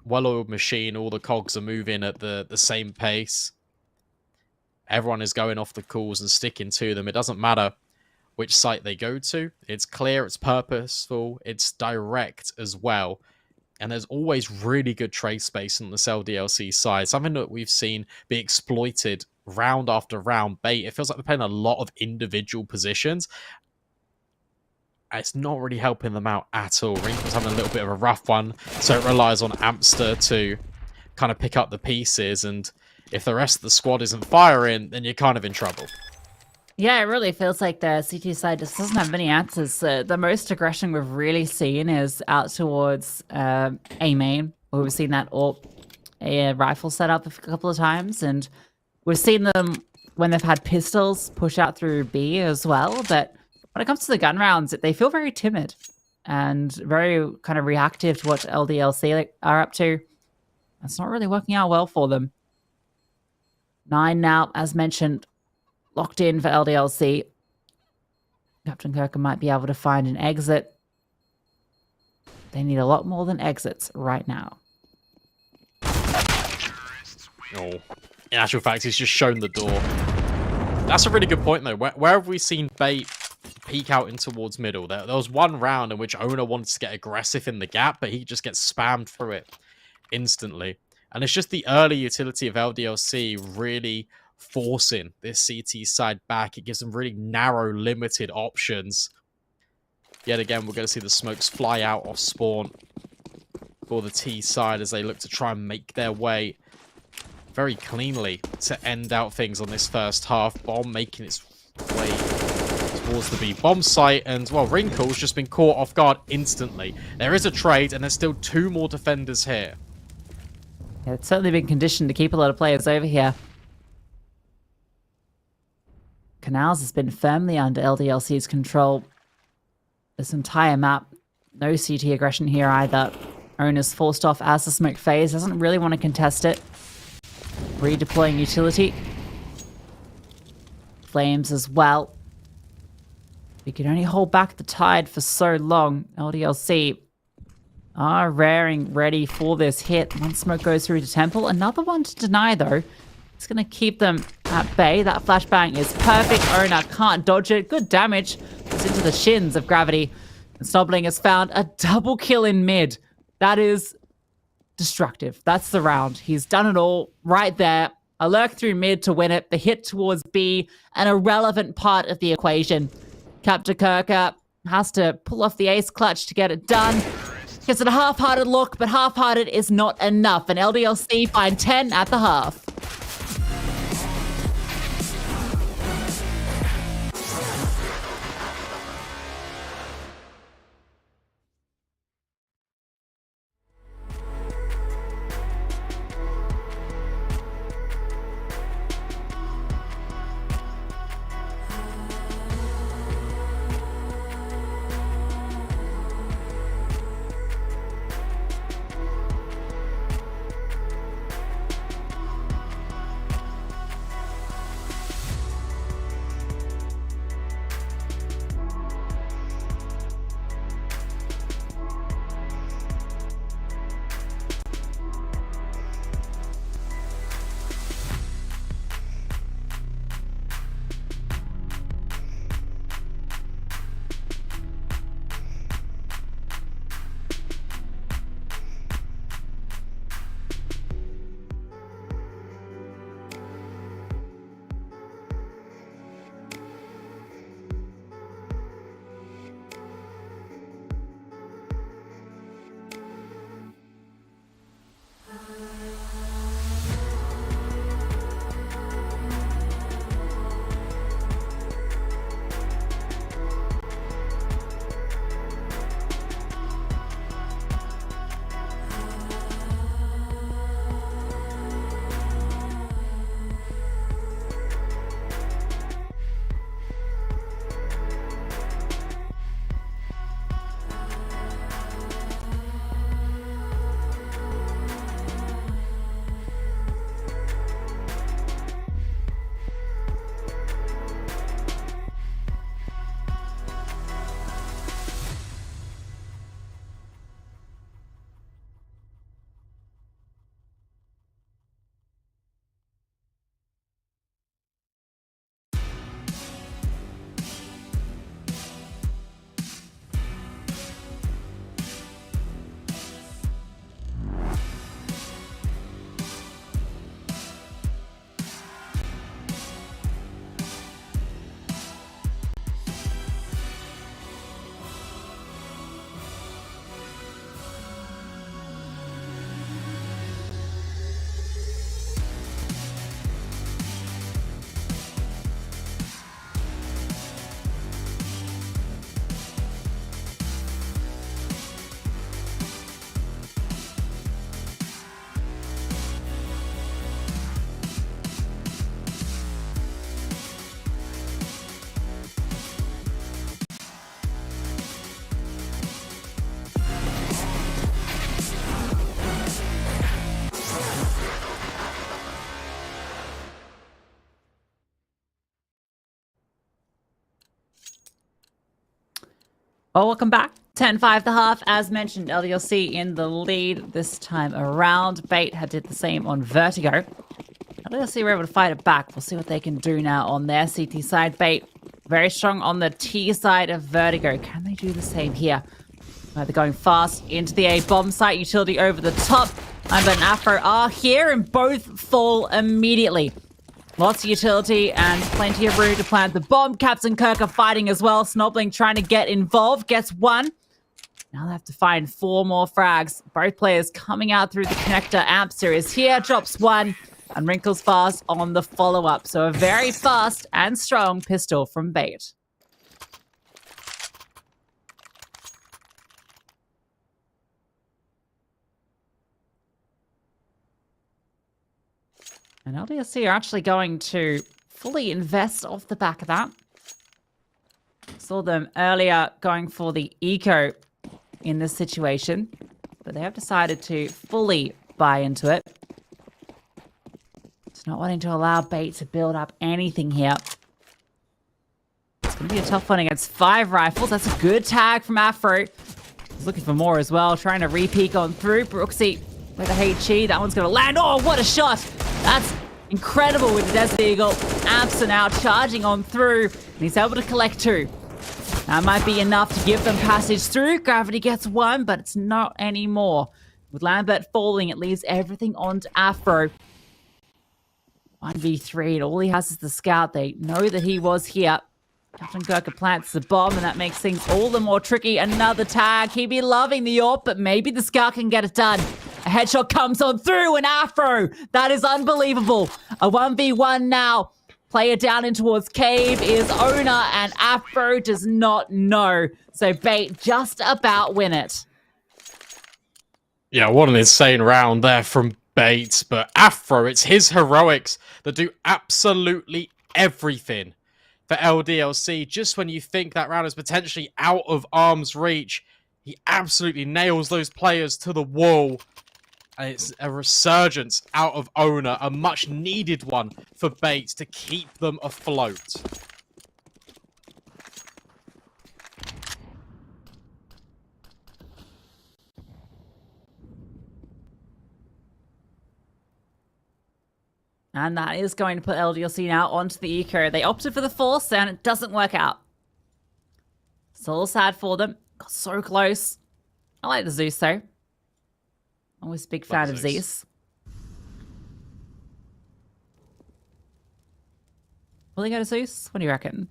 Well-oiled machine, all the cogs are moving at the same pace. Everyone is going off the calls and sticking to them. It doesn't matter which site they go to. It's clear, it's purposeful, it's direct as well. And there's always really good trade space on the LDLC side. Something that we've seen be exploited round after round. Bait, it feels like they're playing a lot of individual positions. It's not really helping them out at all. Wrinkle's having a little bit of a rough one, so it relies on Ampster to kind of pick up the pieces. And if the rest of the squad isn't firing, then you're kind of in trouble. Yeah, it really feels like the CT side just doesn't have many answers. The most aggression we've really seen is out towards A main, where we've seen that AWP rifle set up a couple of times, and we've seen them when they've had pistols push out through B as well. But when it comes to the gun rounds, they feel very timid and very kind of reactive to what LDLC are up to. That's not really working out well for them. 9 now, as mentioned, locked in for LDLC. Captain Kirker might be able to find an exit. They need a lot more than exits right now. Oh, in actual fact, he's just shown the door. That's a really good point, though. Where have we seen Bait peek out in towards middle? There was one round in which Owner wanted to get aggressive in the gap, but he just gets spammed through it instantly. And it's just the early utility of LDLC really forcing this CT side back. It gives them really narrow, limited options. Yet again, we're going to see the smokes fly out off spawn for the T side as they look to try and make their way very cleanly to end out things on this first half. Bomb making its way towards the B bomb site, and well, Wrinkle's just been caught off guard instantly. There is a trade, and there's still 2 more defenders here. Yeah, it's certainly been conditioned to keep a lot of players over here. Canals has been firmly under LDLC's control this entire map. No CT aggression here either. Owner's forced off as the smoke phase. Doesn't really want to contest it. Redeploying utility. Flames as well. We can only hold back the tide for so long. LDLC are raring ready for this hit. One smoke goes through to Temple. Another one to deny, though. It's going to keep them at bay. That flashbang is perfect. Owner can't dodge it. Good damage. It's into the shins of Gravity. And Snobling has found a double kill in mid. That is destructive. That's the round. He's done it all right there. A lurk through mid to win it. The hit towards B, an irrelevant part of the equation. Captain Kirker has to pull off the ace clutch to get it done. Gets it a half-hearted look, but half-hearted is not enough. And LDLC find 10 at the half. Oh, welcome back. 10-5 the half. As mentioned, LDLC in the lead this time around. Bait had did the same on Vertigo. LDLC were able to fight it back. We'll see what they can do now on their CT side. Bait very strong on the T side of Vertigo. Can they do the same here? They're going fast into the A bomb site. Utility over the top. And an Afro are here and both fall immediately. Lots of utility and plenty of room to plant the bomb. Captain Kirk are fighting as well. Snobbling trying to get involved. Gets one. Now they have to find 4 more frags. Both players coming out through the connector. Ampster is here. Drops one. And Wrinkles fast on the follow-up. So a very fast and strong pistol from Bait. And LDLC are actually going to fully invest off the back of that. Saw them earlier going for the eco in this situation, but they have decided to fully buy into it. It's not wanting to allow Bait to build up anything here. It's going to be a tough one against 5 rifles. That's a good tag from Afro. He's looking for more as well, trying to re-peek on through. Brooksy with a HE. That one's going to land. Oh, what a shot! That's incredible with the Desert Eagle. Amps are now charging on through, and he's able to collect 2. That might be enough to give them passage through. Gravity gets 1, but it's not anymore. With Lambert falling, it leaves everything onto Afro. 1v3, and all he has is the scout. They know that he was here. Captain Gurkha plants the bomb, and that makes things all the more tricky. Another tag. He'd be loving the AWP, but maybe the scout can get it done. A headshot comes on through, and Afro. That is unbelievable. A 1v1 now. Player down in towards Cave is Owner, and Afro does not know. So Bait just about win it. Yeah, what an insane round there from Bait. But Afro, it's his heroics that do absolutely everything for LDLC. Just when you think that round is potentially out of arm's reach, he absolutely nails those players to the wall. And it's a resurgence out of Owner, a much needed one for Bait to keep them afloat. And that is going to put LDLC now onto the eco. They opted for the Force, and it doesn't work out. It's a little sad for them. Got so close. I like the Zeus, though. Always a big fan of Zeus. Will they go to Zeus? What do you reckon?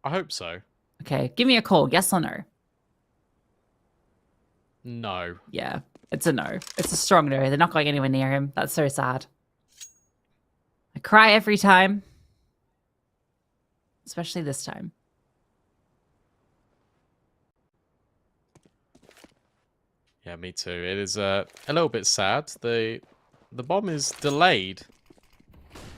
I hope so. Okay, give me a call. Yes or no? No. Yeah, it's a no. It's a strong no. They're not going anywhere near him. That's so sad. I cry every time. Especially this time. Yeah, me too. It is a little bit sad. The bomb is delayed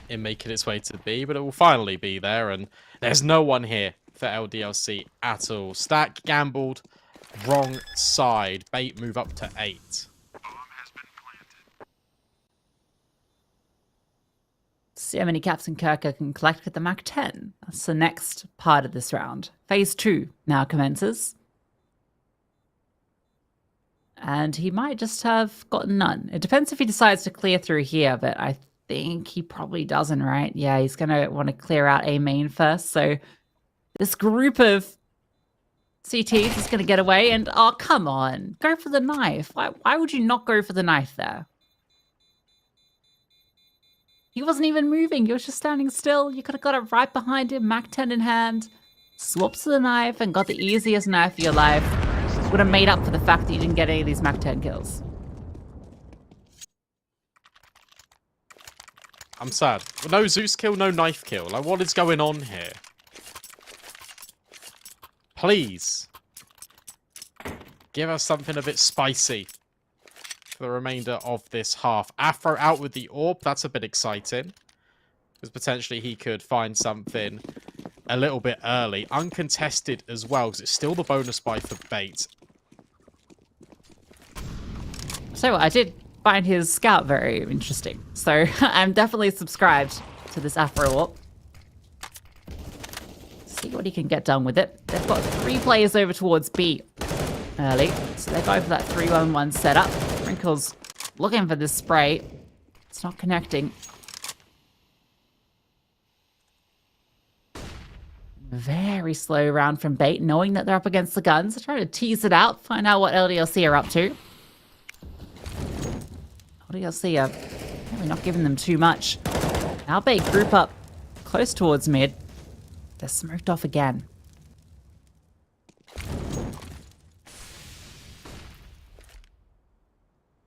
in making its way to B, but it will finally be there, and there's no one here for LDLC at all. Stack gambled, wrong side. Bait move up to 8. See how many Captain Kirker can collect with the Mach 10. That's the next part of this round. Phase 2 now commences. And he might just have gotten none. It depends if he decides to clear through here, but I think he probably doesn't, right? Yeah, he's going to want to clear out A main first. So this group of CTs is going to get away. And, oh, come on. Go for the knife. Why would you not go for the knife there? He wasn't even moving. He was just standing still. You could have got it right behind him, Mach 10 in hand. Swaps to the knife and got the easiest knife of your life. Would have made up for the fact that you didn't get any of these Mach 10 kills. I'm sad. No Zeus kill, no knife kill. Like, what is going on here? Please. Give us something a bit spicy for the remainder of this half. Afro out with the AWP. That's a bit exciting. Because potentially he could find something a little bit early. Uncontested as well, because it's still the bonus buy for Bait. So I did find his scout very interesting. So I'm definitely subscribed to this Afro AWP. See what he can get done with it. They've got 3 players over towards B early, so they go for that 3-1-1 setup. Wrinkles looking for this spray. It's not connecting. Very slow round from Bait, knowing that they're up against the guns. They're trying to tease it out, find out what LDLC are up to. LDLC are really not giving them too much. Now Bait group up close towards mid. They're smoked off again.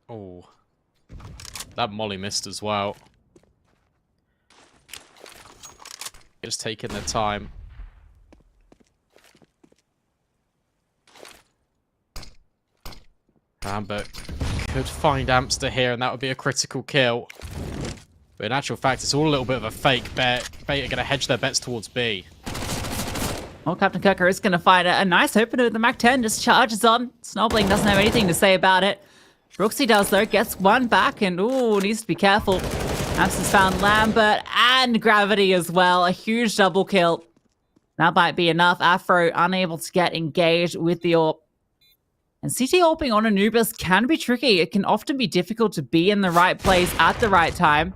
Oh, that molly missed as well. Just taking their time. But could find Amster here, and that would be a critical kill. But in actual fact, it's all a little bit of a fake bet. Bait are going to hedge their bets towards B. Well, Captain Kirker is going to find a nice opener with the Mac-10. Just charges on. Snowbling doesn't have anything to say about it. Brooksy does, though. Gets one back, and ooh, needs to be careful. Amster's found Lambert and Gravity as well. A huge double kill. That might be enough. Afro unable to get engaged with the AWP. And CT AWPing on Anubis can be tricky. It can often be difficult to be in the right place at the right time.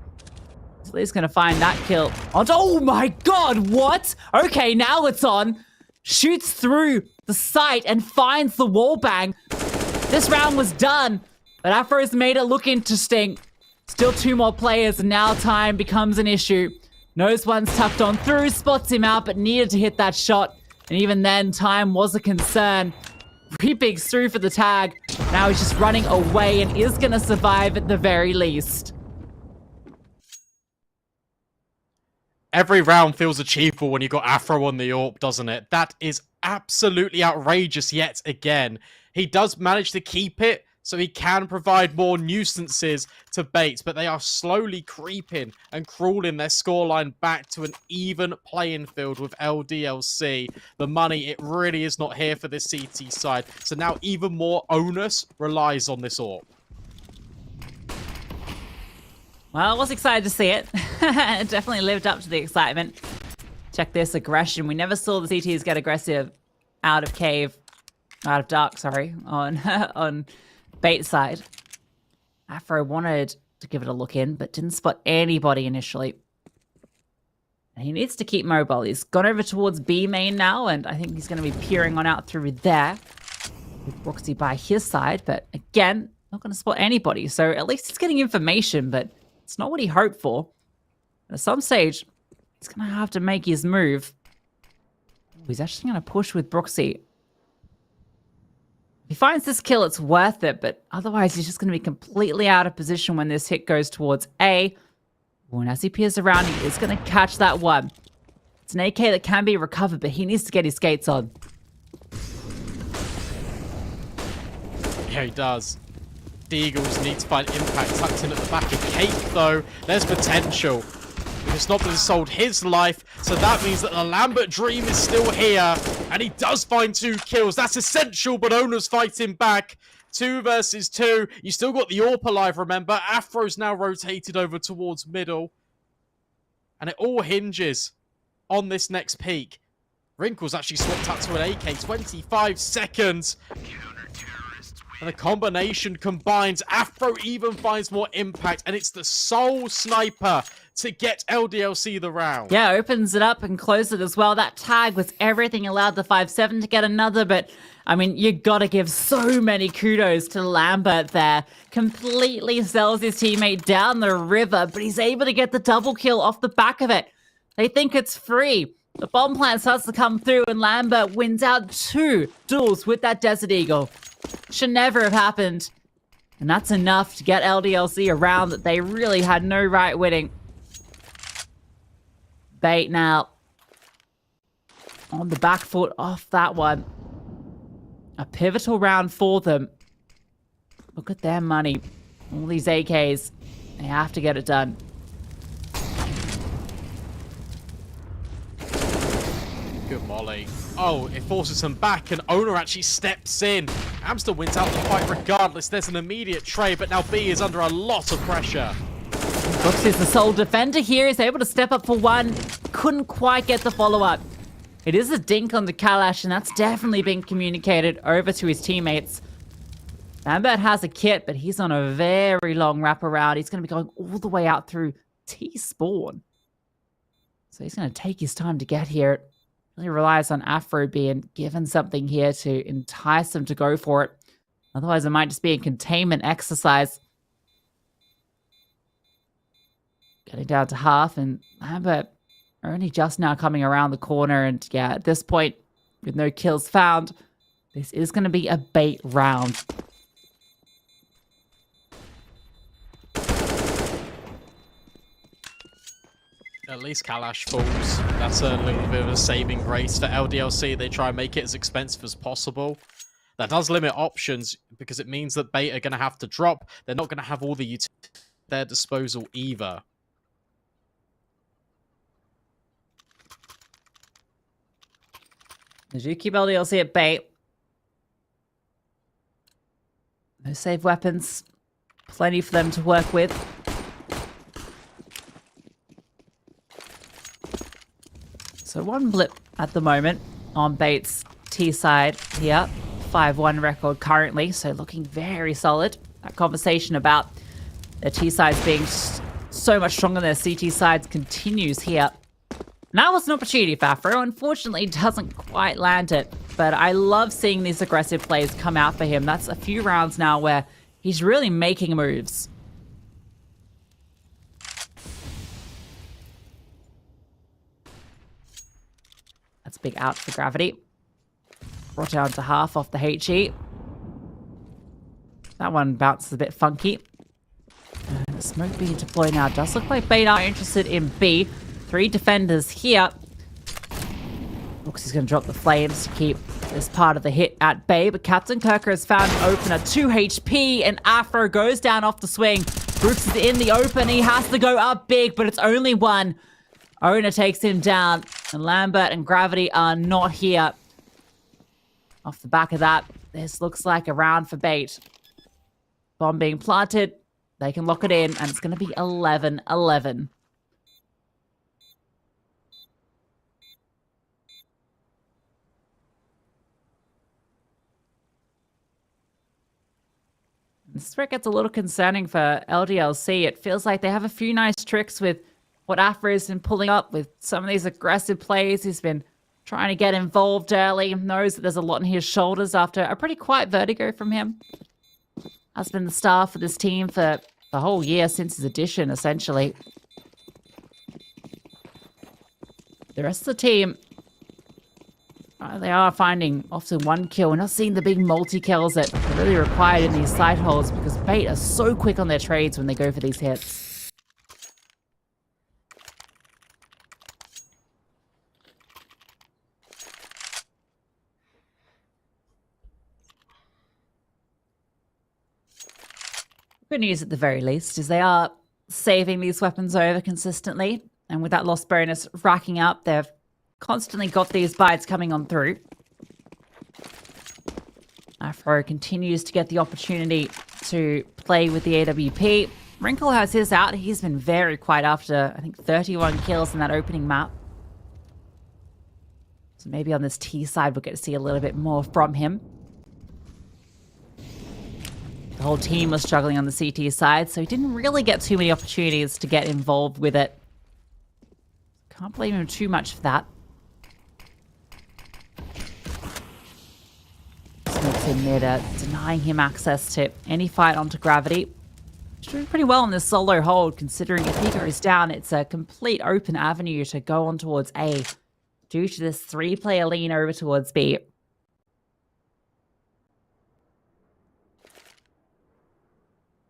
So he's going to find that kill. Oh my god, what? Okay, now it's on. Shoots through the site and finds the wall bang. This round was done, but Afro's made it look interesting. Still 2 more players, and now time becomes an issue. Knows one's tucked on through, spots him out, but needed to hit that shot. And even then, time was a concern. Rebigs through for the tag. Now he's just running away and is going to survive at the very least. Every round feels achievable when you got Afro on the AWP, doesn't it? That is absolutely outrageous yet again. He does manage to keep it, so he can provide more nuisances to Bates, but they are slowly creeping and crawling their scoreline back to an even playing field with LDLC. The money, it really is not here for this CT side, so now even more onus relies on this AWP. Well, I was excited to see it. It definitely lived up to the excitement. Check this aggression. We never saw the CTs get aggressive out of dark, sorry, on Bait side. Afro wanted to give it a look in, but didn't spot anybody initially. And he needs to keep mobile. He's gone over towards B main now, and I think he's going to be peering on out through there. With Brooksy by his side, but again, not going to spot anybody. So at least he's getting information, but it's not what he hoped for. At some stage, he's going to have to make his move. He's actually going to push with Brooksy. If he finds this kill, it's worth it, but otherwise he's just going to be completely out of position when this hit goes towards A. And as he peers around, he is going to catch that one. It's an AK that can be recovered, but he needs to get his skates on. Yeah, he does. The Eagles need to find impact tucked in at the back of Cape, though. There's potential. It's not been sold his life, so that means that the Lambert dream is still here, and he does find 2 kills. That's essential, but Ona's fighting back. 2 versus 2. You still got the AWP alive, remember? Afro's now rotated over towards middle, and it all hinges on this next peak. Wrinkles actually swapped up to an AK. 25 seconds. And the combination combines. Afro even finds more impact, and it's the sole sniper to get LDLC the round. Yeah, opens it up and closes it as well. That tag was everything, allowed the 5-7 to get another, but I mean, you gotta give so many kudos to Lambert there. Completely sells his teammate down the river, but he's able to get the double kill off the back of it. They think it's free. The bomb plant starts to come through, and Lambert wins out 2 duels with that Desert Eagle. Should never have happened. And that's enough to get LDLC around that they really had no right winning. Bait now on the back foot off that one. A pivotal round for them. Look at their money. All these AKs. They have to get it done. Good molly. Oh, it forces him back, and Ona actually steps in. Amster wins out the fight regardless. There's an immediate trade, but now B is under a lot of pressure. Brooks is the sole defender here. He's able to step up for one. Couldn't quite get the follow-up. It is a dink onto Kalash, and that's definitely been communicated over to his teammates. Lambert has a kit, but he's on a very long wraparound. He's going to be going all the way out through T-spawn. So he's going to take his time to get here. Really relies on Afro being given something here to entice him to go for it. Otherwise, it might just be a containment exercise. Getting down to half, and Lambert only just now coming around the corner. And yeah, at this point, with no kills found, this is going to be a bait round. At least Kalash falls. That's a little bit of a saving grace for LDLC. They try and make it as expensive as possible. That does limit options because it means that bait are going to have to drop. They're not going to have all the utility at their disposal either. They do keep LDLC at bait. No save weapons. Plenty for them to work with. So one blip at the moment on Bait's T side here. 5-1 record currently, so looking very solid. That conversation about their T sides being so much stronger than their CT sides continues here. Now was an opportunity for Afro. Unfortunately, doesn't quite land it. But I love seeing these aggressive plays come out for him. That's a few rounds now where he's really making moves. That's a big out for Gravity. Brought down to half off the HE. That one bounces a bit funky. And the smoke being deployed now. Does look like Bait are interested in B. 3 defenders here. Looks he's going to drop the flames to keep this part of the hit at bay. But Captain Kirker has found an opener. 2 HP and Afro goes down off the swing. Brooks is in the open. He has to go up big, but it's only one. Owner takes him down. And Lambert and Gravity are not here. Off the back of that, this looks like a round for Bait. Bomb being planted. They can lock it in, and it's going to be 11-11. This is where it gets a little concerning for LDLC. It feels like they have a few nice tricks with what Afro's been pulling up with some of these aggressive plays. He's been trying to get involved early. Knows that there's a lot on his shoulders after a pretty quiet Vertigo from him. Has been the star for this team for the whole year since his addition, essentially. The rest of the team, they are finding often 1 kill. We're not seeing the big multi-kills that are really required in these side holes because Bait are so quick on their trades when they go for these hits. Good news at the very least is they are saving these weapons over consistently. And with that loss bonus racking up, they've constantly got these bites coming on through. Afro continues to get the opportunity to play with the AWP. Wrinkle has his out. He's been very quiet after, I think, 31 kills in that opening map. So maybe on this T side, we'll get to see a little bit more from him. The whole team was struggling on the CT side, so he didn't really get too many opportunities to get involved with it. Can't blame him too much for that. Smokes in mid, denying him access to any fight onto Gravity. He's doing pretty well in this solo hold, considering if he goes down, it's a complete open avenue to go on towards A, due to this 3-player lean over towards B.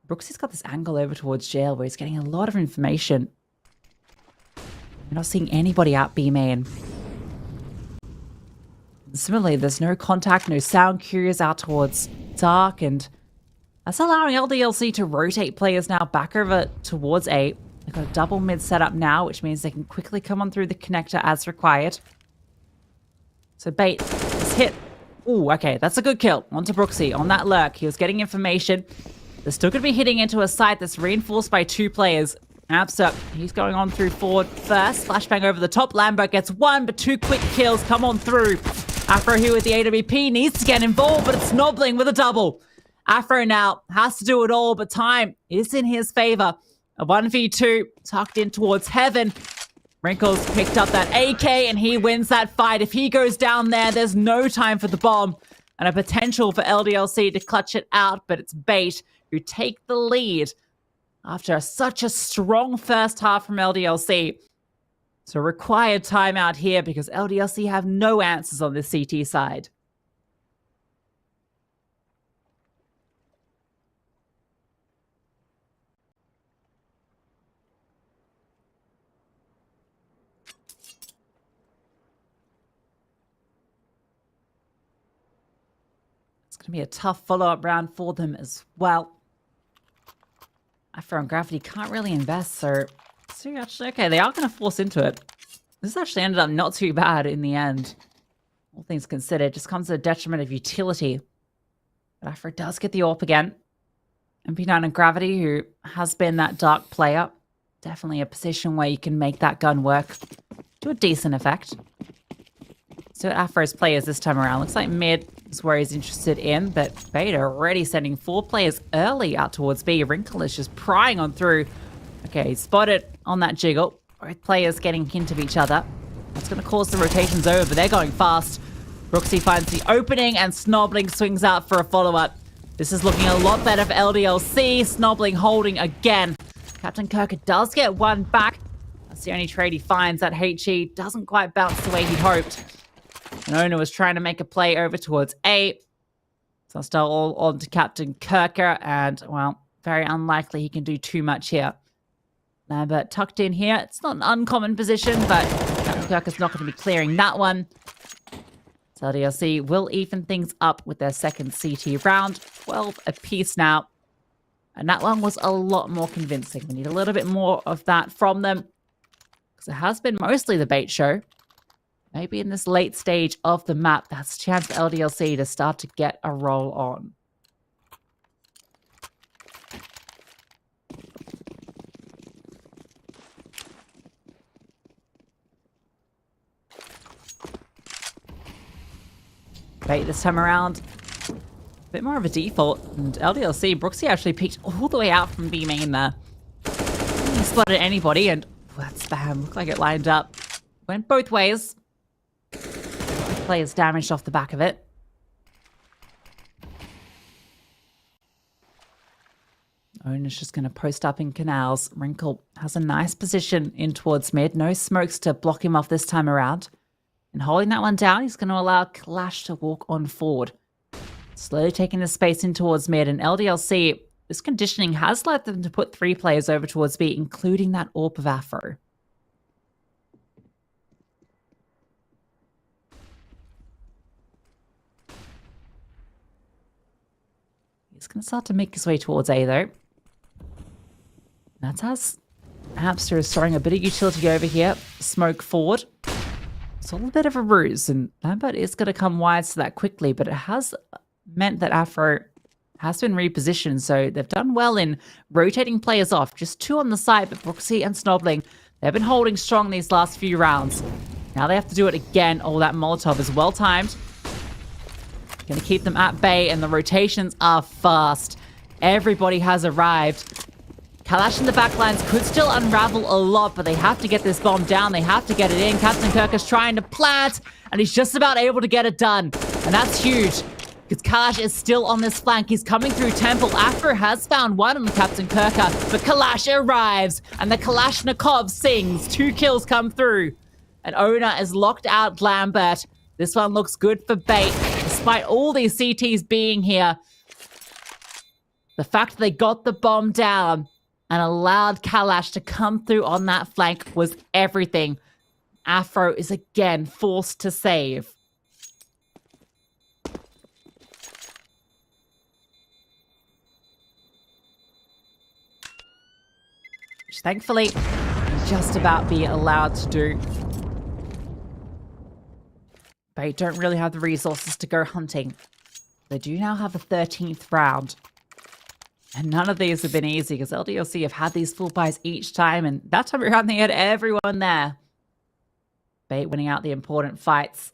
Brooksy's got this angle over towards jail where he's getting a lot of information. We're not seeing anybody out B main. Similarly, there's no contact, no sound cues out towards dark, and that's allowing LDLC to rotate players now back over towards A. They've got a double mid setup now, which means they can quickly come on through the connector as required. So Bait is hit. Ooh, okay, that's a good kill. Onto Brooksy on that lurk. He was getting information. They're still going to be hitting into a site that's reinforced by 2 players. Absa, he's going on through forward first. Flashbang over the top. Lambert gets one, but 2 quick kills come on through. Afro here with the AWP needs to get involved, but it's Snobbling with a double. Afro now has to do it all, but time is in his favor. A 1v2 tucked in towards heaven. Wrinkles picked up that AK and he wins that fight. If he goes down there, there's no time for the bomb and a potential for LDLC to clutch it out, but it's Bait who take the lead after such a strong first half from LDLC. So required timeout here because LDLC have no answers on this CT side. It's going to be a tough follow-up round for them as well. Afro and Gravity can't really invest, so actually, okay, they are going to force into it. This actually ended up not too bad in the end. All things considered, just comes at a detriment of utility. But Afro does get the AWP again. MP9 and Gravity, who has been that dark player, definitely a position where you can make that gun work to a decent effect. So Afro's players this time around. Looks like mid is where he's interested in, but Beta already sending 4 players early out towards B. Wrinkle is just prying on through. Okay, he's spotted on that jiggle. Both players getting hint of each other. That's going to cause the rotations over, but they're going fast. Brooksy finds the opening, and Snobbling swings out for a follow-up. This is looking a lot better for LDLC. Snobbling holding again. Captain Kirker does get one back. That's the only trade he finds. That HE doesn't quite bounce the way he'd hoped. And Owner was trying to make a play over towards A. So still all on to Captain Kirker, and, well, very unlikely he can do too much here. Lambert tucked in here. It's not an uncommon position, but Captain Kirker's not going to be clearing that one. So LDLC will even things up with their second CT round. 12 apiece now. And that one was a lot more convincing. We need a little bit more of that from them, because it has been mostly the Bait show. Maybe in this late stage of the map, that's a chance for LDLC to start to get a roll on. Bait this time around. A bit more of a default. And LDLC, Brooksy actually peeked all the way out from B main there. He spotted anybody, and that's bam. Looked like it lined up. Went both ways. Players damaged off the back of it. Owner's just going to post up in canals. Wrinkle has a nice position in towards mid. No smokes to block him off this time around. And holding that one down, he's going to allow Kalash to walk on forward. Slowly taking the space in towards mid. And LDLC, this conditioning has led them to put 3 players over towards B, including that AWP of Afro. He's going to start to make his way towards A, though. That's as Abster is throwing a bit of utility over here. Smoke forward. It's all a bit of a ruse, and Lambert is going to come wide to that quickly, but it has meant that Afro has been repositioned, so they've done well in rotating players off. Just 2 on the side, but Brooksy and Snobbling, they've been holding strong these last few rounds. Now they have to do it again. Oh, that Molotov is well timed. Going to keep them at bay, and the rotations are fast. Everybody has arrived. Kalash in the backlines could still unravel a lot, but they have to get this bomb down. They have to get it in. Captain Kirker's trying to plant, and he's just about able to get it done. And that's huge, because Kalash is still on this flank. He's coming through Temple. Afro has found one on Captain Kirker, but Kalash arrives, and the Kalashnikov sings. 2 kills come through. And Owner is locked out Lambert. This one looks good for Bait. Despite all these CTs being here, the fact they got the bomb down and allowed Kalash to come through on that flank was everything. Afro is again forced to save. Which thankfully, just about be allowed to do. They don't really have the resources to go hunting. They do now have a 13th round. And none of these have been easy because LDLC have had these full buys each time, and that time around they had everyone there. Bait winning out the important fights.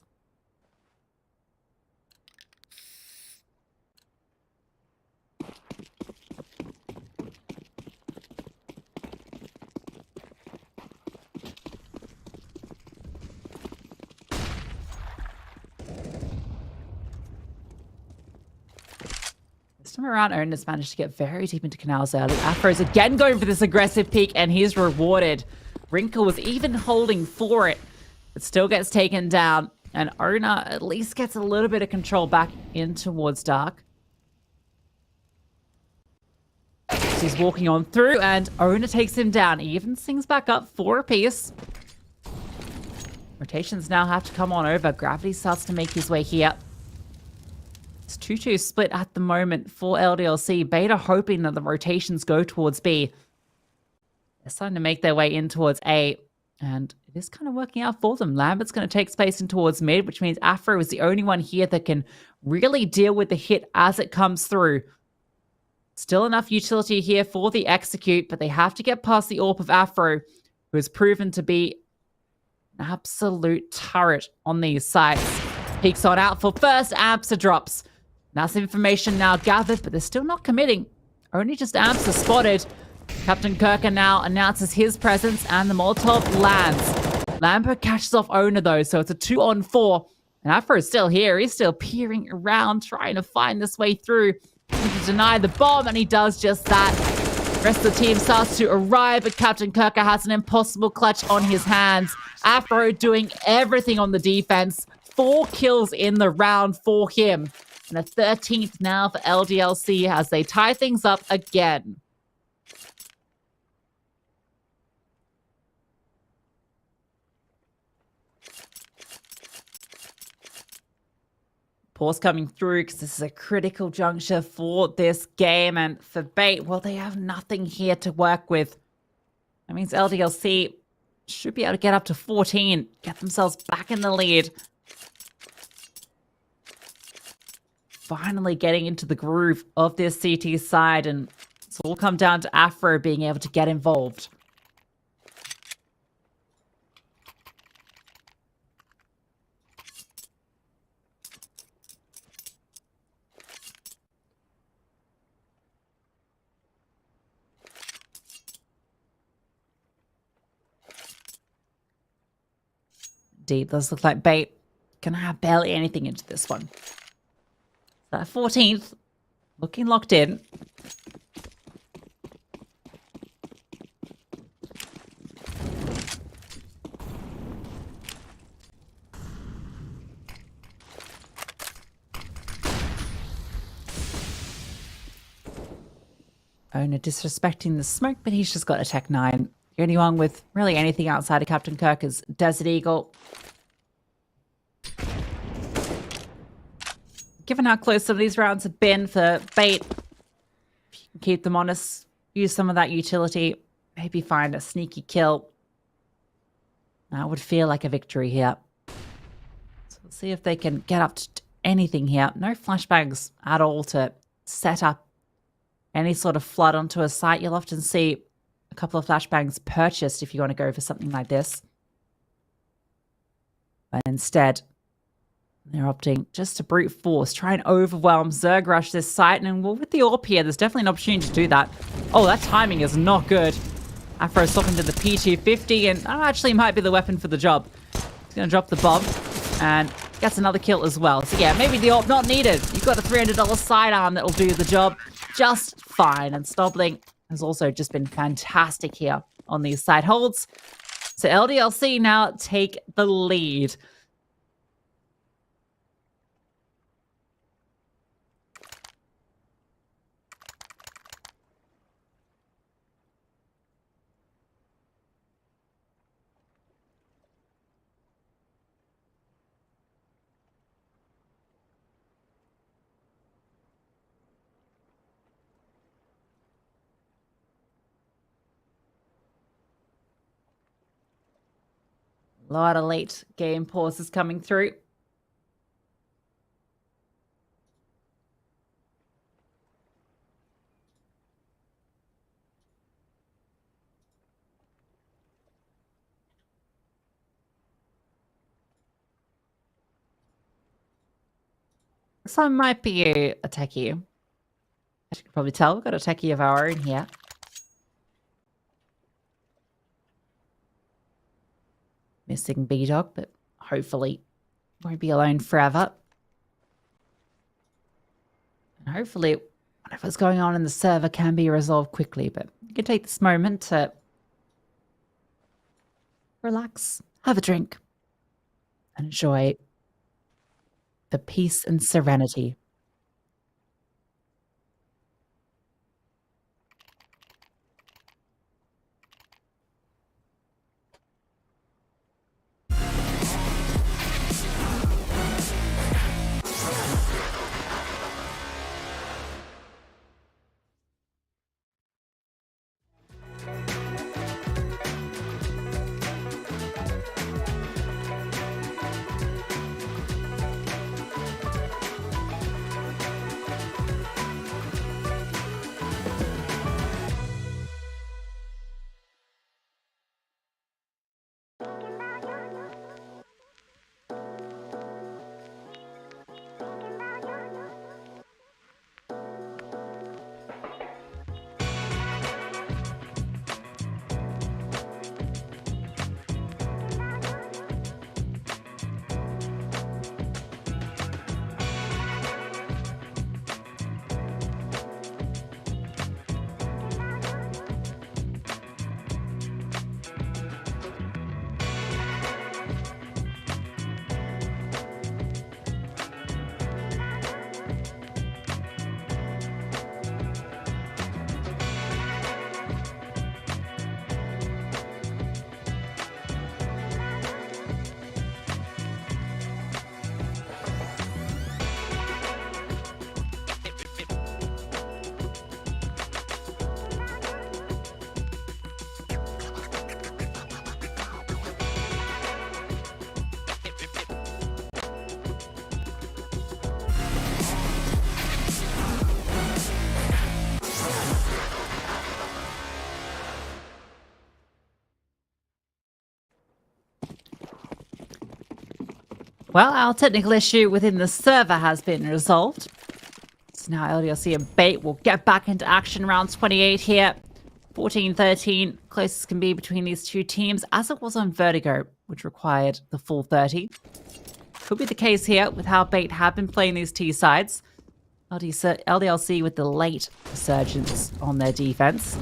This time around, Owners managed to get very deep into canals early. Afro's again going for this aggressive peek, and he's rewarded. Wrinkle was even holding for it, but still gets taken down. And Owner at least gets a little bit of control back in towards Dark. So he's walking on through, and Owner takes him down. He even sings back up 4 apiece. Rotations now have to come on over. Gravity starts to make his way here. It's 2-2 split at the moment for LDLC. Beta hoping that the rotations go towards B. They're starting to make their way in towards A. And it is kind of working out for them. Lambert's going to take space in towards mid, which means Afro is the only one here that can really deal with the hit as it comes through. Still enough utility here for the execute, but they have to get past the AWP of Afro, who has proven to be an absolute turret on these sites. Peeks on out for first. Amps drops. That's information now gathered, but they're still not committing. Only just Amps are spotted. Captain Kirker now announces his presence, and the Molotov lands. Lambert catches off Owner, though, so it's a 2-on-4. And Afro is still here. He's still peering around, trying to find this way through. To deny the bomb, and he does just that. The rest of the team starts to arrive, but Captain Kirker has an impossible clutch on his hands. Afro doing everything on the defense. 4 kills in the round for him. And a 13th now for LDLC as they tie things up again. Pause coming through because this is a critical juncture for this game. And for Bait, well, they have nothing here to work with. That means LDLC should be able to get up to 14, get themselves back in the lead. Finally getting into the groove of this CT side, and it's all come down to Afro being able to get involved. Deep does look like Bait gonna have barely anything into this one. That 14th, looking locked in. Owner disrespecting the smoke, but he's just got a Tech 9. The only one with really anything outside of Captain Kirk is Desert Eagle. Given how close some of these rounds have been for Bait, if you can keep them honest, use some of that utility, maybe find a sneaky kill. That would feel like a victory here. So we'll see if they can get up to anything here. No flashbangs at all to set up any sort of flood onto a site. You'll often see a couple of flashbangs purchased if you want to go for something like this. But instead, they're opting just to brute force, try and overwhelm Zerg Rush this site. And well, with the AWP here, there's definitely an opportunity to do that. Oh, that timing is not good. Afro swapping to the P250, and that actually might be the weapon for the job. He's going to drop the bomb and gets another kill as well. So yeah, maybe the AWP not needed. You've got a $300 sidearm that will do the job just fine. And Stobling has also just been fantastic here on these side holds. So LDLC now take the lead. A lot of late game pauses coming through. This one might be a techie. As you can probably tell, we've got a techie of our own here. Missing B-Dog, but hopefully won't be alone forever. And hopefully whatever's going on in the server can be resolved quickly, but you can take this moment to relax, have a drink, and enjoy the peace and serenity. Well, our technical issue within the server has been resolved. So now LDLC and Bait will get back into action. Round 28 here. 14-13, closest can be between these two teams, as it was on Vertigo, which required the full 30. Could be the case here with how Bait have been playing these T sides. LDLC with the late resurgence on their defense.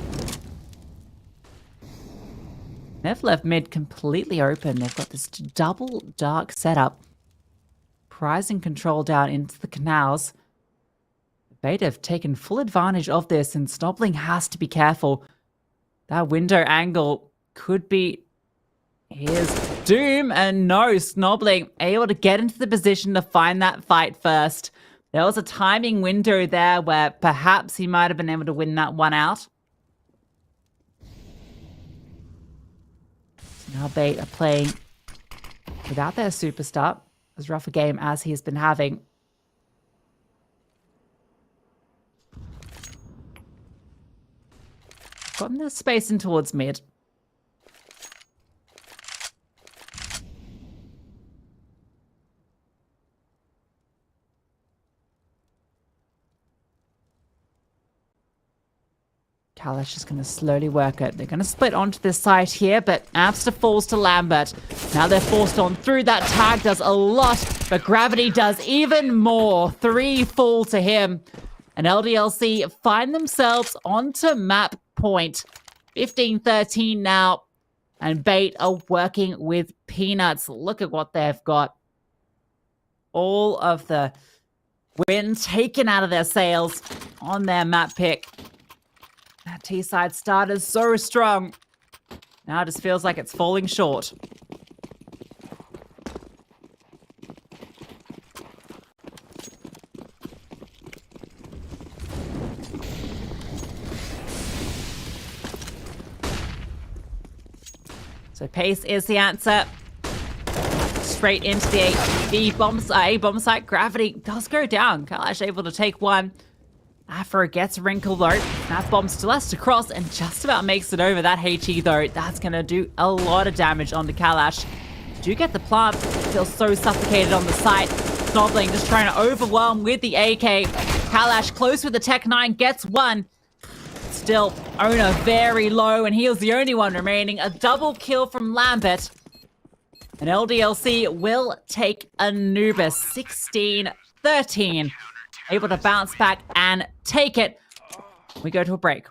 They've left mid completely open. They've got this double dark setup. Prizing control down into the canals. Bait have taken full advantage of this, and Snobling has to be careful. That window angle could be his doom, and no, Snobling able to get into the position to find that fight first. There was a timing window there where perhaps he might have been able to win that one out. So now Bait are playing without their superstar. As rough a game as he's been having. Gotten their space in towards mid. Kalash is going to slowly work it. They're going to split onto this side here, but Amster falls to Lambert. Now they're forced on through. That tag does a lot, but Gravity does even more. 3 fall to him. And LDLC find themselves onto map point. 15-13 now. And Bait are working with Peanuts. Look at what they've got. All of the wind taken out of their sails on their map pick. That T-side start is so strong. Now it just feels like it's falling short. So pace is the answer. Straight into the A bomb site. Gravity does go down. Kalash able to take one. Afro gets wrinkled though. That bomb still has to cross and just about makes it over. That HE though, that's going to do a lot of damage onto Kalash. Do get the plant. Feels so suffocated on the site. Snobling just trying to overwhelm with the AK. Kalash close with the Tech 9, gets one. Still, Owner very low, and he is the only one remaining. A double kill from Lambert. And LDLC will take Anubis 16-13. Able to bounce back and take it. We go to a break.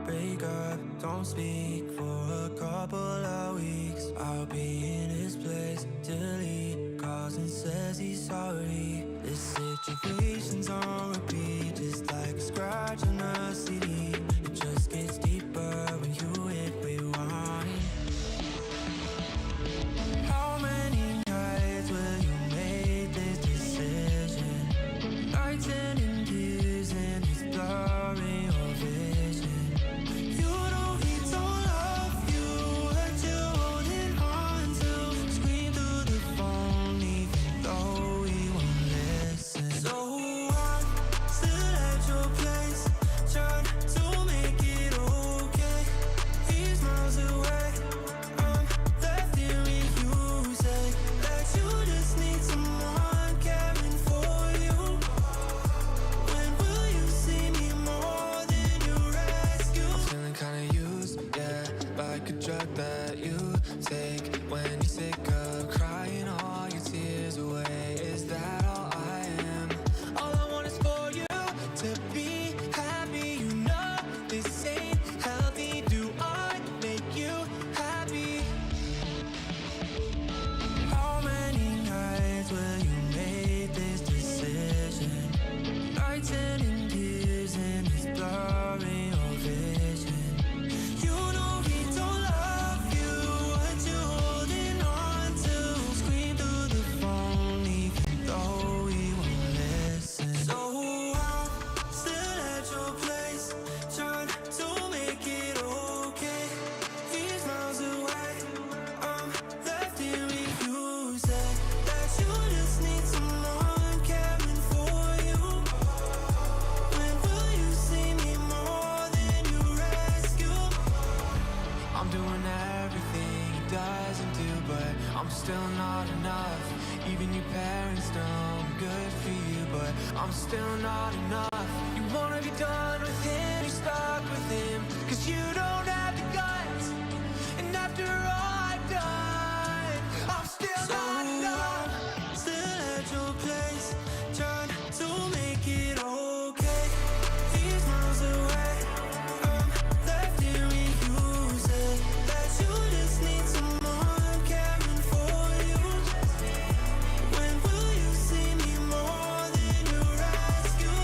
break up, don't speak for a couple of weeks. I'll be in his place till he calls and says he's sorry. This situation's on repeat, just like a scratch on a CD. It just gets deeper when you hit rewind. How many nights will you make this decision? Nights ending tears and it's blurring your vision. You know he don't love you, hurt you holding on to. Scream through the phone even though he won't listen. So I'm still at your place, trying to make it okay. He's miles away, I'm left here with you. Say that you just need someone caring for you. When will you see me more than your rescue? I'm feeling kinda used, yeah, like a drug that you take when you're sick of crying all your tears away. Is that all I am? All I want is for you to be happy. You know this ain't healthy. Do I make you happy? How many nights will you make this decision? Nights ending tears and it's blurring your vision. You know he don't love you, what you holding on to. Scream through the phone even though he won't listen. So I'm still at your place, trying to make it okay. He's miles away, I'm left here with you. Say that you just need someone caring for you. When will you see me more than you rescue? I'm doing everything he doesn't do, but I'm still not enough. Even your parents know I'm good for you, but I'm still not enough. You wanna be done with him, you're stuck with him, 'cause you don't have the guts. And after all I've done, I'm still not enough. Still at your place, trying to make it okay. He's miles away, I'm left here with you. Say that you just need someone caring for you. When will you see me more than you rescue?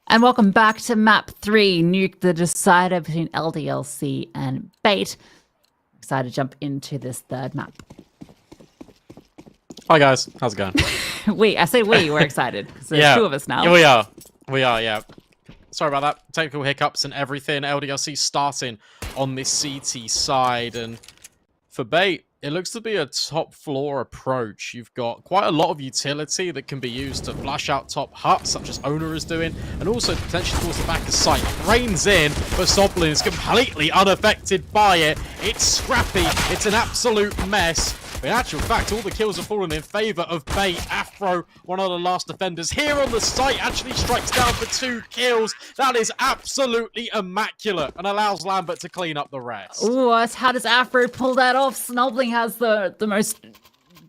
And welcome back to map 3, Nuke, the decider between LDLC and Bait. Excited to jump into this third map. Hi guys, how's it going? I say we're excited because there's two of us now. Yeah, we are, yeah. Sorry about that. Technical hiccups and everything. LDLC starting on this CT side, and for Bait, it looks to be a top floor approach. You've got quite a lot of utility that can be used to flash out top huts, such as Owner is doing, and also potentially towards the back of site. Rains in, but Soblin is completely unaffected by it. It's scrappy. It's an absolute mess. But in actual fact, all the kills are falling in favour of Bait. Afro, one of the last defenders here on the site, actually strikes down for 2 kills. That is absolutely immaculate and allows Lambert to clean up the rest. Ooh, how does Afro pull that off? Snobling has the most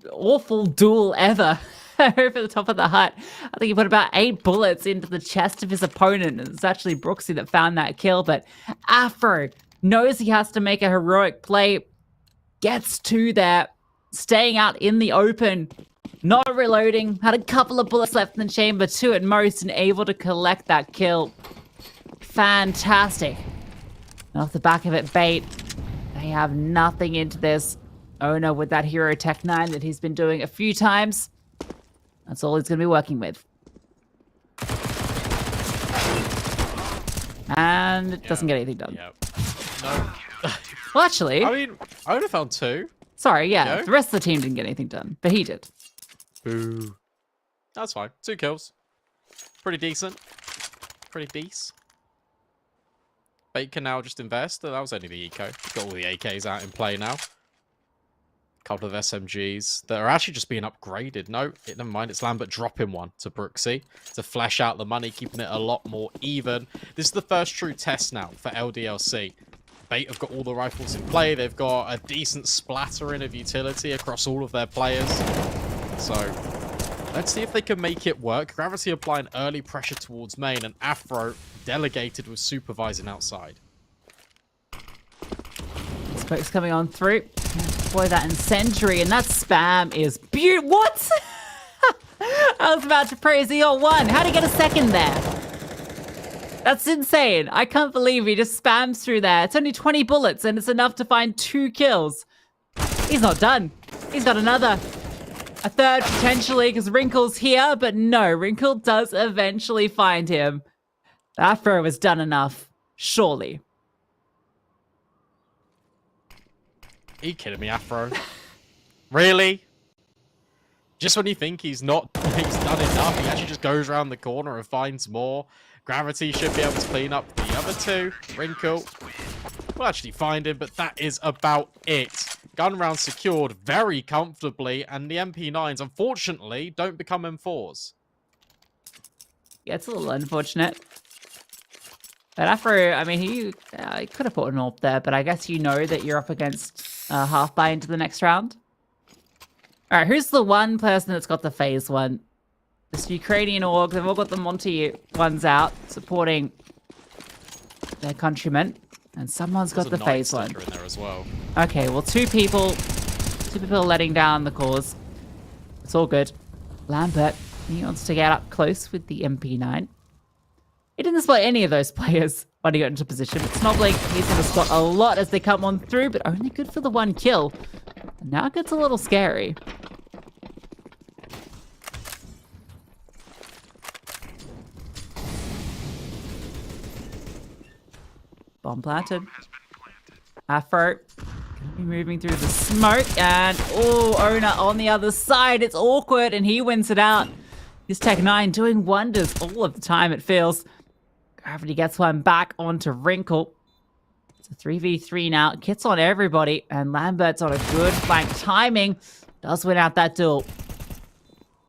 awful duel ever over the top of the hut. I think he put about 8 bullets into the chest of his opponent. It's actually Brooksy that found that kill, but Afro knows he has to make a heroic play, gets to that, staying out in the open, not reloading, had a couple of bullets left in the chamber, 2 at most, and able to collect that kill. Fantastic. And off the back of it, Bait, they have nothing into this. Owner with that hero Tech 9 that he's been doing a few times. That's all he's going to be working with. And it doesn't get anything done. Yep. No. Well, actually... I mean, I only found 2. Sorry, yeah. The rest of the team didn't get anything done, but he did. Boo. That's fine. 2 kills. Pretty decent. Pretty decent. Bait can now just invest. That was only the eco. Got all the AKs out in play now. Couple of SMGs that are actually just being upgraded. No, never mind. It's Lambert dropping one to Brooksy to flesh out the money, keeping it a lot more even. This is the first true test now for LDLC. Bait have got all the rifles in play. They've got a decent splattering of utility across all of their players. So let's see if they can make it work. Gravity applying early pressure towards main, and Afro delegated with supervising outside. Spokes coming on through. Deploy that incendiary, and that spam is beautiful. What? I was about to praise the one. How'd he get a second there? That's insane. I can't believe he just spams through there. It's only 20 bullets and it's enough to find 2 kills. He's not done. He's got another. A third potentially because Wrinkle's here, but no, Wrinkle does eventually find him. That throw was done enough. Surely. Are you kidding me, Afro? Really? Just when you think he's done enough, he actually just goes around the corner and finds more. Gravity should be able to clean up the other 2. Wrinkle will actually find him, but that is about it. Gun round secured very comfortably, and the MP9s, unfortunately, don't become M4s. Yeah, it's a little unfortunate. But Afro, I mean, he could have put an AWP there, but I guess you know that you're up against half buy into the next round. All right, who's the one person that's got the phase one? This Ukrainian org, they've all got the Monty ones out, supporting their countrymen. And someone's got the phase one. In there as well. Okay, well, two people letting down the cause. It's all good. Lambert, he wants to get up close with the MP9. He didn't spot any of those players when he got into position. But Snobling, he's going to spot a lot as they come on through, but only good for the 1 kill. And now it gets a little scary. Bomb planted. Afro gonna be moving through the smoke, and Owner on the other side. It's awkward, and he wins it out. His Tech 9 doing wonders all of the time, it feels. Gravity gets one back onto Wrinkle. It's a 3v3 now. Kit's on everybody, and Lambert's on a good flank timing. Does win out that duel.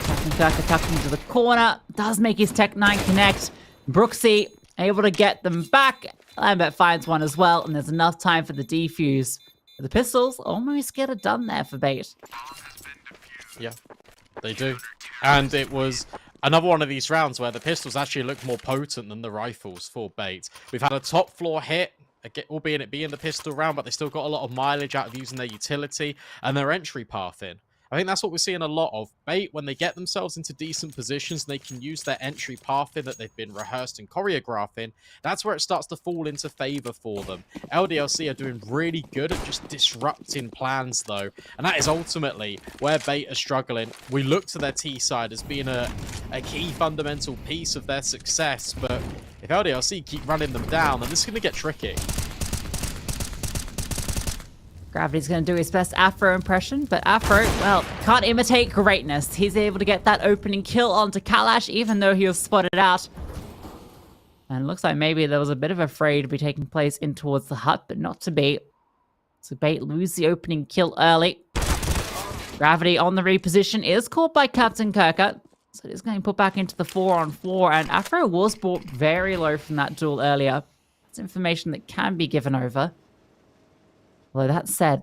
Kirker tucked into the corner. Does make his Tech 9 connect. Brooksy able to get them back. Lambert finds one as well, and there's enough time for the defuse. The pistols almost get it done there for Bait. Yeah, they do. And it was another one of these rounds where the pistols actually look more potent than the rifles for Bait. We've had a top floor hit, albeit it being the pistol round, but they still got a lot of mileage out of using their utility and their entry path in. I think that's what we're seeing a lot of. Bait, when they get themselves into decent positions, they can use their entry path in that they've been rehearsed and choreographing. That's where it starts to fall into favor for them. LDLC are doing really good at just disrupting plans, though. And that is ultimately where Bait are struggling. We look to their T side as being a key fundamental piece of their success. But if LDLC keep running them down, then this is going to get tricky. Gravity's going to do his best Afro impression, but Afro, well, can't imitate greatness. He's able to get that opening kill onto Kalash, even though he was spotted out. And it looks like maybe there was a bit of a fray to be taking place in towards the hut, but not to be. So Bait lose the opening kill early. Gravity on the reposition is caught by Captain Kirker. So it is getting put back into the 4-on-4, and Afro was brought very low from that duel earlier. It's information that can be given over. Although that said,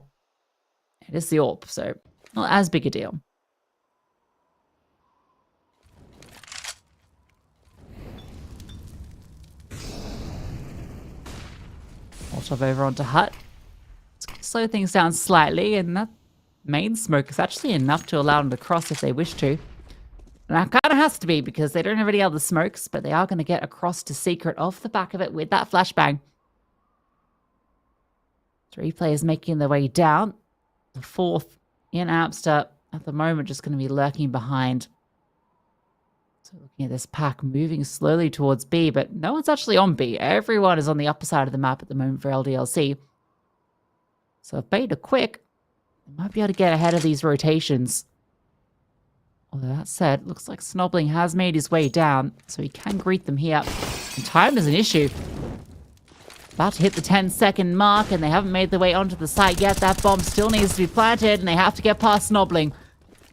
it is the AWP, so not as big a deal. Molotov over onto hut. It's going to slow things down slightly, and that main smoke is actually enough to allow them to cross if they wish to. And that kind of has to be, because they don't have any other smokes, but they are going to get across to Secret off the back of it with that flashbang. 3 players making their way down. The 4th in Amster at the moment just going to be lurking behind. So looking at this pack moving slowly towards B, but no one's actually on B. Everyone is on the upper side of the map at the moment for LDLC. So if Bait are quick, they might be able to get ahead of these rotations. Although that said, looks like Snobling has made his way down, so he can greet them here. And time is an issue. About to hit the 10-second mark, and they haven't made their way onto the site yet. That bomb still needs to be planted, and they have to get past Snobling.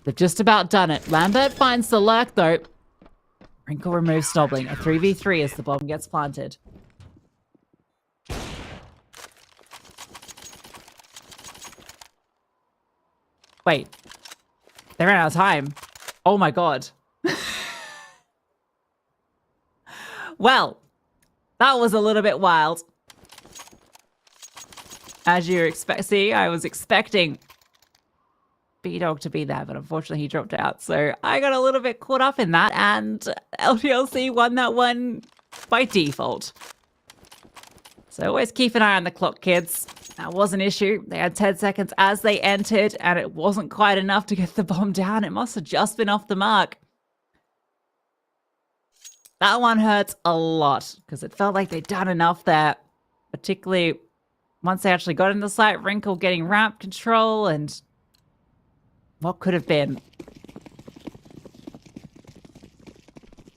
They've just about done it. Lambert finds the lurk, though. Wrinkle removes Snobling. A 3v3 as the bomb gets planted. Wait. They ran out of time. Oh my god. Well, that was a little bit wild. As you expect, see, I was expecting B-Dog to be there, but unfortunately he dropped out. So I got a little bit caught up in that, and LDLC won that one by default. So always keep an eye on the clock, kids. That was an issue. They had 10 seconds as they entered, and it wasn't quite enough to get the bomb down. It must have just been off the mark. That one hurts a lot, because it felt like they'd done enough there, particularly once they actually got in the site. Wrinkle getting ramp control, and what could have been.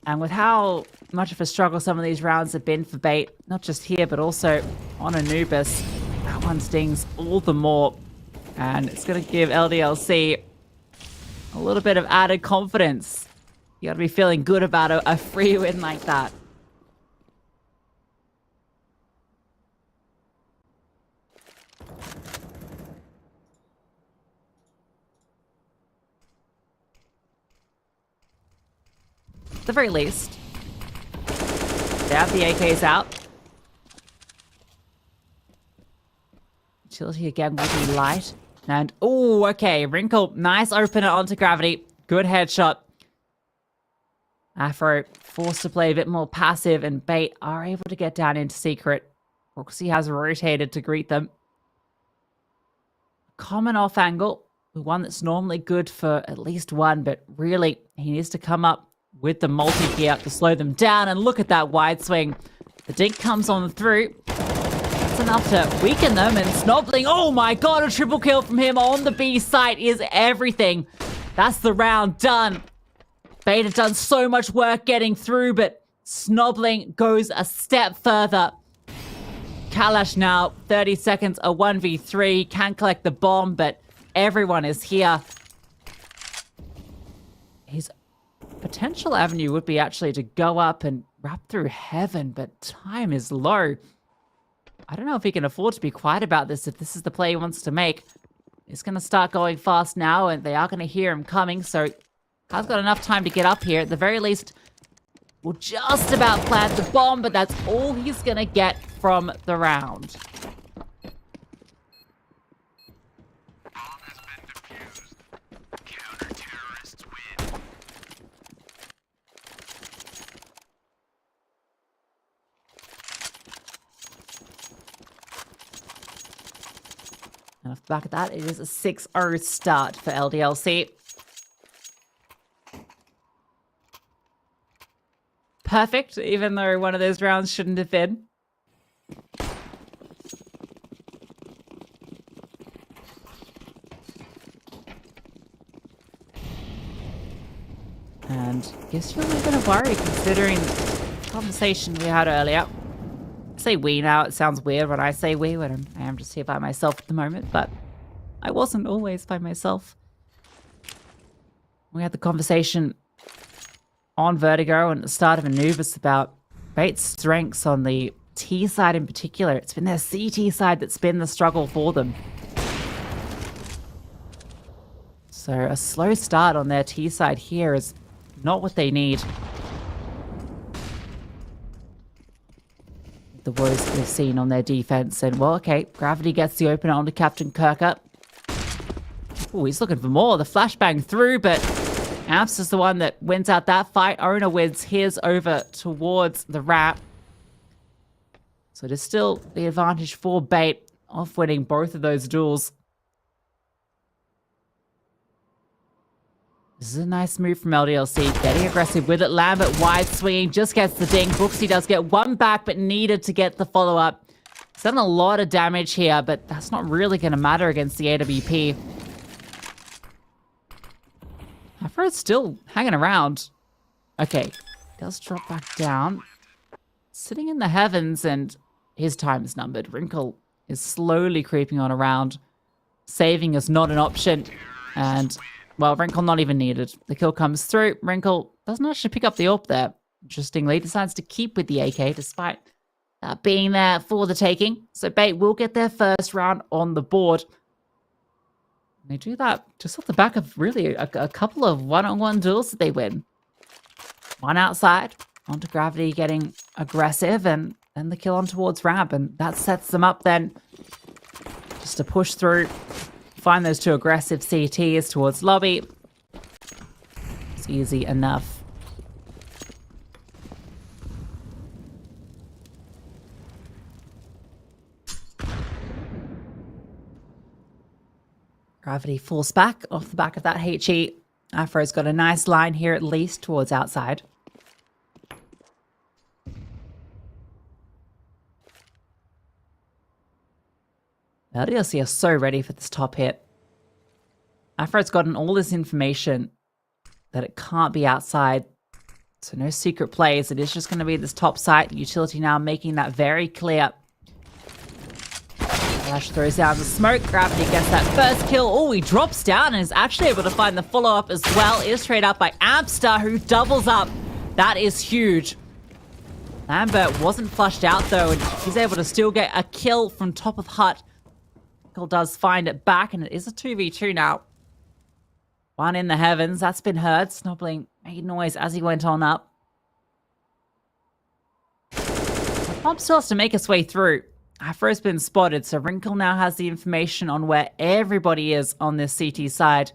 And with how much of a struggle some of these rounds have been for Bait, not just here, but also on Anubis, that one stings all the more. And it's going to give LDLC a little bit of added confidence. You got to be feeling good about a free win like that. At the very least, they have the AKs out. Utility again will be light. And, oh, okay. Wrinkle, nice opener onto Gravity. Good headshot. Afro forced to play a bit more passive, and Bait are able to get down into Secret. Roxy has rotated to greet them. Common off angle. The one that's normally good for at least one, but really, he needs to come up with the multi-gear to slow them down. And look at that wide swing. The dink comes on through. That's enough to weaken them. And Snobbling, oh my god, a triple kill from him on the B site is everything. That's the round done. Bait have done so much work getting through, but Snobbling goes a step further. Kalash now, 30 seconds, a 1v3. Can collect the bomb, but everyone is here. His potential avenue would be actually to go up and wrap through heaven, but time is low. I don't know if he can afford to be quiet about this if this is the play he wants to make. He's going to start going fast now, and they are going to hear him coming, so has got enough time to get up here. At the very least, will just about plant the bomb, but that's all he's going to get from the round. And off the back of that, it is a 6-0 start for LDLC. Perfect, even though one of those rounds shouldn't have been. And gives you a little bit of worry considering the conversation we had earlier. I say we now, it sounds weird when I say we, when I am just here by myself at the moment, but I wasn't always by myself. We had the conversation on Vertigo and at the start of Anubis about Bait's strengths on the T side in particular. It's been their CT side that's been the struggle for them. So a slow start on their T side here is not what they need. The woes we've seen on their defense, and well, okay, Gravity gets the opener onto Captain Kirker. Oh, he's looking for more. The flashbang through, but Amps is the one that wins out that fight. Owner wins his over towards the wrap. So it is still the advantage for Bait of winning both of those duels. This is a nice move from LDLC, getting aggressive with it. Lambert wide swinging, just gets the ding. Brooksy does get one back, but needed to get the follow-up. He's done a lot of damage here, but that's not really going to matter against the AWP. Afro's still hanging around. Okay, does drop back down. Sitting in the heavens, and his time is numbered. Wrinkle is slowly creeping on around. Saving is not an option, and well, Wrinkle not even needed. The kill comes through. Wrinkle doesn't actually pick up the AWP there. Interestingly, decides to keep with the AK despite that being there for the taking. So Bait will get their first round on the board. And they do that just off the back of really a couple of one-on-one duels that they win. One outside, onto Gravity getting aggressive, and then the kill on towards ramp. And that sets them up then just to push through find those two aggressive CTs towards lobby. It's easy enough. Gravity falls back off the back of that HE. Afro's got a nice line here at least towards outside. LDLC are so ready for this top hit. Afro's gotten all this information that it can't be outside. So no secret plays. It is just going to be this top site. Utility now making that very clear. Flash throws down the smoke. Gravity gets that first kill. Oh, he drops down and is actually able to find the follow-up as well. Is straight up by Amster, who doubles up. That is huge. Lambert wasn't flushed out though, and he's able to still get a kill from top of hut. Michael does find it back, and it is a 2v2 now. One in the heavens. That's been heard. Snobbling made noise as he went on up. The pump still has to make its way through. Afro's been spotted, so Wrinkle now has the information on where everybody is on this CT side.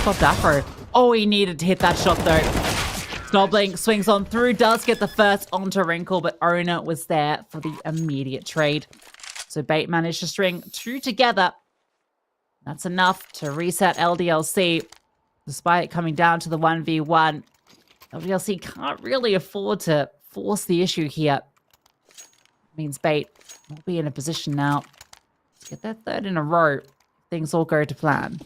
Stopped Afro. Oh, he needed to hit that shot though. Snobbling swings on through, does get the first onto Wrinkle, but Owner was there for the immediate trade. So Bait managed to string two together. That's enough to reset LDLC. Despite it coming down to the 1v1, LDLC can't really afford to force the issue here. Means Bait will be in a position now to get their third in a row. Things all go to plan.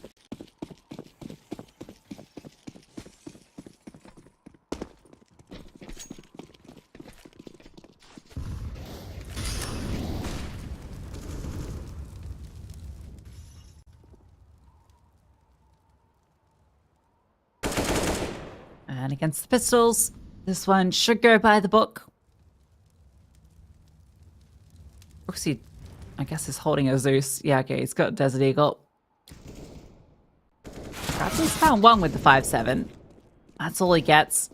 And against the pistols, this one should go by the book. Brooksy, I guess, is holding a Zeus. Yeah, okay, he's got Desert Eagle. Bradley's found one with the 5-7. That's all he gets.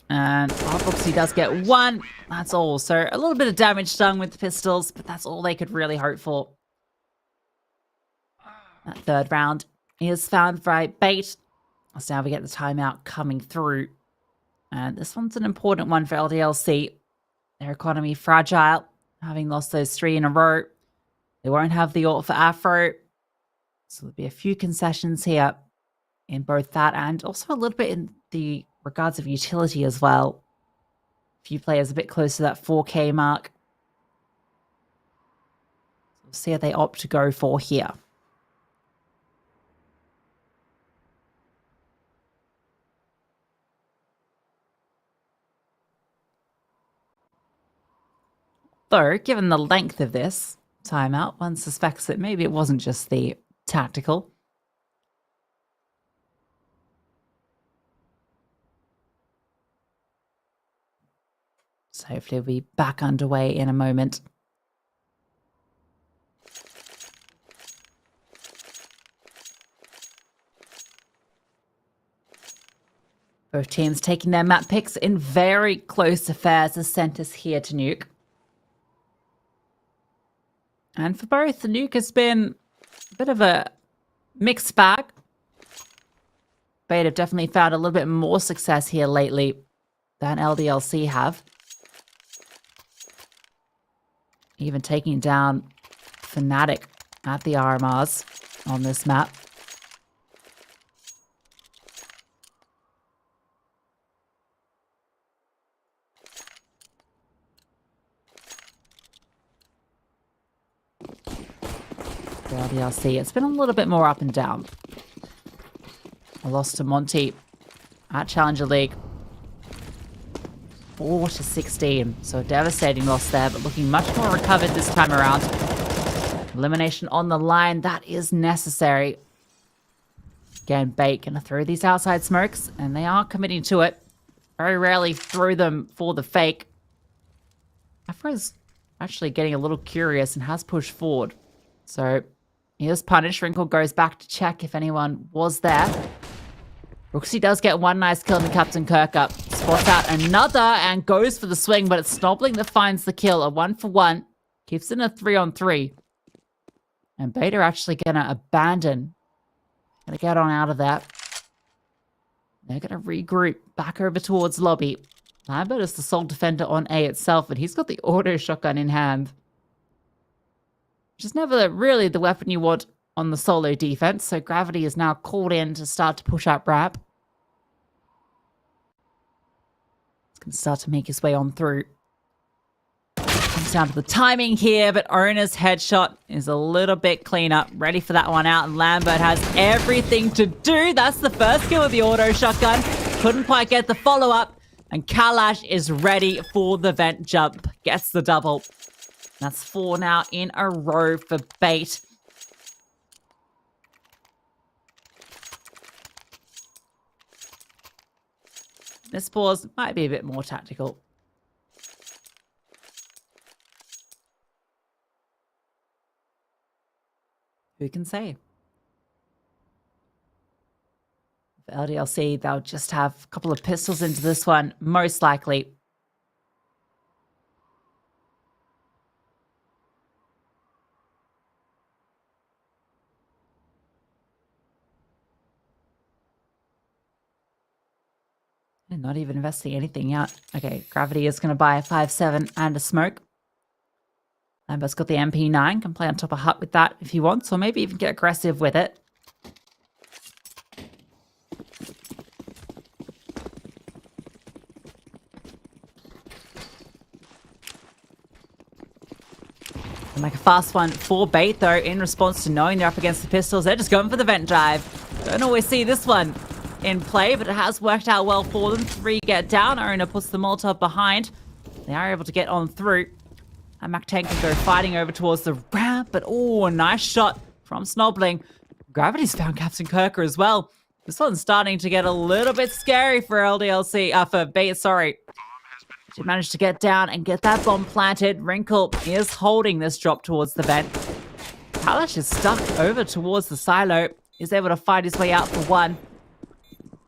And Brooksy does get one. That's all. So a little bit of damage done with the pistols, but that's all they could really hope for. That third round is found by Bait. So now we get the timeout coming through. And this one's an important one for LDLC. Their economy fragile, having lost those 3 in a row. They won't have the ult for Afro. So there'll be a few concessions here in both that and also a little bit in the regards of utility as well. A few players a bit close to that 4K mark. We'll see how they opt to go for here. Though, given the length of this timeout, one suspects that maybe it wasn't just the tactical. So hopefully we'll be back underway in a moment. Both teams taking their map picks in very close affairs as sent us here to Nuke. And for both, the Nuke has been a bit of a mixed bag. Bait have definitely found a little bit more success here lately than LDLC have. Even taking down Fnatic at the RMRs on this map. LDLC, it's been a little bit more up and down. A loss to Monty at Challenger League. 4-16. So a devastating loss there, but looking much more recovered this time around. Elimination on the line, that is necessary. Again, Bait gonna throw these outside smokes, and they are committing to it. Very rarely throw them for the fake. Afro's actually getting a little curious and has pushed forward. So he is punished. Wrinkle goes back to check if anyone was there. Brooksy does get one nice kill in the Captain Kirk up. Spots out another and goes for the swing, but it's Snobbling that finds the kill. A 1-for-1. Keeps in a 3-on-3. And Beta are actually going to abandon. Going to get on out of that. They're going to regroup back over towards lobby. Lambert is the sole defender on A itself, and he's got the auto shotgun in hand. Which is never really the weapon you want on the solo defense, so Gravity is now called in to start to push up ramp. He's going to start to make his way on through. Comes down to the timing here, but Owner's headshot is a little bit cleaner. Ready for that one out, and Lambert has everything to do. That's the first kill with the auto shotgun. Couldn't quite get the follow-up, and Kalash is ready for the vent jump. Gets the double. That's 4 now in a row for Bait. This pause might be a bit more tactical. Who can say? For LDLC, they'll just have a couple of pistols into this one, most likely. And not even investing anything yet. Okay, Gravity is going to buy a 5.7 and a smoke. Lambert's got the MP9, can play on top of hut with that if he wants, or maybe even get aggressive with it. And like a fast one for Bait, though, in response to knowing they're up against the pistols, they're just going for the vent dive. Don't always see this one in play, but it has worked out well for them. 3 get down. Owner puts the Molotov behind. They are able to get on through. And Mac-10 can go fighting over towards the ramp, but oh, a nice shot from Snobling. Gravity's found Captain Kirker as well. This one's starting to get a little bit scary for LDLC, for Bait, sorry. She managed to get down and get that bomb planted. Wrinkle is holding this drop towards the vent. Kalash is stuck over towards the silo. He's able to fight his way out for one.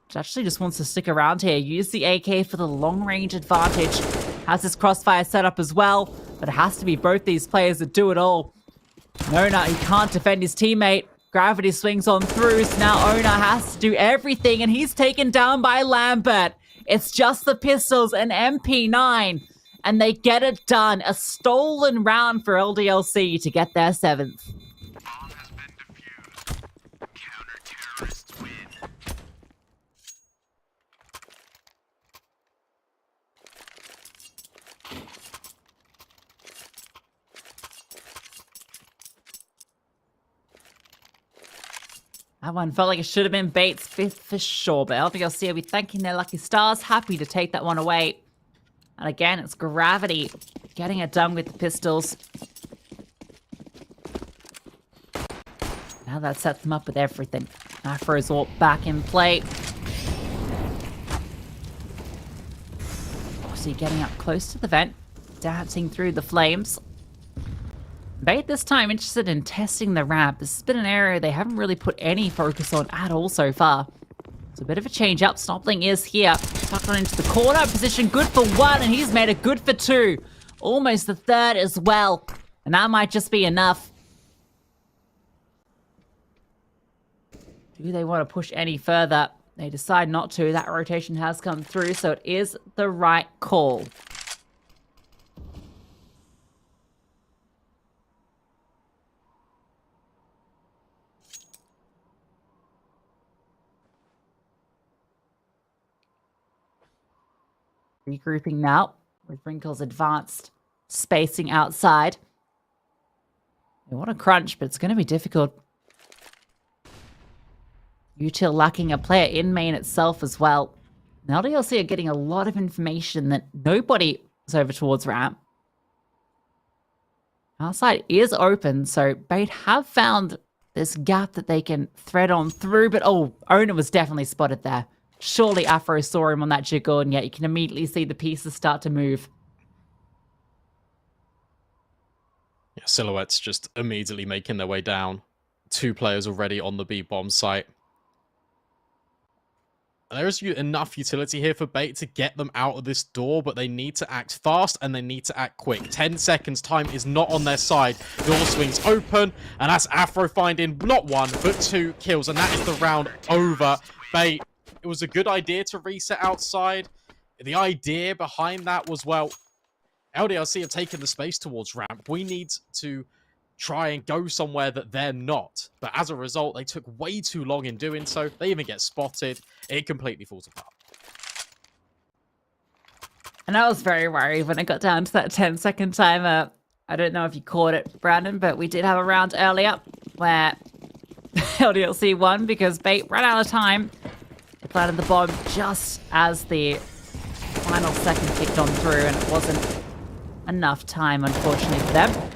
He actually just wants to stick around here. Use the AK for the long-range advantage. Has this crossfire set up as well, but it has to be both these players that do it all. Nona, he can't defend his teammate. Gravity swings on through, so now Owner has to do everything, and he's taken down by Lambert. It's just the pistols and MP9, and they get it done. A stolen round for LDLC to get their 7th. Bomb has been defused. Counter-terrorists win. That one felt like it should have been Bait's 5th for sure, but LDLC will be thanking their lucky stars. Happy to take that one away. And again, it's Gravity getting it done with the pistols. Now that sets them up with everything. Afro's all back in play. So getting up close to the vent, dancing through the flames. Bait this time interested in testing the ramp. This has been an area they haven't really put any focus on at all so far. It's a bit of a change up. Snopling is here. Tucked on into the corner position. Good for 1, and he's made it good for 2. Almost the 3rd as well. And that might just be enough. Do they want to push any further? They decide not to. That rotation has come through, so it is the right call. Regrouping now with Wrinkle's advanced spacing outside. They want to crunch, but it's going to be difficult. Util lacking a player in main itself as well. Now LDLC are getting a lot of information that nobody is over towards ramp. Outside is open, so Bait have found this gap that they can thread on through, but oh, Owner was definitely spotted there. Surely Afro saw him on that jiggle, and yet you can immediately see the pieces start to move. Yeah, Silhouette's just immediately making their way down. 2 players already on the B-bomb site. There's enough utility here for Bait to get them out of this door, but they need to act fast and they need to act quick. 10 seconds, time is not on their side. Door swings open, and that's Afro finding not 1, but 2 kills, and that is the round over. Bait, it was a good idea to reset outside. The idea behind that was, well, LDLC have taken the space towards ramp. We need to try and go somewhere that they're not. But as a result, they took way too long in doing so. They even get spotted. It completely falls apart. And I was very worried when it got down to that 10-second timer. I don't know if you caught it, Brandon, but we did have a round earlier where LDLC won because Bait ran out of time. They planted the bomb just as the final second kicked on through, and it wasn't enough time, unfortunately, for them.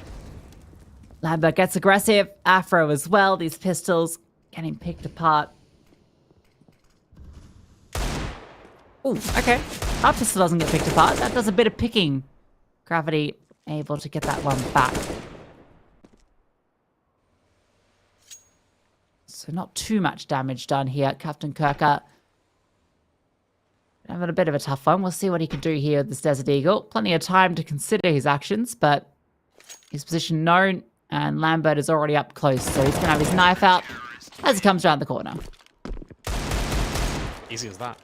Lambert gets aggressive. Afro as well. These pistols getting picked apart. Oh, okay. Our pistol doesn't get picked apart. That does a bit of picking. Gravity able to get that one back. So not too much damage done here. Captain Kirker having a bit of a tough one. We'll see what he can do here with this Desert Eagle. Plenty of time to consider his actions, but his position known, and Lambert is already up close, so he's going to have his knife out as he comes around the corner. Easy as that.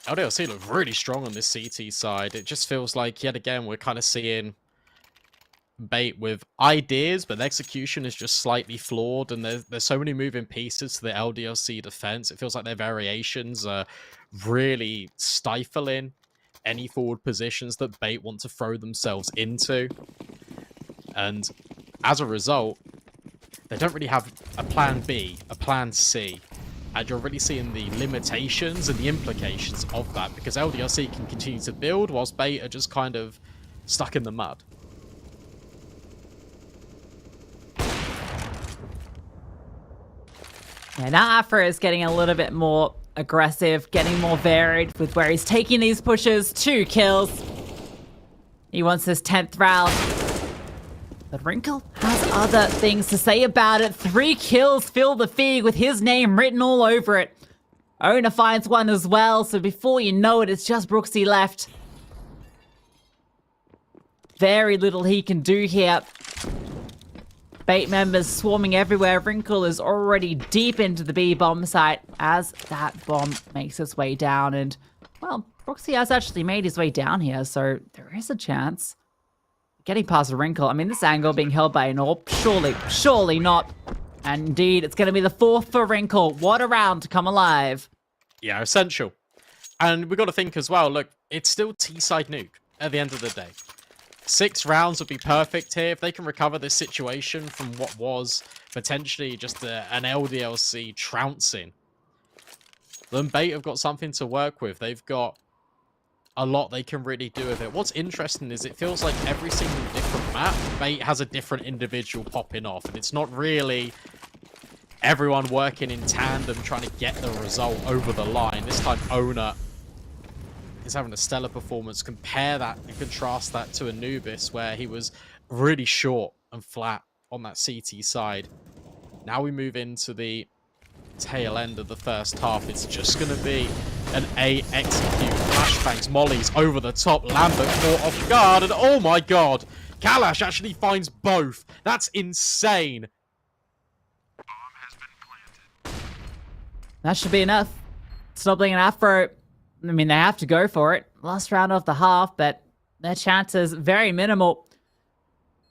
LDLC look really strong on this CT side. It just feels like, yet again, we're kind of seeing Bait with ideas, but the execution is just slightly flawed, and there's so many moving pieces to the LDLC defense. It feels like their variations are really stifling any forward positions that Bait want to throw themselves into. And as a result, they don't really have a plan B, a plan C. And you're really seeing the limitations and the implications of that, because LDLC can continue to build whilst Bait are just kind of stuck in the mud. Yeah, now Afro is getting a little bit more aggressive, getting more varied with where he's taking these pushes. 2 kills. He wants his 10th round. But Wrinkle has other things to say about it. 3 kills fill the feed with his name written all over it. Owner finds one as well, so before you know it, it's just Brooksy left. Very little he can do here. Bait members swarming everywhere. Wrinkle is already deep into the B bomb site as that bomb makes its way down. And, well, Brooksy has actually made his way down here, so there is a chance. Getting past a Wrinkle. I mean, this angle being held by an AWP. Surely not. And indeed, it's going to be the 4th for Wrinkle. What a round to come alive. Yeah, essential. And we've got to think as well, look, it's still T-side Nuke at the end of the day. 6 rounds would be perfect here. If they can recover this situation from what was potentially just an LDLC trouncing, then Bait have got something to work with. They've got a lot they can really do with it. What's interesting is it feels like every single different map, Bait has a different individual popping off. And it's not really everyone working in tandem trying to get the result over the line. This time, Owner is having a stellar performance. Compare that and contrast that to Anubis, where he was really short and flat on that CT side. Now we move into the tail end of the first half. It's just going to be an A execute. Flashbangs, mollies over the top. Lambert caught off guard, and oh my god, Kalash actually finds both. That's insane. That should be enough. Snobbling and Afro, I mean, they have to go for it. Last round of the half, but their chances very minimal.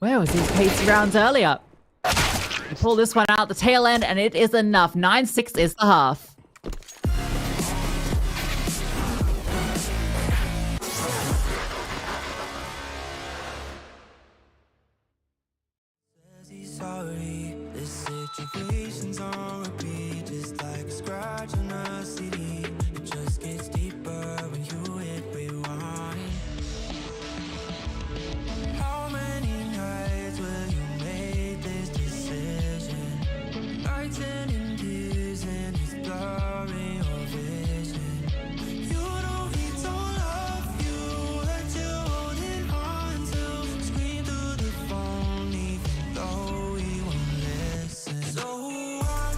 Where was these pacey rounds earlier? You pull this one out the tail end, and it is enough. 9-6 is the half. Sorry, this situation's on repeat, just like a scratch on a CD. It just gets deeper when you hit rewind. How many nights will you make this decision? Nights ending tears and it's blurring your vision. You know he don't love you, that you're holding on to. Scream through the phone even though he won't listen. So what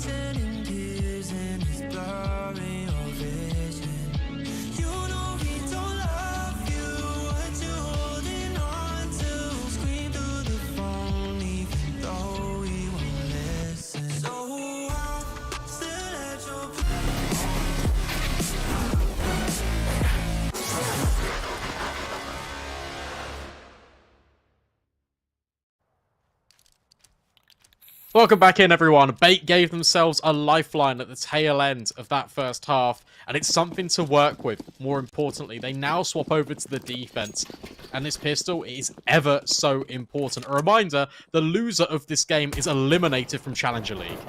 Nights and tears and it's blurring your vision. You know he don't love you. What you holding on to? Scream through the phone even though he won't listen. So I'll still at your Welcome back in, everyone. Bait gave themselves a lifeline at the tail end of that first half, and it's something to work with. More importantly, they now swap over to the defense, and this pistol is ever so important. A reminder, the loser of this game is eliminated from Challenger League.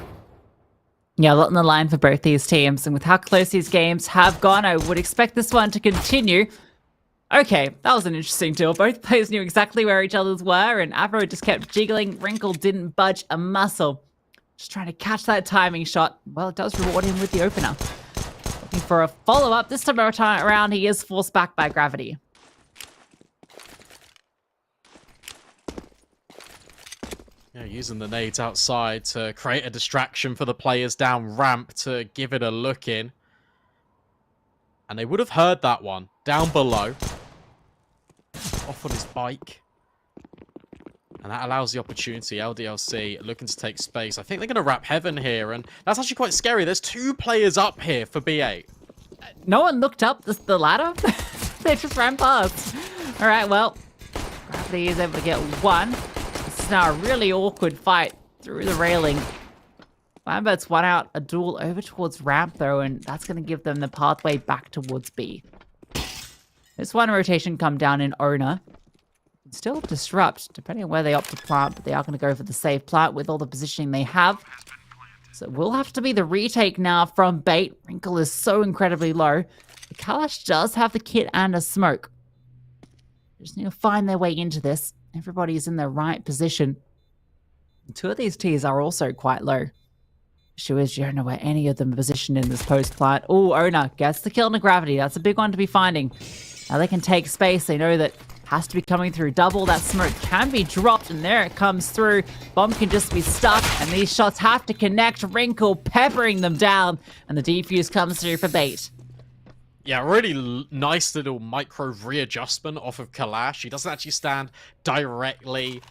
Yeah, a lot on the line for both these teams, and with how close these games have gone, I would expect this one to continue. Okay, that was an interesting deal. Both players knew exactly where each other's were, and Avro just kept jiggling. Wrinkle didn't budge a muscle. Just trying to catch that timing shot. Well, it does reward him with the opener. Looking for a follow-up. This time around, he is forced back by gravity. Yeah, using the nades outside to create a distraction for the players down ramp to give it a look in. And they would have heard that one down below. Off on his bike. And that allows the opportunity. LDLC looking to take space. I think they're going to wrap heaven here. And that's actually quite scary. There's 2 players up here for B8. No one looked up the ladder. They just ran past. All right, well, gravity is able to get one. This is now a really awkward fight through the railing. Lambert's won out a duel over towards ramp, though, and that's going to give them the pathway back towards B. This one rotation come down in owner. Still disrupt, depending on where they opt to plant, but they are going to go for the safe plant with all the positioning they have. So it will have to be the retake now from Bait. Wrinkle is so incredibly low. The Kalash does have the kit and a smoke. They just need to find their way into this. Everybody's in the right position. 2 of these T's are also quite low. Issue is you don't know where any of them are positioned in this post plant. Oh, owner gets the kill in the gravity. That's a big one to be finding. Now they can take space. They know that has to be coming through double. That smoke can be dropped, and there it comes through. Bomb can just be stuck, and these shots have to connect. Wrinkle peppering them down, and the defuse comes through for Bait. Yeah, really nice little micro readjustment off of Kalash. He doesn't actually stand directly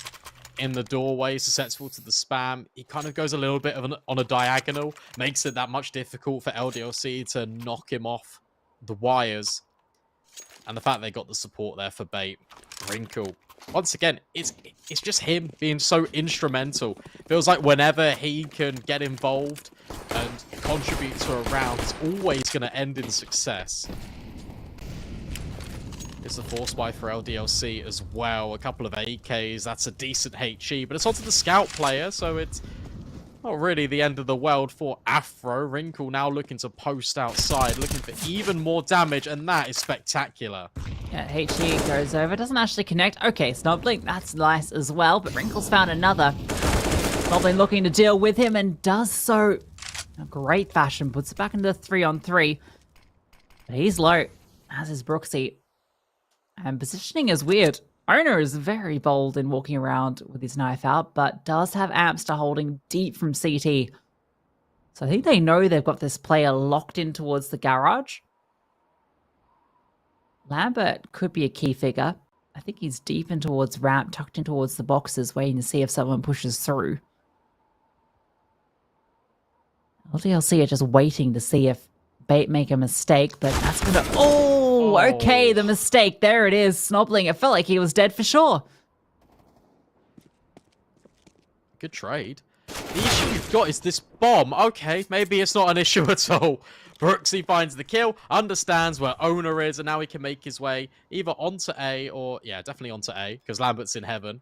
in the doorway, susceptible to the spam. He kind of goes a little bit of on a diagonal, makes it that much difficult for LDLC to knock him off the wires. And the fact they got the support there for Bait. Wrinkle. Once again, it's just him being so instrumental. Feels like whenever he can get involved and contribute to a round, it's always going to end in success. It's a force buy for LDLC as well. A couple of AKs. That's a decent HE, but it's onto the scout player, so it's not really the end of the world for Afro. Wrinkle now looking to post outside, looking for even more damage, and that is spectacular. Yeah, HE goes over. Doesn't actually connect. Okay, Snobbling, that's nice as well, but Wrinkle's found another. Snobbling looking to deal with him and does so in a great fashion. Puts it back into 3-on-3. But he's low, as is Brooksy. And positioning is weird. Owner is very bold in walking around with his knife out, but does have Amster holding deep from CT. So I think they know they've got this player locked in towards the garage. Lambert could be a key figure. I think he's deep in towards ramp, tucked in towards the boxes, waiting to see if someone pushes through. LDLC are just waiting to see if Bait make a mistake, but that's gonna... Oh, okay, the mistake. There it is. Snobbling. It felt like he was dead for sure. Good trade. The issue you've got is this bomb. Okay, maybe it's not an issue at all. Brooksy finds the kill, understands where owner is, and now he can make his way either onto A or... Yeah, definitely onto A, because Lambert's in heaven.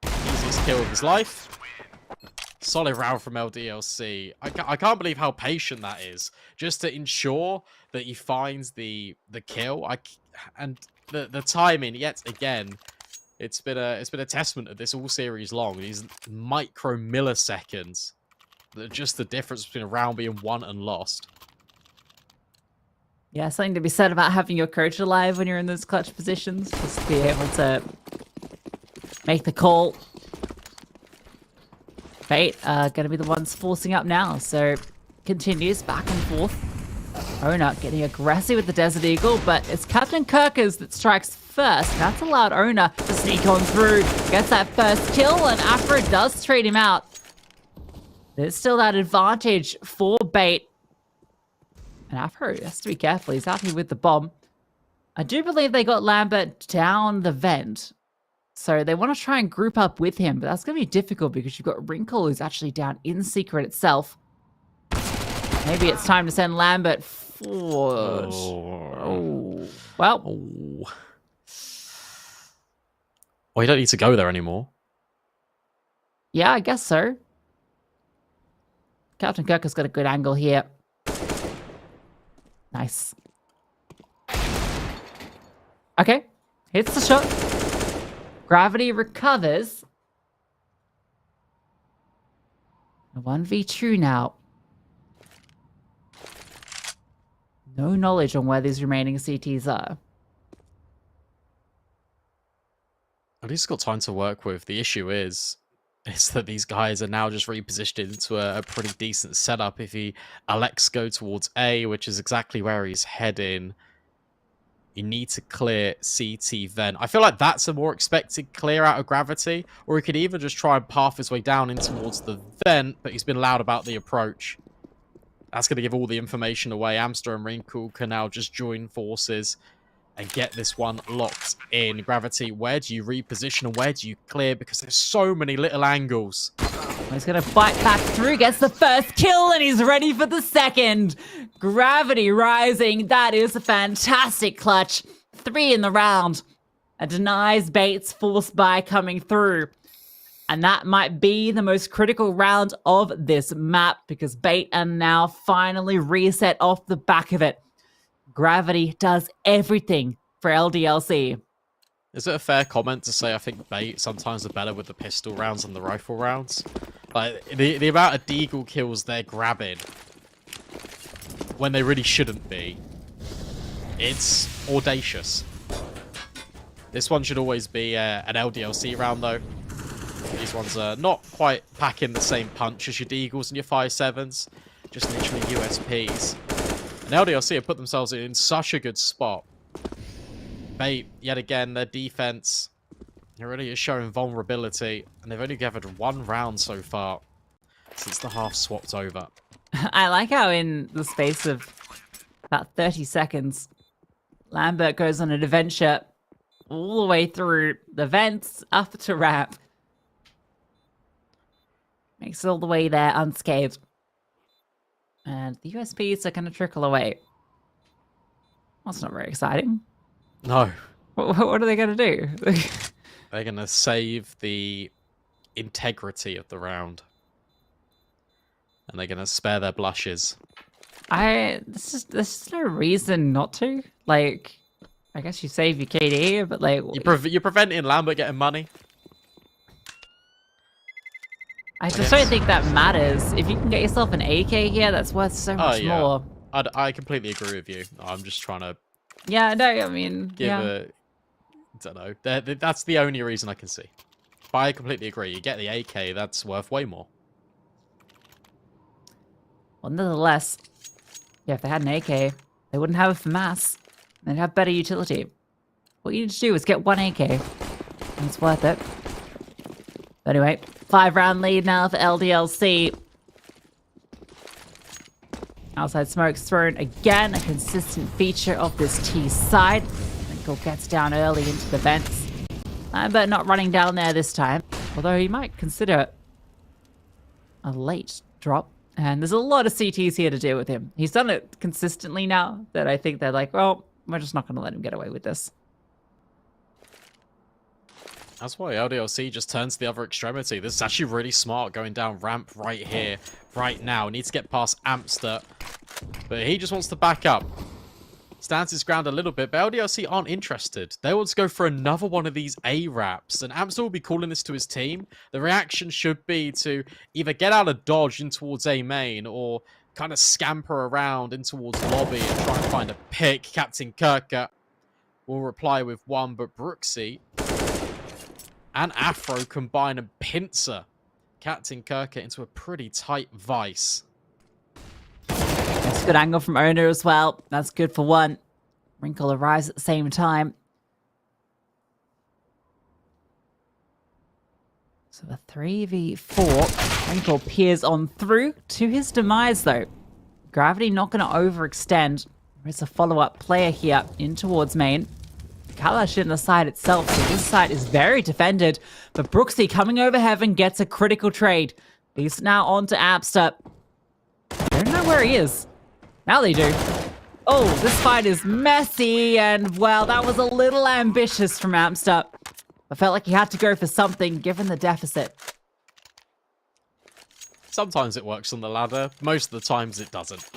Easiest kill of his life. Solid round from LDLC. I can't believe how patient that is, just to ensure that he finds the kill. And the timing, yet again, it's been a testament of this all series long. These micro milliseconds, just the difference between a round being won and lost. Yeah, something to be said about having your coach alive when you're in those clutch positions. Just to be able to make the call. Fate are going to be the ones forcing up now. So continues back and forth. Ona getting aggressive with the Desert Eagle, but it's Captain Kirkers that strikes first. That's allowed Ona to sneak on through. Gets that first kill, and Afro does trade him out. There's still that advantage for Bait. And Afro has to be careful. He's out here with the bomb. I do believe they got Lambert down the vent. So they want to try and group up with him, but that's going to be difficult because you've got Wrinkle who's actually down in Secret itself. Maybe it's time to send Lambert forward. Oh. Well. Oh. Well, you don't need to go there anymore. Yeah, I guess so. Captain Kirk has got a good angle here. Nice. Okay. Hits the shot. Gravity recovers. 1v2 now. No knowledge on where these remaining CTs are. At least got time to work with. The issue is that these guys are now just repositioned into a pretty decent setup. If he elects go towards A, which is exactly where he's heading, you need to clear CT vent. I feel like that's a more expected clear out of Gravity, or he could even just try and path his way down in towards the vent, but he's been loud about the approach. That's going to give all the information away. Amster and Wrinkle can now just join forces and get this one locked in. Gravity, where do you reposition and where do you clear? Because there's so many little angles. He's going to fight back through, gets the first kill, and he's ready for the second. Gravity rising. That is a fantastic clutch. 3 in the round. And denies Bait's force by coming through. And that might be the most critical round of this map because Bait are now finally reset off the back of it. Gravity does everything for LDLC. Is it a fair comment to say I think Bait sometimes are better with the pistol rounds than the rifle rounds? Like, the amount of deagle kills they're grabbing when they really shouldn't be, it's audacious. This one should always be an LDLC round, though. These ones are not quite packing the same punch as your Deagles and your 5.7s. Just literally USPs. And LDLC have put themselves in such a good spot. Bait, yet again, their defense really is showing vulnerability. And they've only gathered 1 round so far since the half swapped over. I like how in the space of about 30 seconds, Lambert goes on an adventure all the way through the vents up to ramp. Makes it all the way there unscathed. And the USPs are going to trickle away. That's not very exciting. No. What are they going to do? They're going to save the integrity of the round. And they're going to spare their blushes. There's no reason not to. Like, I guess you save your KD, but like... You're preventing Lambert getting money. I just don't think that matters. If you can get yourself an AK here, that's worth so much more. I completely agree with you. I'm just trying to... Yeah, no, I mean... I don't know. That's the only reason I can see. But I completely agree. You get the AK, that's worth way more. Well, nonetheless, yeah, if they had an AK, they wouldn't have a FAMAS. They'd have better utility. What you need to do is get 1 AK. And it's worth it. But anyway, 5-round lead now for LDLC. Outside smoke's thrown again, a consistent feature of this T side. Wrinkle gets down early into the vents. But not running down there this time. Although he might consider a late drop. And there's a lot of CTs here to deal with him. He's done it consistently now that I think they're like, well, we're just not going to let him get away with this. That's why LDLC just turns to the other extremity. This is actually really smart going down ramp right here, right now. Needs to get past Amster, but he just wants to back up. Stands his ground a little bit, but LDLC aren't interested. They want to go for another one of these A-Raps, and Amster will be calling this to his team. The reaction should be to either get out of dodge in towards A main, or kind of scamper around in towards lobby and try and find a pick. Captain Kirka will reply with 1, but Brooksy and Afro combine and pincer Captain Kirk into a pretty tight vice. That's a good angle from Owner as well. That's good for one. Wrinkle arrives at the same time. So the 3v4. Wrinkle peers on through to his demise, though. Gravity not going to overextend. There's a follow-up player here in towards main. Kalash in the side itself, so this side is very defended. But Brooksy coming over heaven gets a critical trade. He's now on to Abster. They don't know where he is. Now they do. Oh, this fight is messy, and well, that was a little ambitious from Amster. I felt like he had to go for something given the deficit. Sometimes it works on the ladder, most of the times it doesn't.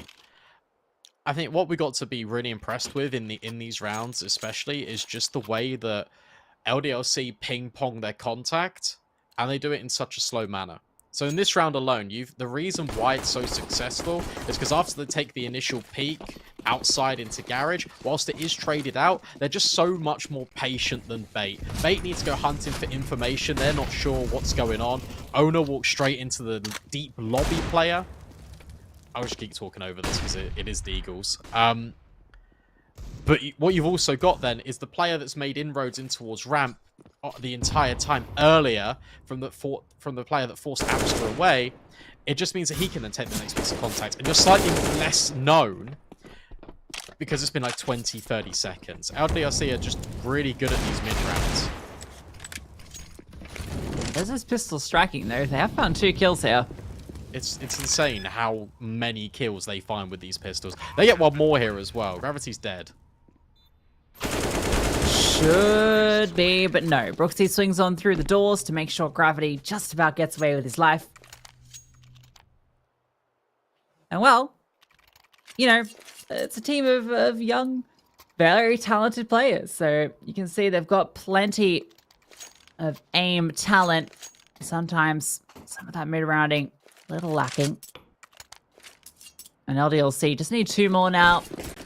I think what we got to be really impressed with in these rounds especially is just the way that LDLC ping-pong their contact, and they do it in such a slow manner. So in this round alone, the reason why it's so successful is because after they take the initial peek outside into garage, whilst it is traded out, they're just so much more patient than Bait. Bait needs to go hunting for information. They're not sure what's going on. Owner walks straight into the deep lobby player. I'll just keep talking over this because it is the Eagles. But what you've also got then is the player that's made inroads in towards ramp the entire time earlier from the player that forced Amster away. It just means that he can then take the next piece of contact, and you're slightly less known because it's been like 20-30 seconds. LDLC are just really good at these mid-rounds. There's this pistol striking though. They have found 2 kills here. It's insane how many kills they find with these pistols. They get one more here as well. Gravity's dead. Should be, but no. Brooksy swings on through the doors to make sure Gravity just about gets away with his life. And well, you know, it's a team of young, very talented players. So you can see they've got plenty of aim talent. Sometimes some of that mid-rounding a little lacking. And LDLC just need 2 more now.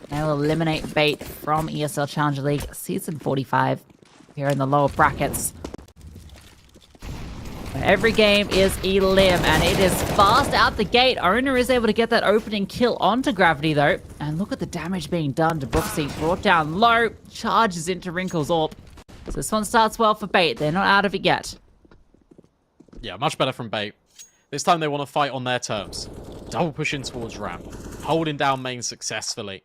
They'll eliminate Bait from ESL Challenger League Season 45 here in the lower brackets. Every game is elim, and it is fast out the gate. Owner is able to get that opening kill onto Gravity, though. And look at the damage being done to Brooksy. Brought down low, charges into Wrinkle's AWP. So this one starts well for Bait. They're not out of it yet. Yeah, much better from Bait. This time they want to fight on their terms. Double pushing towards ramp. Holding down main successfully.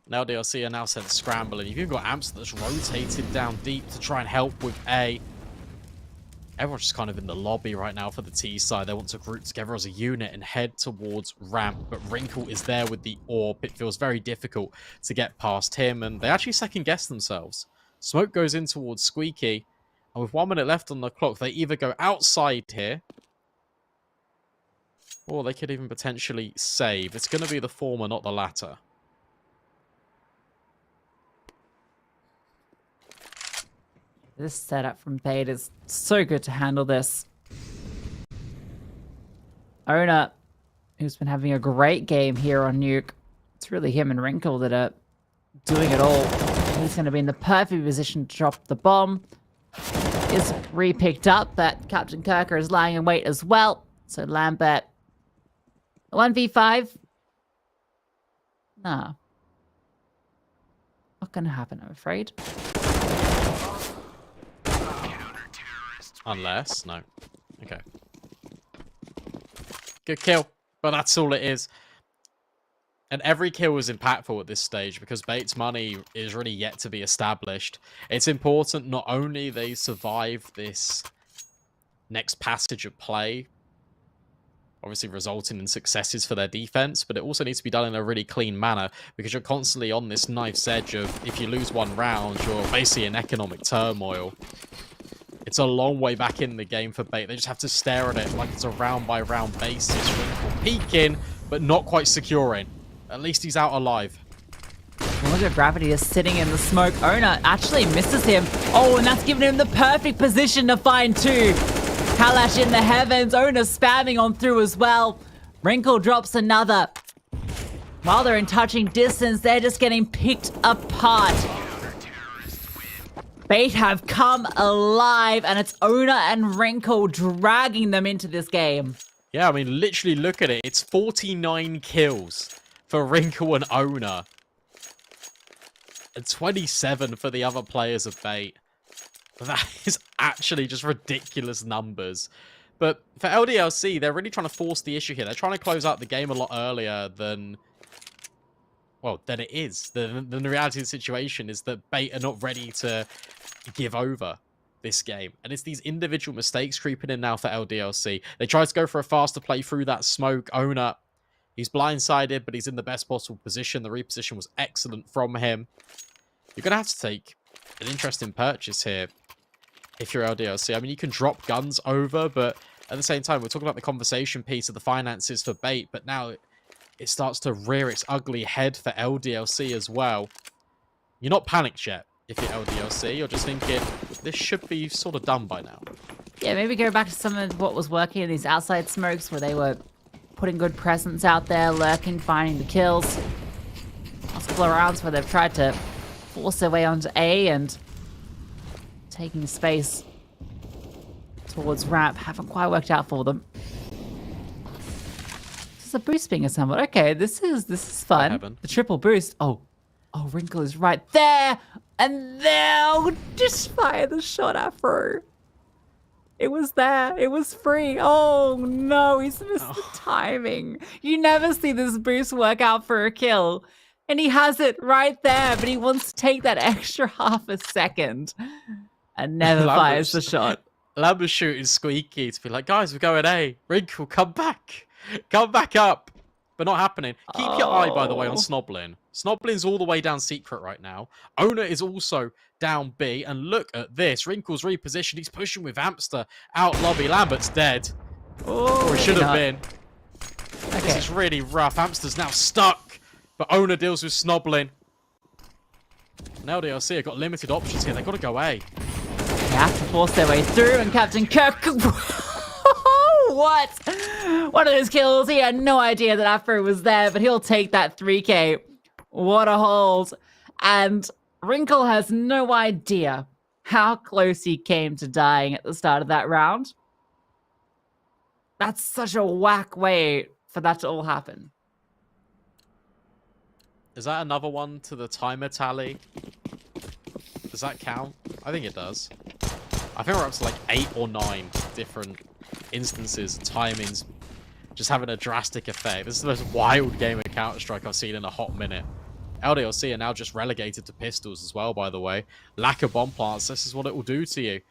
Now LDLC are now sent scrambling. You've even got Amps that's rotated down deep to try and help with A. Everyone's just kind of in the lobby right now for the T side. They want to group together as a unit and head towards ramp. But Wrinkle is there with the AWP. It feels very difficult to get past him. And they actually second-guess themselves. Smoke goes in towards Squeaky. And with 1 minute left on the clock, they either go outside here, or they could even potentially save. It's going to be the former, not the latter. This setup from Bait is so good to handle this. Owner, who's been having a great game here on Nuke. It's really him and Wrinkle that are doing it all. He's going to be in the perfect position to drop the bomb. Is re-picked up, but Captain Kirker is lying in wait as well. So Lambert, 1v5? No. Not going to happen, I'm afraid. Unless, no. Okay. Good kill, but that's all it is. And every kill is impactful at this stage because Bait's money is really yet to be established. It's important not only they survive this next passage of play, obviously resulting in successes for their defense, but it also needs to be done in a really clean manner because you're constantly on this knife's edge of if you lose one round, you're basically in economic turmoil. It's a long way back in the game for Bait. They just have to stare at it like it's a round-by-round basis. Wrinkle peeking, but not quite securing. At least he's out alive. Look at Gravity is sitting in the smoke. Owner actually misses him. Oh, and that's given him the perfect position to find 2. Kalash in the heavens. Owner spamming on through as well. Wrinkle drops another. While they're in touching distance, they're just getting picked apart. Bait have come alive, and it's Owner and Wrinkle dragging them into this game. Yeah, I mean, literally look at it. It's 49 kills for Wrinkle and Owner. And 27 for the other players of Bait. That is actually just ridiculous numbers. But for LDLC, they're really trying to force the issue here. They're trying to close out the game a lot earlier than... well, than it is. The reality of the situation is that Bait are not ready to give over this game. And it's these individual mistakes creeping in now for LDLC. They tried to go for a faster play through that smoke. Owner, he's blindsided, but he's in the best possible position. The reposition was excellent from him. You're going to have to take an interesting purchase here if you're LDLC. I mean, you can drop guns over, but at the same time, we're talking about the conversation piece of the finances for Bait, but now it starts to rear its ugly head for LDLC as well. You're not panicked yet if you're LDLC. You're just thinking, this should be sort of done by now. Yeah, maybe go back to some of what was working in these outside smokes where they were putting good presence out there, lurking, finding the kills. Last couple of rounds where they've tried to force their way onto A and taking space towards ramp haven't quite worked out for them. This is a boost being assembled. Okay, this is fun. The triple boost. Oh, Wrinkle is right there, and they'll just fire the shot Afro. It was there. It was free. Oh no, he's missed the timing. You never see this boost work out for a kill. And he has it right there, but he wants to take that extra half a second and never fires the shot. Lamber's shooting squeaky to be like, guys, we're going A. Wrinkle, come back. Come back up. But not happening. Keep your eye, by the way, on Snoblin. Snoblin's all the way down secret right now. Owner is also down B. And look at this. Wrinkle's repositioned. He's pushing with Amster out lobby. Lambert's dead. Oh, or he should have been. Okay. This is really rough. Amster's now stuck. But Owner deals with Snoblin. Now LDLC have got limited options here. They've got to go A. They have to force their way through, and Captain Kirk... What? One of those kills. He had no idea that Afro was there, but he'll take that 3K. What a hold. And Wrinkle has no idea how close he came to dying at the start of that round. That's such a whack way for that to all happen. Is that another one to the timer tally? Does that count? I think it does. I think we're up to like 8 or 9 different instances, timings, just having a drastic effect. This is the most wild game of Counter-Strike I've seen in a hot minute. LDLC are now just relegated to pistols as well, by the way. Lack of bomb plants, this is what it will do to you.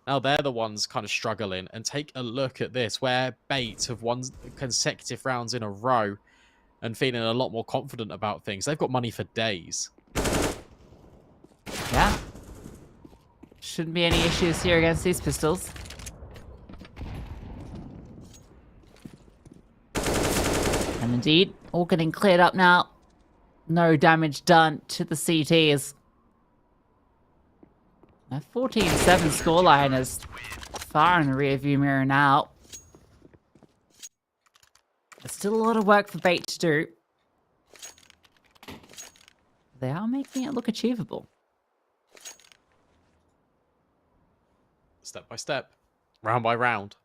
Now they're the ones kind of struggling. And take a look at this, where Bait have won consecutive rounds in a row and feeling a lot more confident about things. They've got money for days. Yeah. Shouldn't be any issues here against these pistols. And indeed, all getting cleared up now. No damage done to the CTs. A 14-7 scoreline is far in the rearview mirror now. There's still a lot of work for Bait to do. They are making it look achievable. Step by step. Round by round.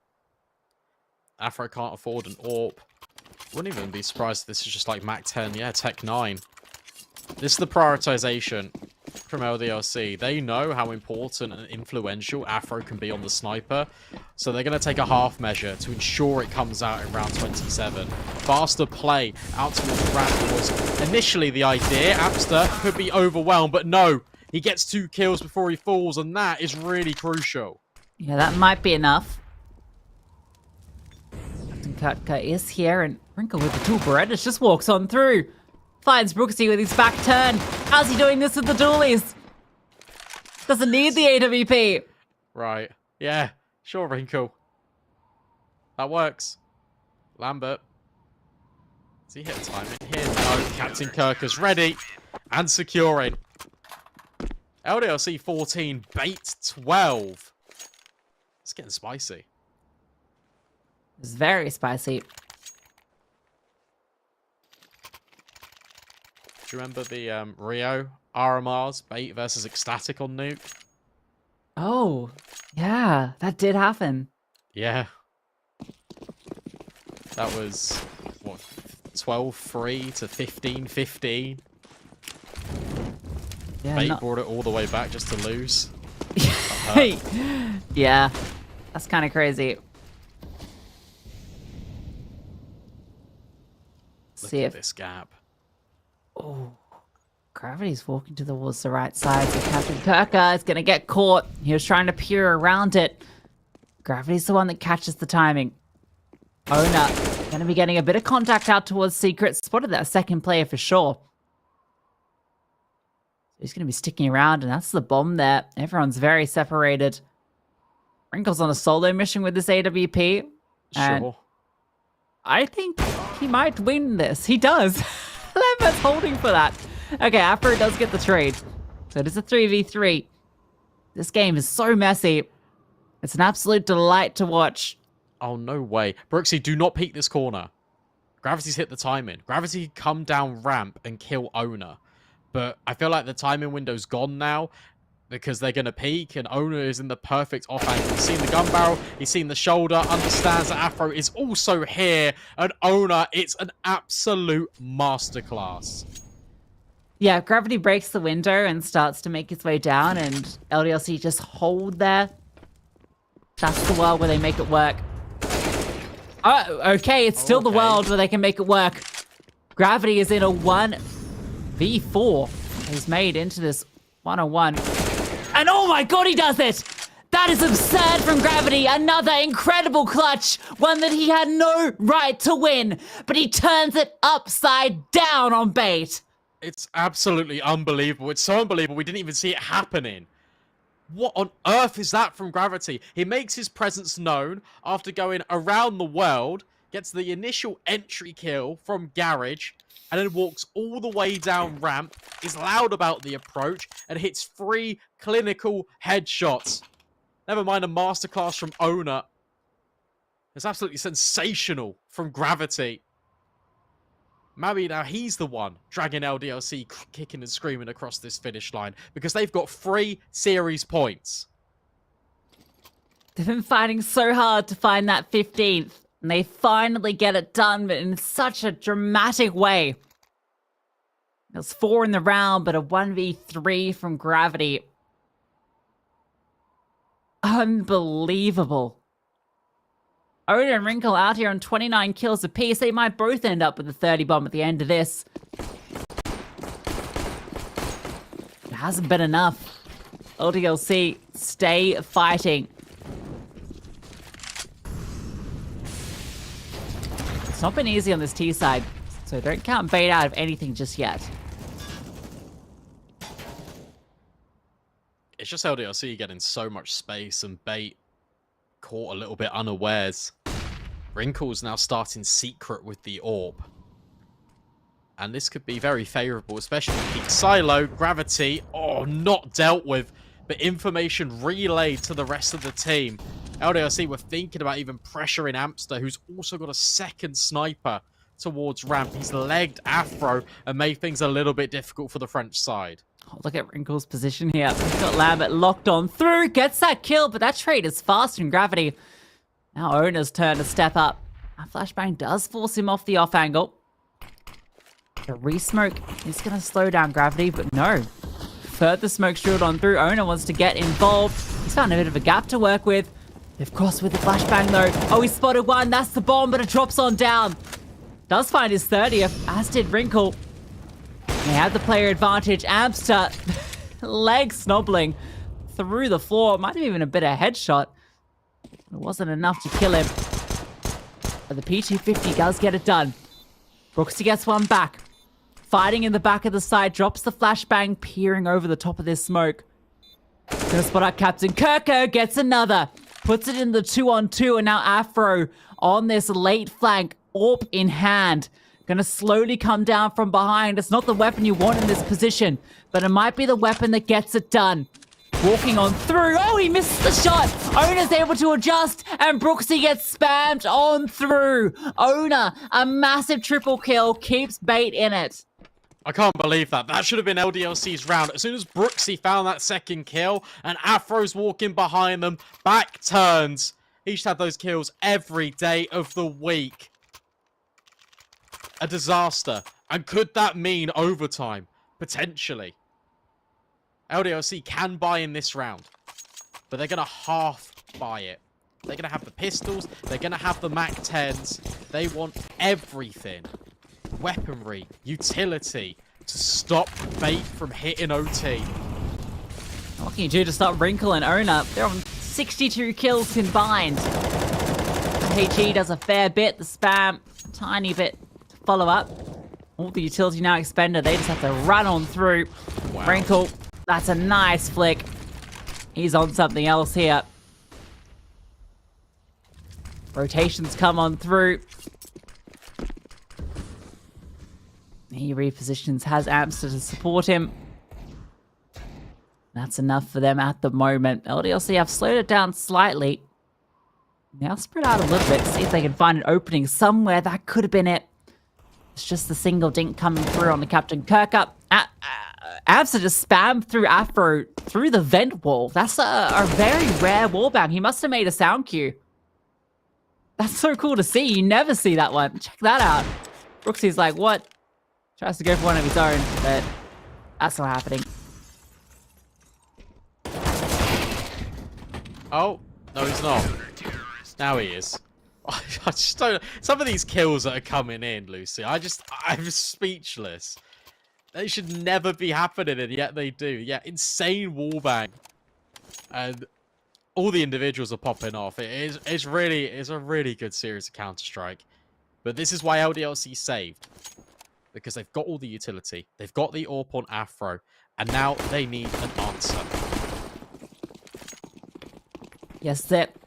Afro can't afford an AWP. Wouldn't even be surprised if this is just like Mac 10. Yeah, Tech 9. This is the prioritization from LDLC. They know how important and influential Afro can be on the sniper. So they're going to take a half measure to ensure it comes out in round 27. Faster play out towards ramp was initially the idea. Amster could be overwhelmed, but no. He gets 2 kills before he falls, and that is really crucial. Yeah, that might be enough. Captain Kutka is here, and Wrinkle with the dual Berettas just walks on through. Finds Brooksy with his back turn. How's he doing this with the dualies? Doesn't need the AWP. Right. Yeah. Sure, Wrinkle. That works. Lambert. Does he hit timing here? No. Captain Kirk is ready and securing. LDLC 14, Bait 12. It's getting spicy. It's very spicy. Do you remember the Rio RMRs, Bait versus Ecstatic on Nuke? Oh, yeah, that did happen. Yeah. That was, what, 12-3 to 15-15. Yeah, Bait brought it all the way back just to lose. Yeah, that's kind of crazy. Look See at if this gap. Oh, Gravity's walking towards the right side, so Captain Kirka is going to get caught. He was trying to peer around it. Gravity's the one that catches the timing. Ona going to be getting a bit of contact out towards Secret. Spotted that second player for sure. He's going to be sticking around, and that's the bomb there. Everyone's very separated. Wrinkle's on a solo mission with this AWP. And Sure. I think he might win this. He does. Lember's holding for that. Okay, Afro does get the trade. So it is a 3v3. This game is so messy. It's an absolute delight to watch. Oh, no way. Brooksy, do not peek this corner. Gravity's hit the timing. Gravity come down ramp and kill Ona. But I feel like the timing window's gone now because they're going to peek, and Ona is in the perfect off angle. He's seen the gun barrel, he's seen the shoulder, understands that Afro is also here, and Ona, it's an absolute masterclass. Yeah, Gravity breaks the window and starts to make its way down, and LDLC just hold there. That's the world where they make it work. Oh, okay, it's still the world where they can make it work. Gravity is in a 1v4. He's made into this 1-on-1. And oh my god, he does it! That is absurd from Gravity. Another incredible clutch. One that he had no right to win. But he turns it upside down on bait. It's absolutely unbelievable. It's so unbelievable we didn't even see it happening. What on earth is that from Gravity? He makes his presence known after going around the world, gets the initial entry kill from Garage, and then walks all the way down ramp, is loud about the approach, and hits 3 clinical headshots. Never mind a masterclass from Ona. It's absolutely sensational from Gravity. Maybe now he's the one dragging LDLC kicking and screaming across this finish line because they've got 3 series points. They've been fighting so hard to find that 15th, and they finally get it done, but in such a dramatic way. It was 4 in the round, but a 1v3 from Gravity. Unbelievable. Oda and Wrinkle out here on 29 kills apiece. They might both end up with a 30 bomb at the end of this. It hasn't been enough. LDLC, stay fighting. It's not been easy on this T side, so don't count bait out of anything just yet. It's just LDLC getting so much space and bait caught a little bit unawares. Wrinkle's now starting Secret with the orb. And this could be very favourable, especially Peak Silo, Gravity, not dealt with, but information relayed to the rest of the team. LDLC were thinking about even pressuring Amster, who's also got a second sniper towards ramp. He's legged Afro and made things a little bit difficult for the French side. Oh, look at Wrinkle's position here. He's got Lambert locked on through, gets that kill, but that trade is fast in Gravity. Now Ona's turn to step up. That flashbang does force him off the off angle. The re-smoke is going to slow down Gravity, but no. Further smoke shield on through. Ona wants to get involved. He's found a bit of a gap to work with. They've crossed with the flashbang though. Oh, he spotted one. That's the bomb, but it drops on down. Does find his 30th, as did Wrinkle. They had the player advantage. Amster, leg snobbling through the floor. Might have even a bit of headshot. It wasn't enough to kill him. But the P250 does get it done. Brooksy gets one back. Fighting in the back of the side. Drops the flashbang, peering over the top of this smoke. Gonna spot out Captain Kirko. Gets another. Puts it in the 2-on-2. And now Afro on this late flank. Orb in hand. Gonna slowly come down from behind. It's not the weapon you want in this position, but it might be the weapon that gets it done. Walking on through. Oh, he misses the shot. Ona's able to adjust, and Brooksy gets spammed on through. Ona, a massive triple kill, keeps bait in it. I can't believe that. That should have been LDLC's round. As soon as Brooksy found that second kill, and Afro's walking behind them, back turns. He should have those kills every day of the week. A disaster. And could that mean overtime? Potentially. LDLC can buy in this round, but they're going to half buy it. They're going to have the pistols. They're going to have the MAC-10s. They want everything. Weaponry, utility, to stop Bait from hitting OT. What can you do to stop Wrinkle and Own Up? They're on 62 kills combined. HE does a fair bit, the spam, tiny bit to follow up. All the utility now expended, they just have to run on through. Wow. Wrinkle, that's a nice flick. He's on something else here. Rotations come on through. He repositions, has Amster to support him. That's enough for them at the moment. LDLC have slowed it down slightly. Now spread out a little bit, see if they can find an opening somewhere. That could have been it. It's just the single dink coming through on the Captain Kirkup. Amster just spammed through Afro through the vent wall. That's a very rare wallbang. He must have made a sound cue. That's so cool to see. You never see that one. Check that out. Brooksy's like, what? Tries to go for one of his own, but that's not happening. Oh, no, he's not. Now he is. I just don't. Some of these kills that are coming in, Lucy, I'm speechless. They should never be happening, and yet they do. Yeah, insane wallbang. And all the individuals are popping off. It's a really good series of Counter-Strike. But this is why LDLC saved. Because they've got all the utility. They've got the AWP on Afro. And now they need an answer. Yes, Zip.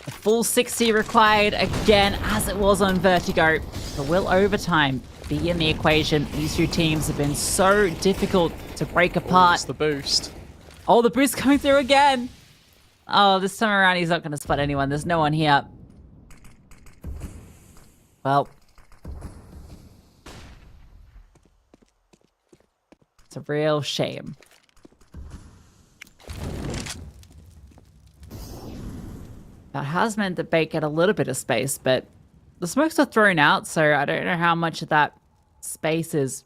A full 60 required again, as it was on Vertigo. But will overtime be in the equation? These two teams have been so difficult to break apart. It's the boost. Oh, the boost coming through again. Oh, this time around he's not going to spot anyone. There's no one here. Well, it's a real shame. That has meant that Bait get a little bit of space, but the smokes are thrown out, so I don't know how much of that space is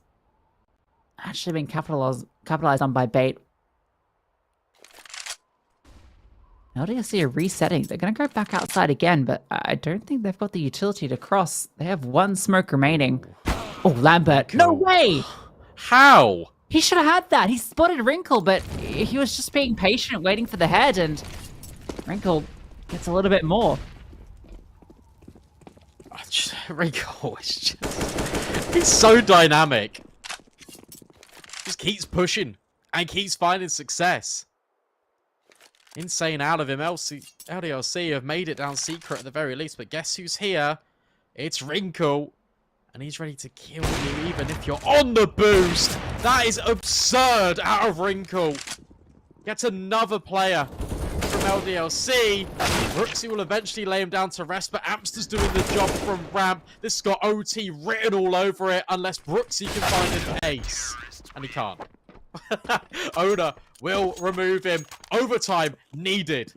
actually been capitalized on by Bait. LDLC are resetting. They're going to go back outside again, but I don't think they've got the utility to cross. They have one smoke remaining. Oh, Lambert. No way! How? He should have had that. He spotted Wrinkle, but he was just being patient, waiting for the head, and Wrinkle gets a little bit more. Wrinkle is just... He's so dynamic. Just keeps pushing and keeps finding success. Insane out of him. LDLC have made it down secret at the very least, but guess who's here? It's Wrinkle. And he's ready to kill you even if you're on the boost. That is absurd out of Wrinkle. Gets another player from LDLC. Brooksy will eventually lay him down to rest, but Amster's doing the job from ramp. This has got OT written all over it unless Brooksy can find an ace. And he can't. Owner will remove him. Overtime needed.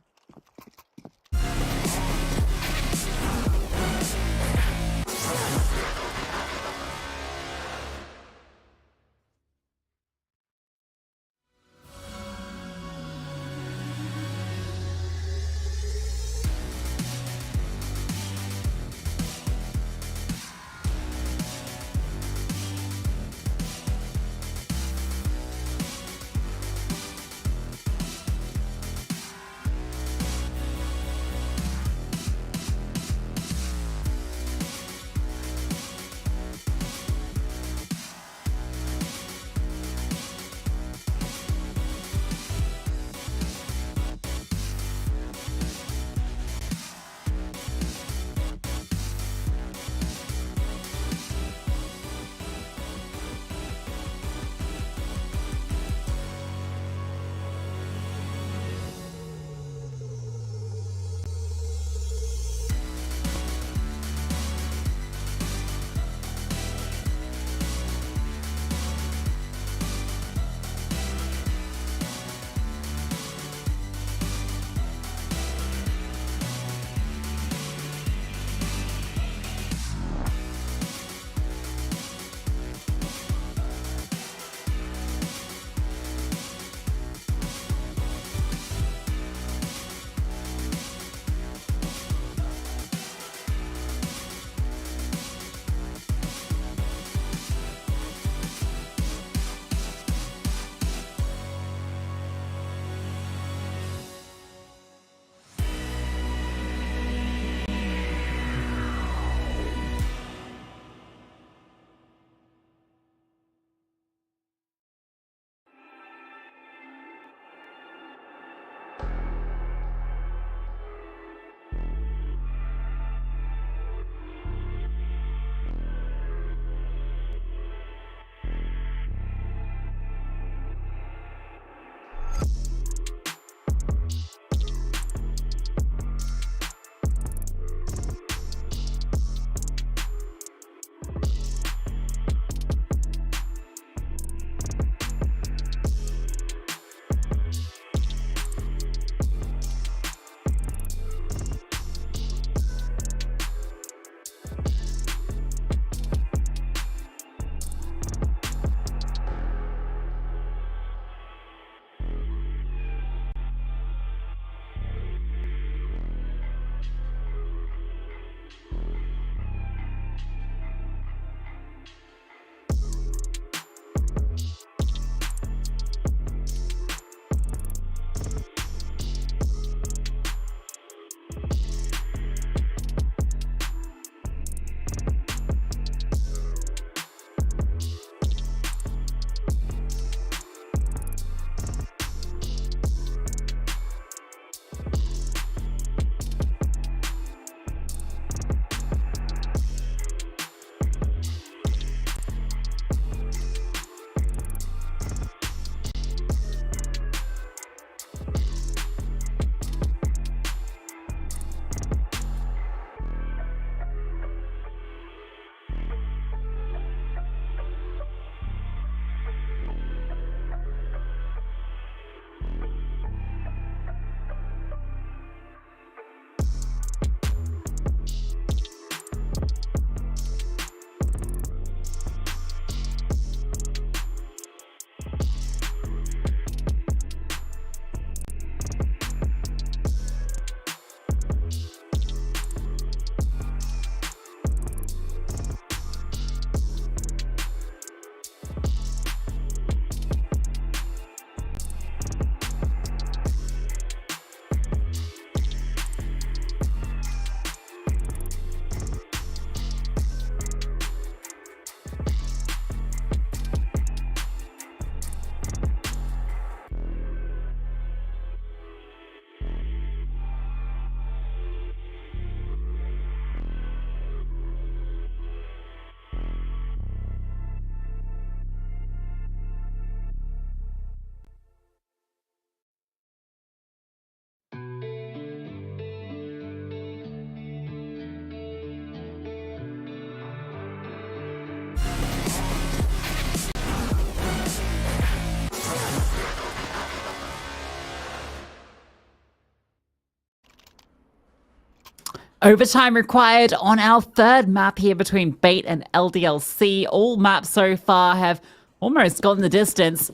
Overtime required on our third map here between Bait and LDLC. All maps so far have almost gone the distance.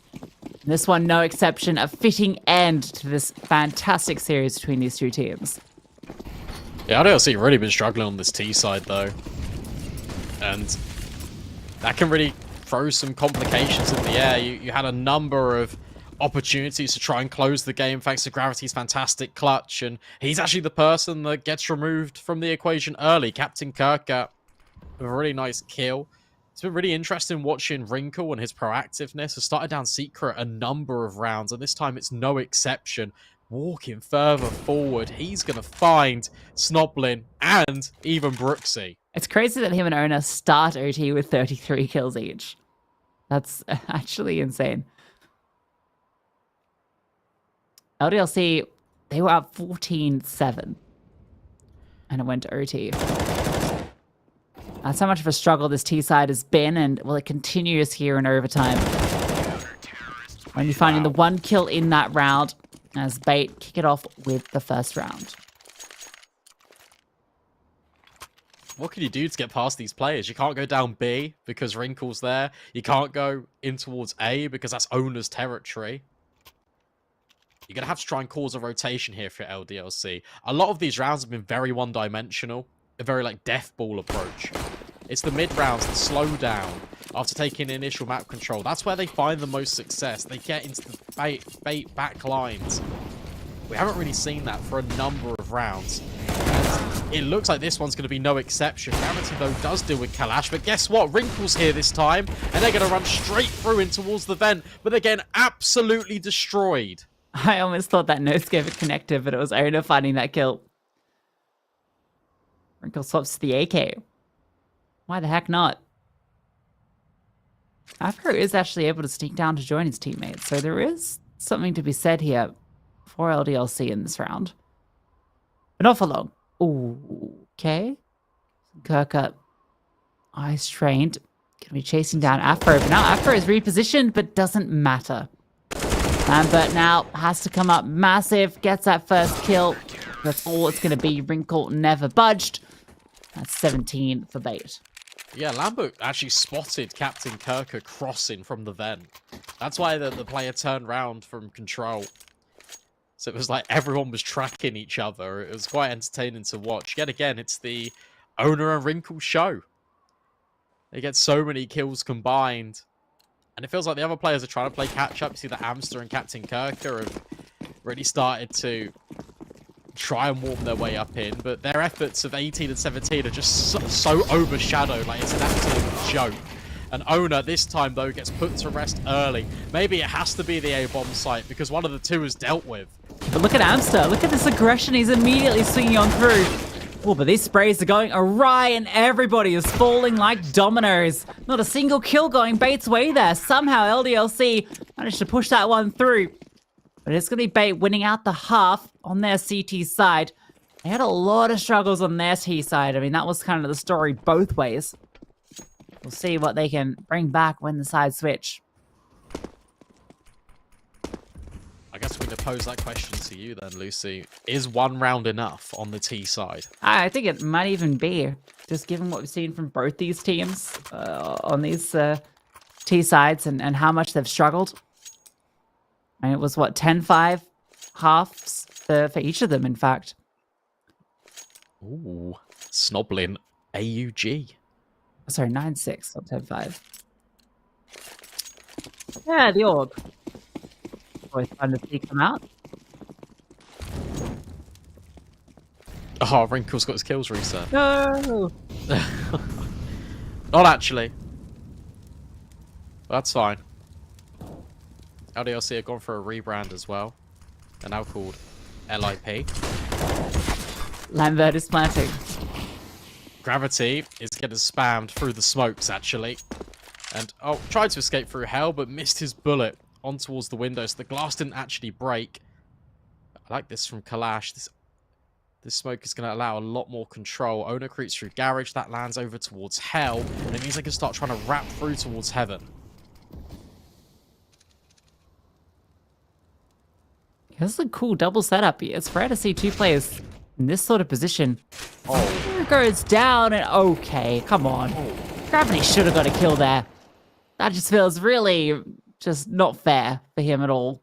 This one, no exception, a fitting end to this fantastic series between these two teams. Yeah, LDLC really been struggling on this T side though. And that can really throw some complications in the air. You had a number of opportunities to try and close the game thanks to Gravity's fantastic clutch, and he's actually the person that gets removed from the equation early. Captain Kirka with a really nice kill. It's been really interesting watching Wrinkle and his proactiveness. Has started down Secret a number of rounds, and this time it's no exception. Walking further forward, he's going to find Snoblin and even Brooksy. It's crazy that him and Ona start OT with 33 kills each. That's actually insane. LDLC, they were up 14-7. And it went to OT. That's how much of a struggle this T side has been, and well, it continues here in overtime. Only finding the one kill in that round as Bait kick it off with the first round. What can you do to get past these players? You can't go down B because Wrinkle's there. You can't go in towards A because that's Owner's territory. You're going to have to try and cause a rotation here for LDLC. A lot of these rounds have been very one-dimensional. A very, like, death ball approach. It's the mid-rounds, the slow down, after taking initial map control. That's where they find the most success. They get into the bait back lines. We haven't really seen that for a number of rounds. And it looks like this one's going to be no exception. Gravity, though, does deal with Kalash. But guess what? Wrinkle's here this time. And they're going to run straight through in towards the vent. But they're getting absolutely destroyed. I almost thought that no-scope had connected, but it was Ona finding that kill. Wrinkle swaps to the AK. Why the heck not? Afro is actually able to sneak down to join his teammates, so there is something to be said here for LDLC in this round. But not for long. Ooh, okay. Kirka, eyes trained. Gonna be chasing down Afro, but now Afro is repositioned, but doesn't matter. Lambert now has to come up massive, gets that first kill. That's all it's going to be. Wrinkle never budged. That's 17 for Bait. Yeah, Lambert actually spotted Captain Kirka crossing from the vent. That's why the player turned round from control. So it was like everyone was tracking each other. It was quite entertaining to watch. Yet again, it's the Owner and Wrinkle show. They get so many kills combined. And it feels like the other players are trying to play catch-up. You see that Amster and Captain Kirka have really started to try and warm their way up in. But their efforts of 18 and 17 are just so overshadowed. Like, it's an absolute joke. And Owner, this time, though, gets put to rest early. Maybe it has to be the A-bomb site, because one of the two is dealt with. But look at Amster. Look at this aggression. He's immediately swinging on through. Oh, but these sprays are going awry and everybody is falling like dominoes. Not a single kill going Bait's way there. Somehow LDLC managed to push that one through. But it's going to be Bait winning out the half on their CT side. They had a lot of struggles on their T side. I mean, that was kind of the story both ways. We'll see what they can bring back when the sides switch. I guess we could pose that question to you then, Lucy. Is one round enough on the T side? I think it might even be, just given what we've seen from both these teams on these T sides and how much they've struggled. And it was, what, 10-5 halves for each of them, in fact. Ooh, Snoblin AUG. Sorry, 9-6, not 10-5. Yeah, the orb. Always fun to see come out. Oh, Wrinkle's got his kills reset. No! Not actually. That's fine. LDLC have gone for a rebrand as well. They're now called LIP. Lambert is planting. Gravity is getting spammed through the smokes, actually. And, oh, tried to escape through hell, but missed his bullet on towards the window, so the glass didn't actually break. I like this from Kalash. This smoke is going to allow a lot more control. Owner creeps through garage. That lands over towards hell, and it means they can start trying to wrap through towards heaven. This is a cool double setup here. It's rare to see two players In this sort of position, fire goes down and okay, come on. Gravity should have got a kill there. That just feels really just not fair for him at all.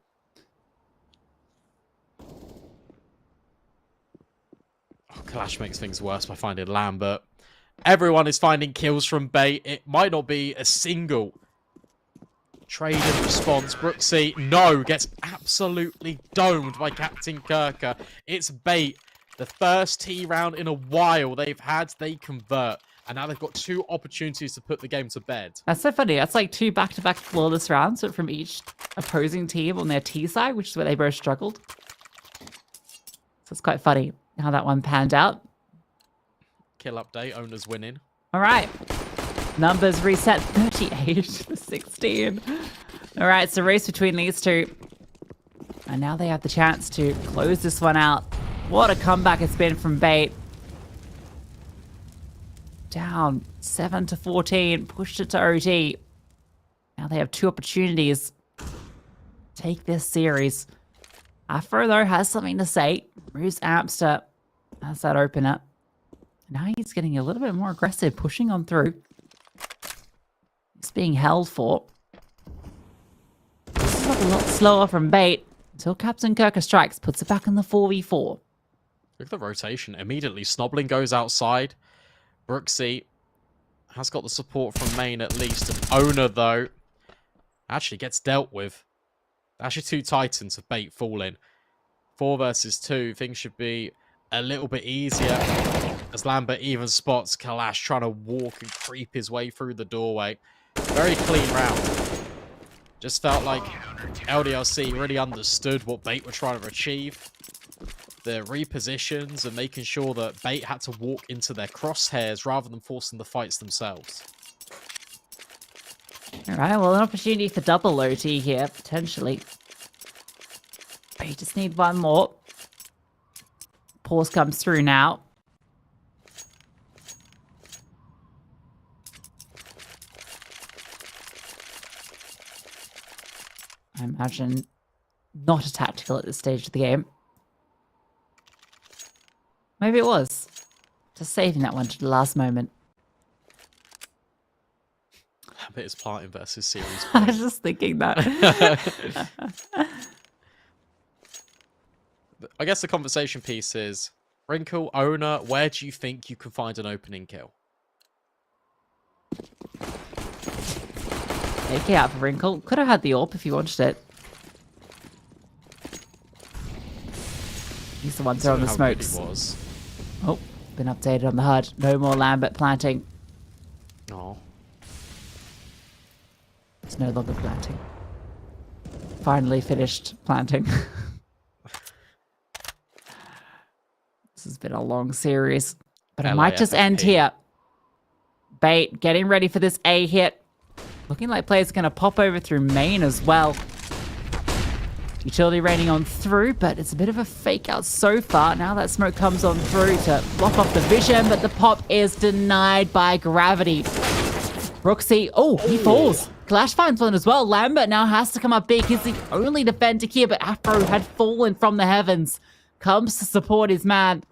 Clash makes things worse by finding Lambert. Everyone is finding kills from Bait. It might not be a single trade in response. Brooksy, no, gets absolutely domed by Captain Kirker. It's Bait. The first T round in a while they've had, they convert. And now they've got 2 opportunities to put the game to bed. That's so funny. That's like 2 back-to-back flawless rounds from each opposing team on their T side, which is where they both struggled. So it's quite funny how that one panned out. Kill update, owners winning. All right. Numbers reset 38 to 16. All right, so race between these two. And now they have the chance to close this one out. What a comeback it's been from Bait. Down 7 to 14, pushed it to OT. Now they have 2 opportunities to take this series. Afro, though, has something to say. Bruce Amster has that opener. Now he's getting a little bit more aggressive, pushing on through. It's being held for. This is a lot slower from Bait until Captain Kirker strikes, puts it back in the 4v4. Look at the rotation. Immediately, Snobbling goes outside. Brooksy has got the support from main at least. Owner, though, actually gets dealt with. Actually, 2 Titans of Bait falling. 4 versus 2. Things should be a little bit easier. As Lambert even spots Kalash trying to walk and creep his way through the doorway. Very clean round. Just felt like LDLC really understood what Bait were trying to achieve. The repositions and making sure that Bait had to walk into their crosshairs rather than forcing the fights themselves. All right, well, an opportunity for double OT here, potentially. Bait just need 1 more. Pause comes through now. I imagine not a tactical at this stage of the game. Maybe it was. Just saving that one to the last moment. Lambert is planting versus series. I was just thinking that. I guess the conversation piece is, Wrinkle, Owner, where do you think you can find an opening kill? AK out for Wrinkle. Could have had the AWP if you wanted it. He's the one throwing the smokes. Was. Oh, been updated on the HUD. No more Lambert planting. Oh. It's no longer planting. Finally finished planting. This has been a long series, but it might just end here. Bait getting ready for this A hit. Looking like players going to pop over through main as well. Utility raining on through, but it's a bit of a fake out so far. Now that smoke comes on through to block off the vision, but the pop is denied by gravity. Brooksy, oh, he falls. Clash finds one as well. Lambert now has to come up big. He's the only defender here, but Afro had fallen from the heavens. Comes to support his man.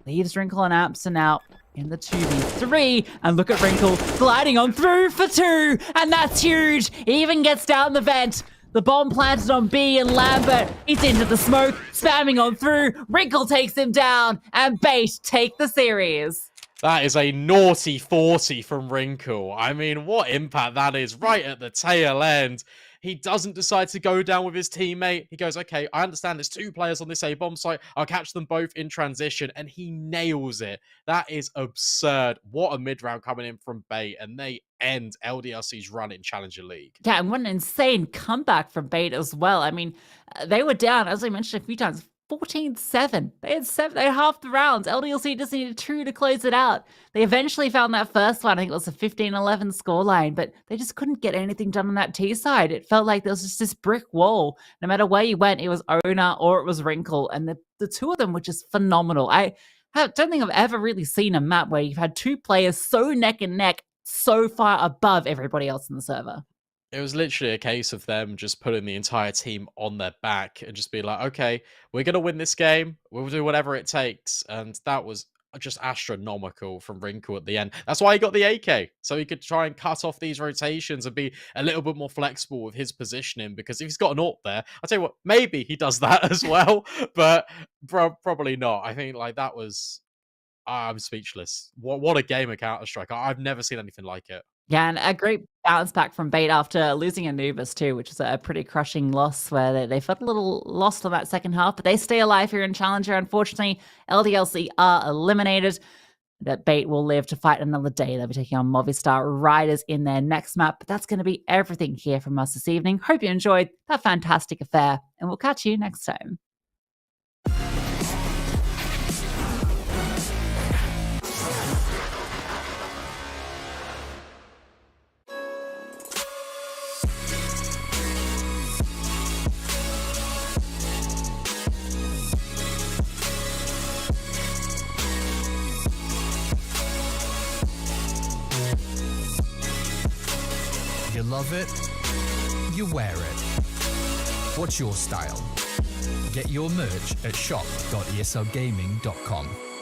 Leaves Wrinkle and Amster now in the 2v3, and look at Wrinkle gliding on through for 2, and that's huge. He even gets down the vent. The bomb planted on B, and Lambert, he's into the smoke, spamming on through. Wrinkle takes him down, and Bait take the series. That is a naughty 40 from Wrinkle. I mean, what impact that is right at the tail end. He doesn't decide to go down with his teammate. He goes, okay, I understand there's 2 players on this A-bomb site. I'll catch them both in transition. And he nails it. That is absurd. What a mid-round coming in from Bait. And they end LDLC's run in Challenger League. Yeah, and what an insane comeback from Bait as well. I mean, they were down, as I mentioned a few times, 14-7. They had half the rounds. LDLC just needed 2 to close it out. They eventually found that first one. I think it was a 15-11 scoreline, but they just couldn't get anything done on that T side. It felt like there was just this brick wall. No matter where you went, it was Owner or it was Wrinkle, and the 2 of them were just phenomenal. I don't think I've ever really seen a map where you've had 2 players so neck and neck, so far above everybody else in the server. It was literally a case of them just putting the entire team on their back and just be like, okay, we're going to win this game. We'll do whatever it takes. And that was just astronomical from Wrinkle at the end. That's why he got the AK. So he could try and cut off these rotations and be a little bit more flexible with his positioning. Because if he's got an ult there, I'll tell you what, maybe he does that as well. But probably not. I think like that was, I'm speechless. What a game of Counter-Strike. I've never seen anything like it. Yeah, and a great bounce back from Bait after losing Anubis too, which is a pretty crushing loss where they felt a little lost on that second half, but they stay alive here in Challenger. Unfortunately, LDLC are eliminated. That Bait will live to fight another day. They'll be taking on Movistar Riders in their next map. But that's going to be everything here from us this evening. Hope you enjoyed that fantastic affair, and we'll catch you next time. You love it, you wear it. What's your style? Get your merch at shop.eslgaming.com.